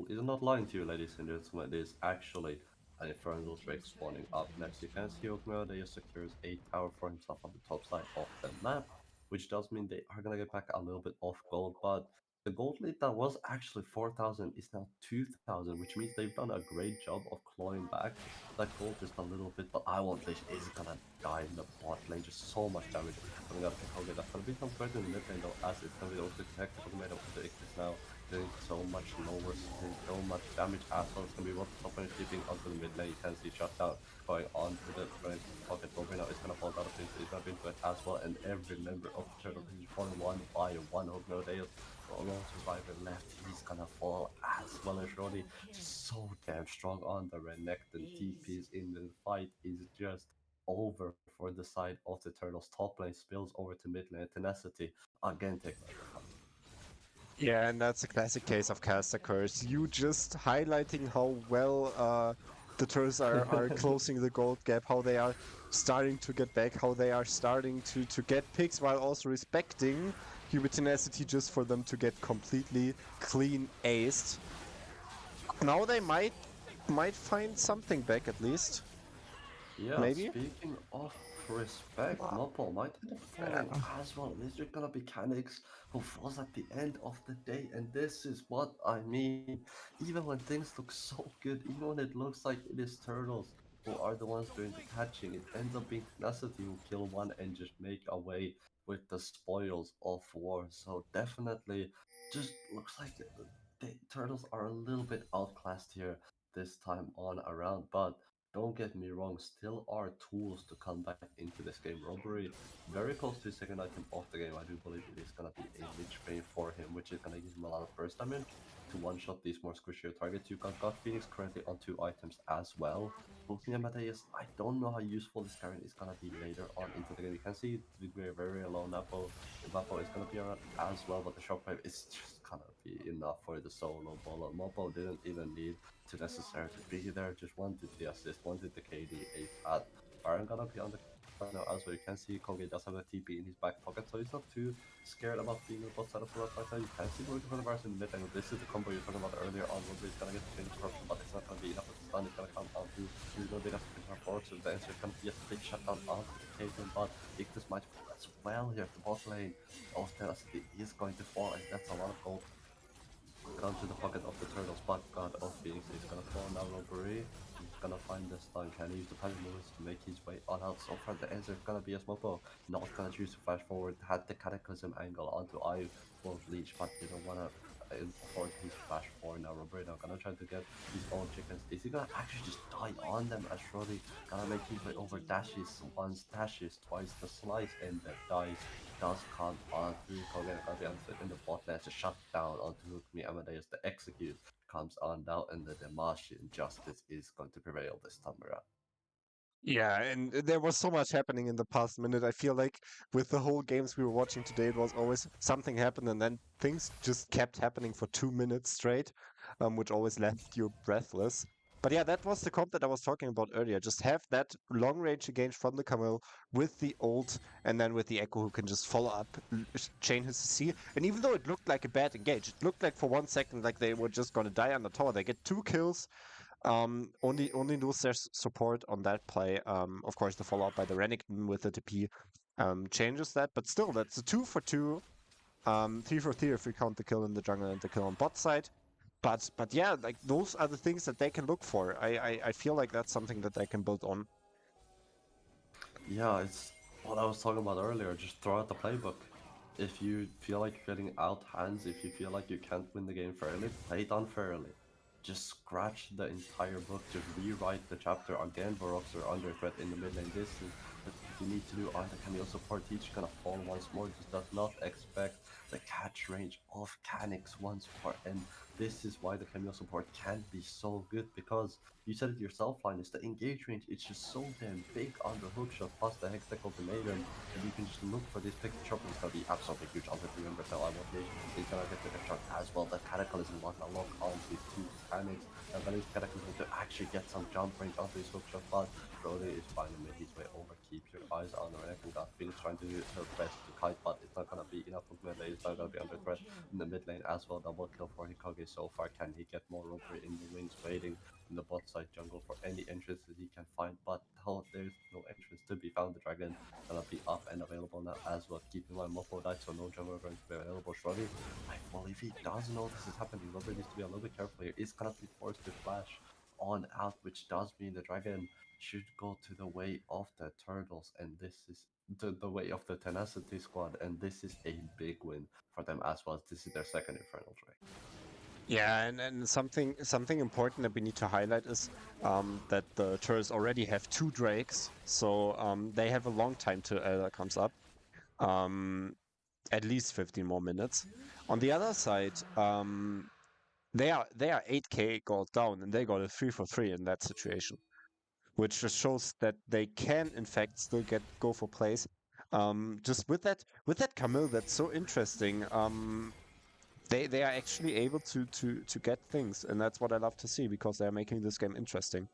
is not lying to you, ladies and gentlemen. It is actually an Infernal Drake spawning up next. You can see Ogmeodea secures a tower for himself on the top side of the map, which does mean they are gonna get back a little bit of gold, but the gold lead that was actually 4,000 is now 2,000, which means they've done a great job of clawing back that gold just a little bit, but I Won't Leash is gonna die in the bot lane. Just so much damage coming out of Pick. That's gonna be some threat in the mid lane though, as it's gonna be also tactical made up with the Ictus now. Doing so much lower, doing so much damage as well. It's gonna be what the top lane is keeping onto the mid lane. You can see shutdown going on to the right pocket. Robin now is gonna fall out of it. He's gonna be into it as well, and every member of the turtle is falling one by one. Hope no Dale. Lone survivor left, he's gonna fall as well as Roddy. Just so damn strong on the Renekton. TPs in the fight is just over for the side of the Turtles. Top lane spills over to mid lane. Tenacity again taking out the fight. Yeah, and that's a classic case of caster curse. You just highlighting how well the Turtles are closing the gold gap, how they are starting to get back, how they are starting to get picks while also respecting Human Tenacity just for them to get completely clean aced. Now they might find something back at least. Yeah, Maybe? speaking of respect, Nopal might end up falling as well. This is gonna be Canix who falls at the end of the day, and this is what I mean. Even when things look so good, even when it looks like it is Turtles who are the ones doing the catching, it ends up being Tenacity who kill one and just make away with the spoils of war. So definitely, just looks like the Turtles are a little bit outclassed here this time on around, but don't get me wrong, still are tools to come back into this game. Robbery, very close to his second item of the game. I do believe it is going to be a mid-frame for him, which is going to give him a lot of burst damage to one-shot these more squishier targets. You got God Phoenix currently on 2 items as well. Looking at Amadeus, I don't know how useful this current is going to be later on into the game. You can see the very, very low Napo. Vapo is going to be around as well, but the shockwave is just going to be enough for the solo bolo. Mopo didn't even need to necessarily be there, just wanted the assist, wanted the KD, a pad. Baron gonna be on the right now as well. You can see Kogi does have a TP in his back pocket, so he's not too scared about being on both sides of the rock right now. You can see working for the Baron in the mid lane. This is the combo you're talking about earlier on, where he's gonna get the change corruption, but it's not gonna be enough with the stun. It's gonna come onto he's gonna be enough to finish forward, so the answer is gonna be a big shutdown onto the Caitlyn, but Ictus might fall as well here. The bot lane of Tenacity is going to fall, and that's a lot of gold gone to the pocket of the turtles, but God of Phoenix is gonna fall now. Robbery, he's gonna find the stun. Can he use the panic moves to make his way on out? So far, the answer is gonna be a Smopo. Not gonna choose to flash forward. Had the Cataclysm angle onto I will leech, but you don't wanna afford his flash forward now. Robbery now gonna try to get his own chickens. Is he gonna actually just die on them? As Shroddy gonna make his way over, dashes once, dashes twice, the slice, and the dice does come on through Kogan in the bot lane to shut down onto Hukmi Amadeus. The execute comes on now, and the Demacian justice is going to prevail this time around. Yeah, and there was so much happening in the past minute. I feel like with the whole games we were watching today, it was always something happened and then things just kept happening for 2 minutes straight, which always left you breathless. But yeah, that was the comp that I was talking about earlier. Just have that long range engage from the Camille with the ult and then with the Echo who can just follow up, chain his CC. And even though it looked like a bad engage, it looked like for 1 second like they were just gonna die on the tower. They get 2 kills, only lose their support on that play. Of course, the follow up by the Renekton with the TP changes that, but still, that's a 2 for 2, 3 for 3 if we count the kill in the jungle and the kill on bot side. But yeah, like those are the things that they can look for. I feel like that's something that they can build on. Yeah, it's what I was talking about earlier. Just throw out the playbook. If you feel like you're getting out hands, if you feel like you can't win the game fairly, play it unfairly. Just scratch the entire book, just rewrite the chapter again. Varrox are under threat in the mid lane. This is what you need to do on the Camille support. He's gonna fall once more. Just does not expect the catch range of Canix once more. And this is why the Camille support can be so good, because you said it yourself, Linus, the engage range is just so damn big on the hookshot plus the Hextech Ultimatum that you can just look for this pick. The shot is gonna be absolutely huge on the 300 cell. I want this. He's gonna get the shot as well. The Cataclysm wanna lock on these two mechanics. And then his Cataclysm to actually get some jump range onto his hookshot, but Brody is finally made his way over. Keep your eyes on the Renekton. Got Phoenix trying to do her best to kite, but it's not gonna be enough. It's not gonna be under threat in the mid lane as well. Double kill for Hikage so far. Can he get more robbery in the wings waiting in the bot side jungle for any entrance that he can find? But no, there's no entrance to be found. The dragon gonna be up and available now as well. Keep in mind Mopo died, so no jungle going to be available. Shroddy, well, if he does know this is happening, Robert needs to be a little bit careful here. He's gonna be forced to flash on out, which does mean the dragon should go to the way of the turtles, and this is the way of the tenacity squad, and this is a big win for them as well. This is their second infernal drake. Yeah, and something important that we need to highlight is that the Turtles already have 2 Drakes, so they have a long time till Elder comes up. Um, at least 15 more minutes. On the other side, they are 8k gold down, and they got a 3 for 3 in that situation, which just shows that they can in fact still go for plays. Just with that Camille, that's so interesting. They are actually able to get things, and that's what I love to see because they are making this game interesting.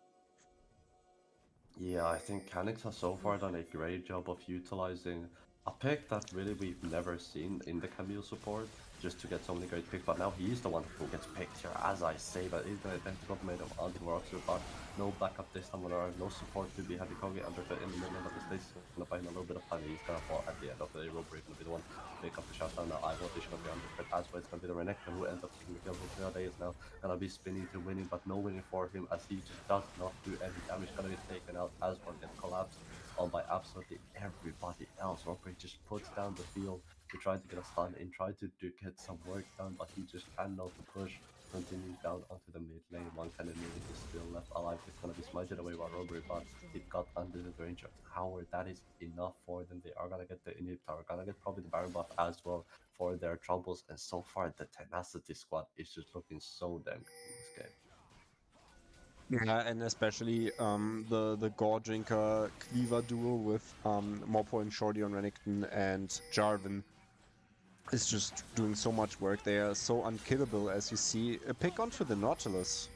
Yeah, I think Canix has so far done a great job of utilizing a pick that really we've never seen in the Camille support, just to get so many great picks. But now he's the one who gets picked here, as I say. But he's the identical made of anti-Roxer, but no backup this time around, no support to be had. Kogi under the in the middle of the stage, so gonna find a little bit of time. He's gonna fall at the end of the day. Robert gonna be the one to pick up the shutdown. Now I vote he's gonna be under threat as well. It's gonna be the Renekton who ends up taking the kill. Today is now gonna be spinning to winning, but no winning for him as he just does not do any damage. Gonna be taken out as well, get collapsed on by absolutely everybody else. Robert just puts down the field to try to get a stun and try to get some work done, but he just cannot push continuing down onto the mid lane. One kind of minion is still left alive. It's gonna be smudged away by Robbery, but it got under the range of tower. That is enough for them. They are gonna get the inhib tower, gonna get probably the Baron buff as well for their troubles. And so far, the Tenacity squad is just looking so damn good in this game. Yeah, and especially the Gore Drinker Cleaver duo with Mopo and Shorty on Renekton and Jarvan is just doing so much work. They are so unkillable, as you see. A pick onto the Nautilus.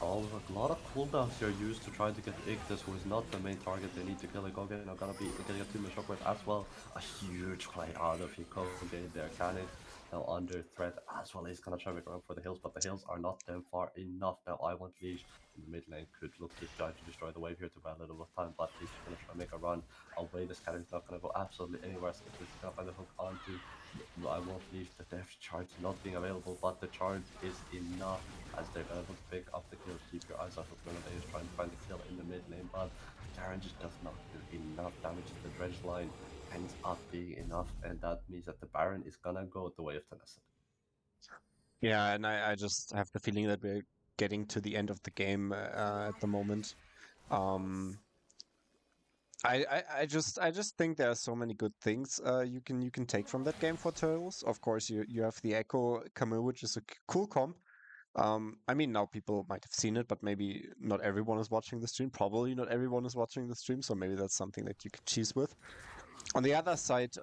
A lot of cooldowns here used to try to get Ignis, who is not the main target they need to kill. Gogen are gonna be getting a 2-man shockwave as well. A huge play out of Hikogen there. Canis now under threat as well. He's gonna try to make a run for the hills, but the hills are not them far enough. Now I want Leash in the mid lane could look to try to destroy the wave here to buy a little bit of time, but he's gonna try to make a run away. This Canis is not gonna go absolutely anywhere. So he's gonna find the hook onto I won't leave the death charge not being available, but the charge is enough as they're able to pick up the kill. Keep your eyes out for Grenade is trying to find the kill in the mid lane, but the Garen just does not do enough damage to the dredge line, ends up being enough, and that means that the Baron is gonna go the way of Tenacity. Yeah, and I just have the feeling that we're getting to the end of the game at the moment. I just think there are so many good things you can take from that game for Turtles. Of course, you have the Echo Camille, which is a cool comp. I mean, now people might have seen it, but maybe not everyone is watching the stream. Probably not everyone is watching the stream, so maybe that's something that you could cheese with. On the other side,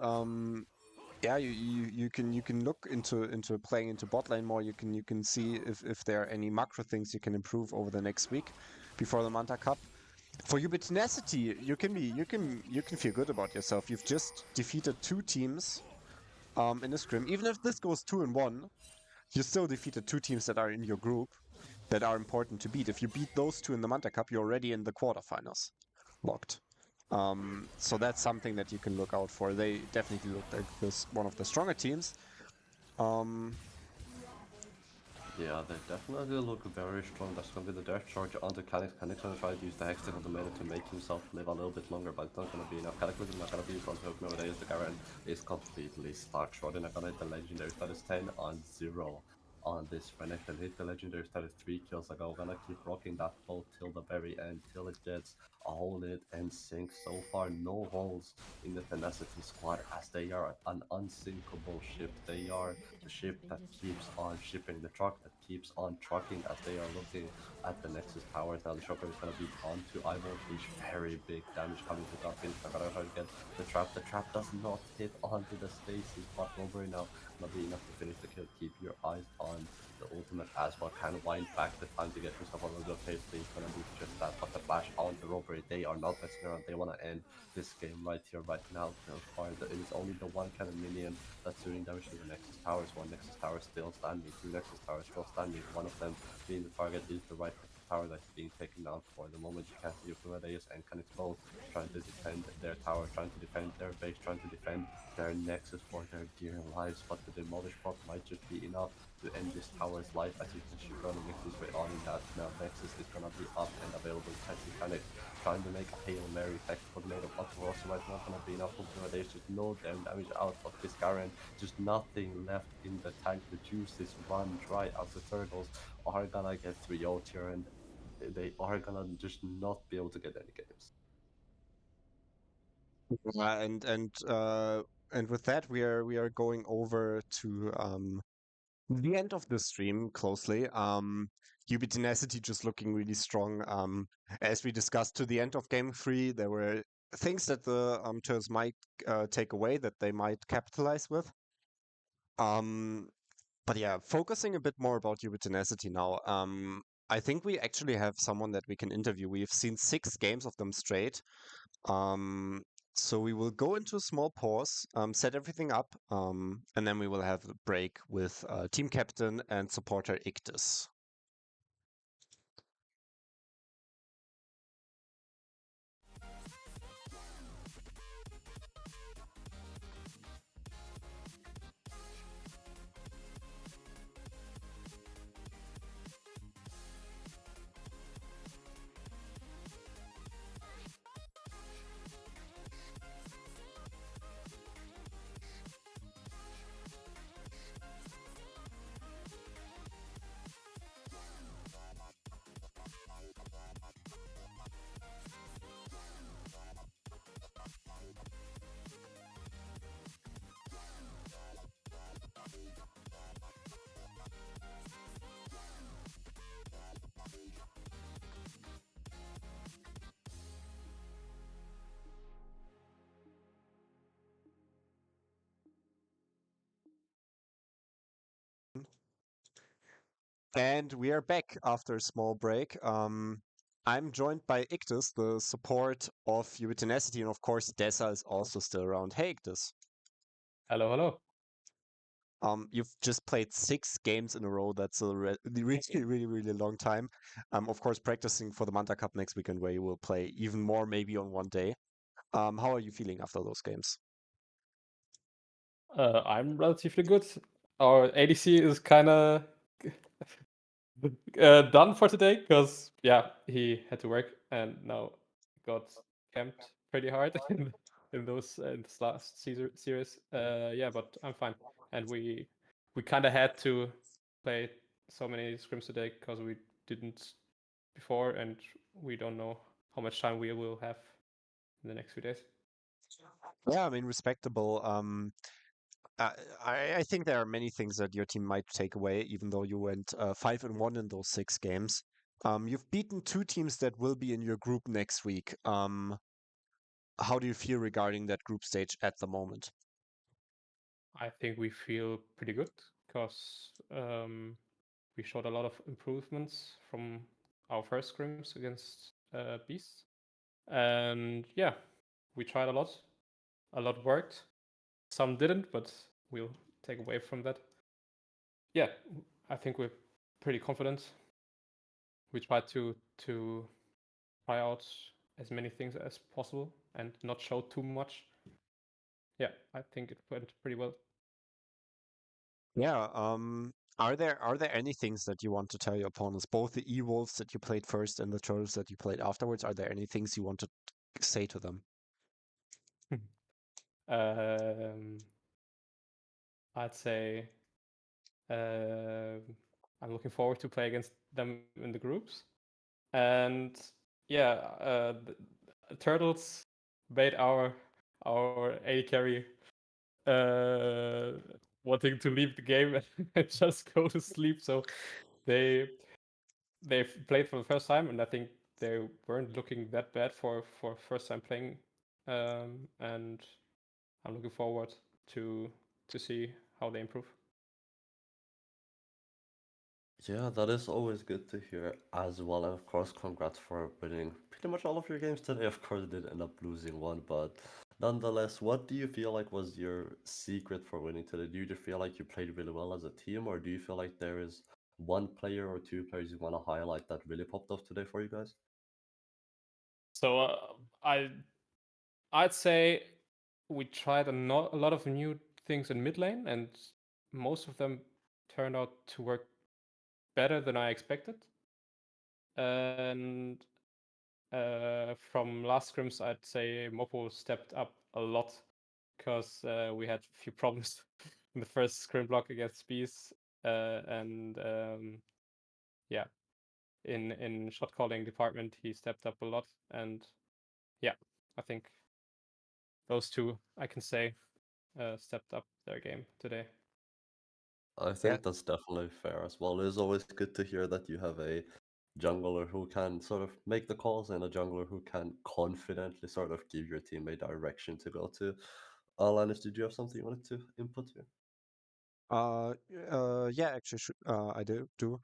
yeah, you can look into playing into bot lane more. You can see if there are any macro things you can improve over the next week before the Manta Cup. For UBTenacity, you can feel good about yourself. You've just defeated 2 teams in a scrim. Even if this goes 2-1, you still defeated 2 teams that are in your group that are important to beat. If you beat those 2 in the Manta Cup, you're already in the quarterfinals, locked. So that's something that you can look out for. They definitely look like one of the stronger teams. Yeah, they definitely look very strong. That's gonna be the death charge onto Calyx. Calyx gonna try to use the Hextech Automated to make himself live a little bit longer, but it's not gonna be enough. Cataclysm not gonna be used on Hook nowadays. The Garen is completely stuck. Shorty not gonna hit the legendary status 10-0 on this Renekton. Hit the legendary status 3 kills ago. Gonna keep rocking that boat till the very end, till it gets a hold it and sink. So far, no holes in the Tenacity squad as they are an unsinkable ship. They are the ship that keeps on shipping, the truck that keeps on trucking as they are looking at the Nexus towers. Now the shopper is going to be onto Ivor Leash. Very big damage coming to top finish. I'm gonna try to get the trap. The trap does not hit onto the stasis, but Robbery now gonna be enough to finish the kill. Keep your eyes on the ultimate as well. Can wind back the time to get yourself a little bit of pace. He's gonna do just that. But the flash on the Robbery, they are not messing around. They wanna end this game right here, right now. So far, it is only the one kind of minion that's doing damage to the Nexus towers. One Nexus tower still standing, 2 Nexus towers still standing. One of them being the target is the right Nexus tower that's being taken down for the moment. You can see Kumadeus and Canis both trying to defend their tower, trying to defend their base, trying to defend their Nexus for their dear lives. But the Demolish Prop might just be enough to end this tower's life. As you can see, running his way on in that. Now Nexus is gonna be up and available. Testing Canis trying to make a Hail Mary effect coordinator, but also right not gonna be enough. There's just no damage out of this Garen, just nothing left in the tank. The juices run dry as the turtles are gonna get 3-0 here, and they are gonna just not be able to get any games. And with that, we are going over to the end of the stream closely. UBTenacity just looking really strong. As we discussed to the end of game 3, there were things that the Turtles might take away that they might capitalize with. But yeah, focusing a bit more about UBTenacity now. I think we actually have someone that we can interview. We've seen 6 games of them straight. So we will go into a small pause, set everything up, and then we will have a break with team captain and supporter Ictus. And we are back after a small break. I'm joined by Ictus, the support of UBTenacity, and of course, Dessa is also still around. Hey, Ictus. Hello, hello. You've just played 6 games in a row. That's a really, really, really long time. Of course, practicing for the Manta Cup next weekend, where you will play even more, maybe on one day. How are you feeling after those games? I'm relatively good. Our ADC is kind of done for today because he had to work and now got camped pretty hard in this last series. But I'm fine, and we kind of had to play so many scrims today because we didn't before, and we don't know how much time we will have in the next few days. Yeah, I mean, respectable. Uh, I think there are many things that your team might take away, even though you went 5-1 in those 6 games. You've beaten 2 teams that will be in your group next week. How do you feel regarding that group stage at the moment? I think we feel pretty good because we showed a lot of improvements from our first scrims against Beast. And yeah, we tried a lot. A lot worked. Some didn't, but we'll take away from that. Yeah, I think we're pretty confident. We tried to try out as many things as possible and not show too much. Yeah, I think it went pretty well. Yeah, are there any things that you want to tell your opponents, both the E-Wolves that you played first and the Turtles that you played afterwards? Are there any things you want to say to them? um, I'd say uh, I'm looking forward to play against them in the groups. And yeah, the Turtles made our AD carry wanting to leave the game and just go to sleep. So they they've played for the first time, and I think they weren't looking that bad for first time playing. And I'm looking forward to see how they improve. Yeah, that is always good to hear as well. And of course, congrats for winning pretty much all of your games today. Of course, you did end up losing one, but nonetheless, what do you feel like was your secret for winning today? Do you just feel like you played really well as a team, or do you feel like there is one player or two players you want to highlight that really popped off today for you guys? So I'd say we tried a lot of new things in mid lane, and most of them turned out to work better than I expected. And from last scrims, I'd say Mopo stepped up a lot because we had a few problems in the first scrim block against Bees, and yeah, in shot calling department he stepped up a lot, and yeah, I think those two I can say stepped up their game today. I Yeah, think that's definitely fair as well. It is always good to hear that you have a jungler who can sort of make the calls and a jungler who can confidently sort of give your team a direction to go to. Linus, did you have something you wanted to input here? yeah, actually, I do.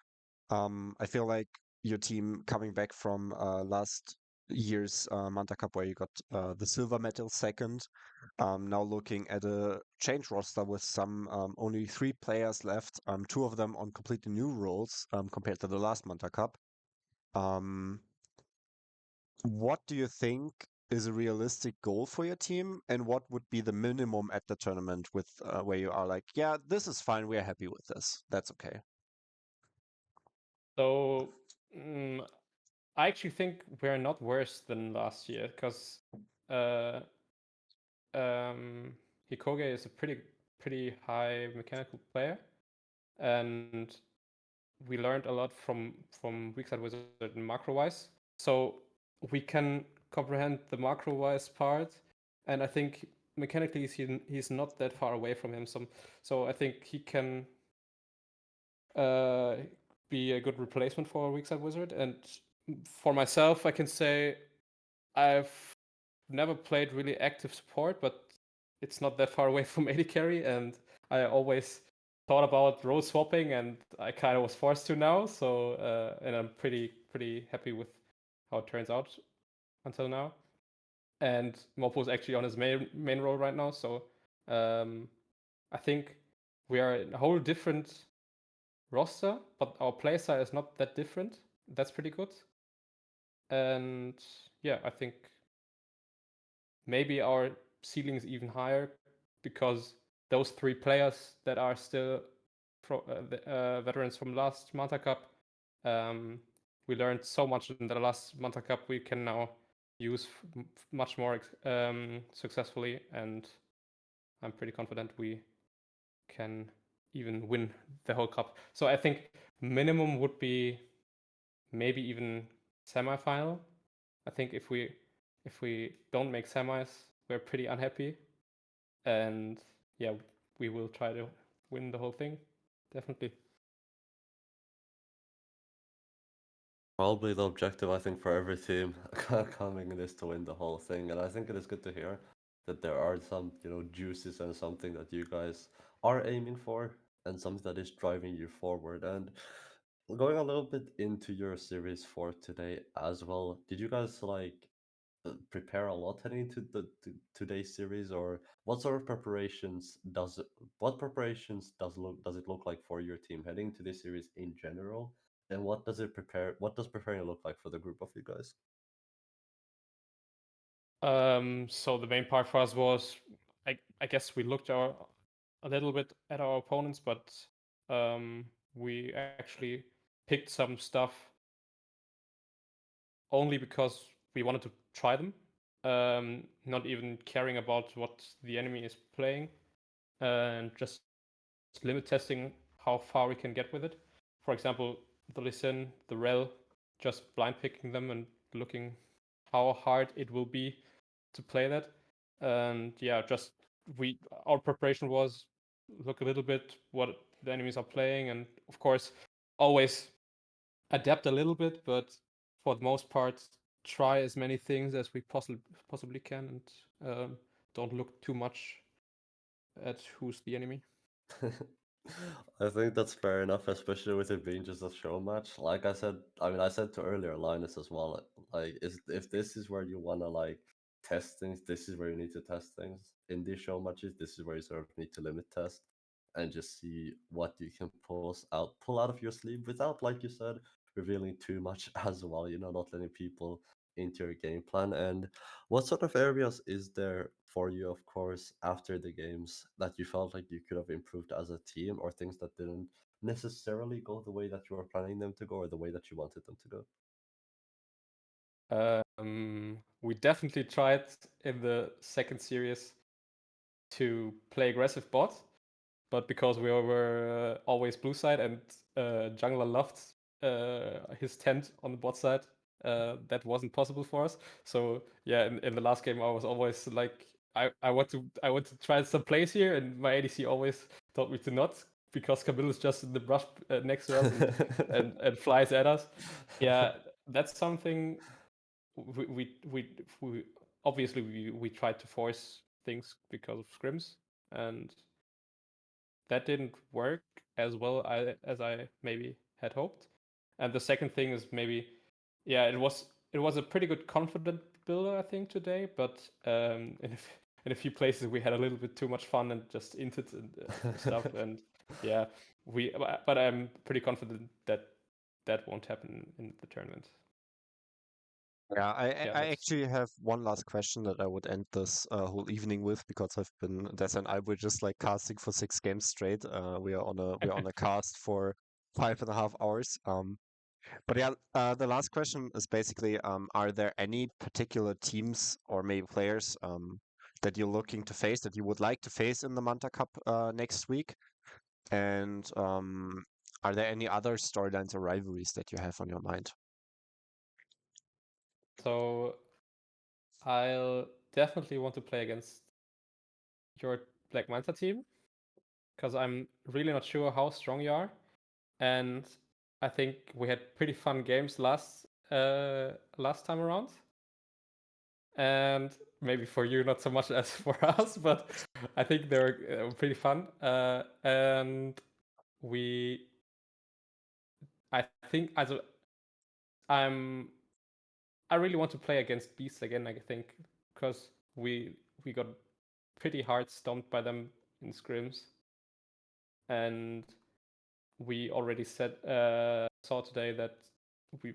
I feel like your team coming back from last year's Manta Cup, where you got the silver medal second, now looking at a change roster with some only 3 players left, 2 of them on completely new roles compared to the last Manta Cup. Um, what do you think is a realistic goal for your team, and what would be the minimum at the tournament with where you are like, yeah, this is fine, we're happy with this, that's okay. So I actually think we're not worse than last year because uh, Hikoge is a pretty high mechanical player, and we learned a lot from Weakside Wizard and macro-wise. So we can comprehend the macro-wise part, and I think mechanically he's not that far away from him. So I think he can uh, be a good replacement for Weakside Wizard. And for myself, I can say I've never played really active support, but it's not that far away from AD carry, and I always thought about role swapping, and I kind of was forced to now. So and I'm pretty happy with how it turns out until now. And Mopo is actually on his main role right now. So I think we are in a whole different roster, but our playstyle is not that different. That's pretty good. And yeah, I think maybe our ceiling is even higher because those 3 players that are still veterans from last Manta Cup, we learned so much in the last Manta Cup. We can now use much more successfully, and I'm pretty confident we can even win the whole cup. So I think minimum would be maybe even semi-final. I think if we don't make semis, we're pretty unhappy, and yeah, we will try to win the whole thing, definitely. Probably the objective, I think, for every team coming in is to win the whole thing. And I think it is good to hear that there are some, juices and something that you guys are aiming for and something that is driving you forward. And going a little bit into your series for today as well, did you guys prepare a lot heading into today's series, or what preparations does it look like for your team heading to this series in general, and what does preparing look like for the group of you guys? So the main part for us was, I guess we looked a little bit at our opponents, but we actually picked some stuff only because we wanted to try them, not even caring about what the enemy is playing, and just limit testing how far we can get with it. For example, the Listen, the Rel, just blind picking them and looking how hard it will be to play that. And yeah, just our preparation was look a little bit what the enemies are playing, and of course always adapt a little bit, but for the most part try as many things as we possibly can, and don't look too much at who's the enemy. I think that's fair enough, especially with it being just a show match. Like I said, I said to earlier Linus as well, if this is where you wanna test things, this is where you need to test things. In these show matches, this is where you sort of need to limit test and just see what you can pull out of your sleeve without, like you said, revealing too much as well, not letting people into your game plan. And what sort of areas is there for you, of course, after the games that you felt like you could have improved as a team, or things that didn't necessarily go the way that you were planning them to go or the way that you wanted them to go? We definitely tried in the second series to play aggressive bot, but because we were always blue side and jungler loved his tent on the bot side, that wasn't possible for us. So yeah, in the last game I was always like, I want to try some plays here, and my ADC always told me to not, because Camille is just in the brush next to us and flies at us. Yeah, that's something we obviously we tried to force things because of scrims, and that didn't work as well as I maybe had hoped. And the second thing is maybe, yeah, it was a pretty good confident builder I think today, but in a few places we had a little bit too much fun and just inted and stuff, and yeah, but I'm pretty confident that that won't happen in the tournament. Yeah, I Yeah, I that's actually have one last question that I would end this whole evening with, because Des and I were just like casting for 6 games straight. We are on a cast for 5.5 hours. But yeah, the last question is basically, are there any particular teams or maybe players that you're looking to face, that you would like to face in the Manta Cup next week? And are there any other storylines or rivalries that you have on your mind? so I'll definitely want to play against your Black Manta team, because I'm really not sure how strong you are, and I think we had pretty fun games last time around, and maybe for you not so much as for us, but I think they were pretty fun. And we, I think, also, I really want to play against Beast again. I think because we got pretty hard stomped by them in scrims, and we already saw today that we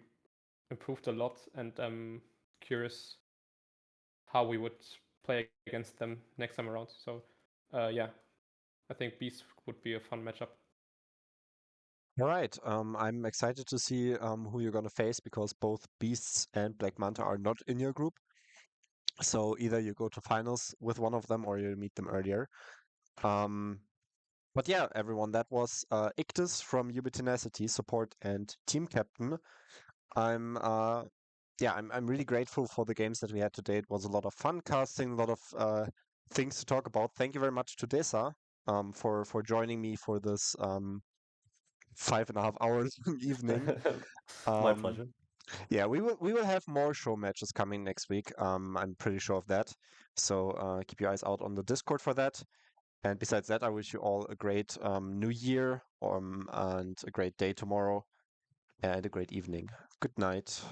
improved a lot, and I'm curious how we would play against them next time around. So, yeah, I think Beast would be a fun matchup. All right. I'm excited to see who you're gonna face because both Beasts and Black Manta are not in your group. So either you go to finals with one of them or you meet them earlier. Um, but yeah, everyone, that was Ictus from UBTenacity, support and team captain. I'm I'm really grateful for the games that we had today. It was a lot of fun casting, a lot of things to talk about. Thank you very much to Desa for joining me for this 5.5 hours evening. My Um, pleasure. yeah, we will have more show matches coming next week. I'm pretty sure of that. So keep your eyes out on the Discord for that. And besides that, I wish you all a great new year and a great day tomorrow and a great evening. Good night.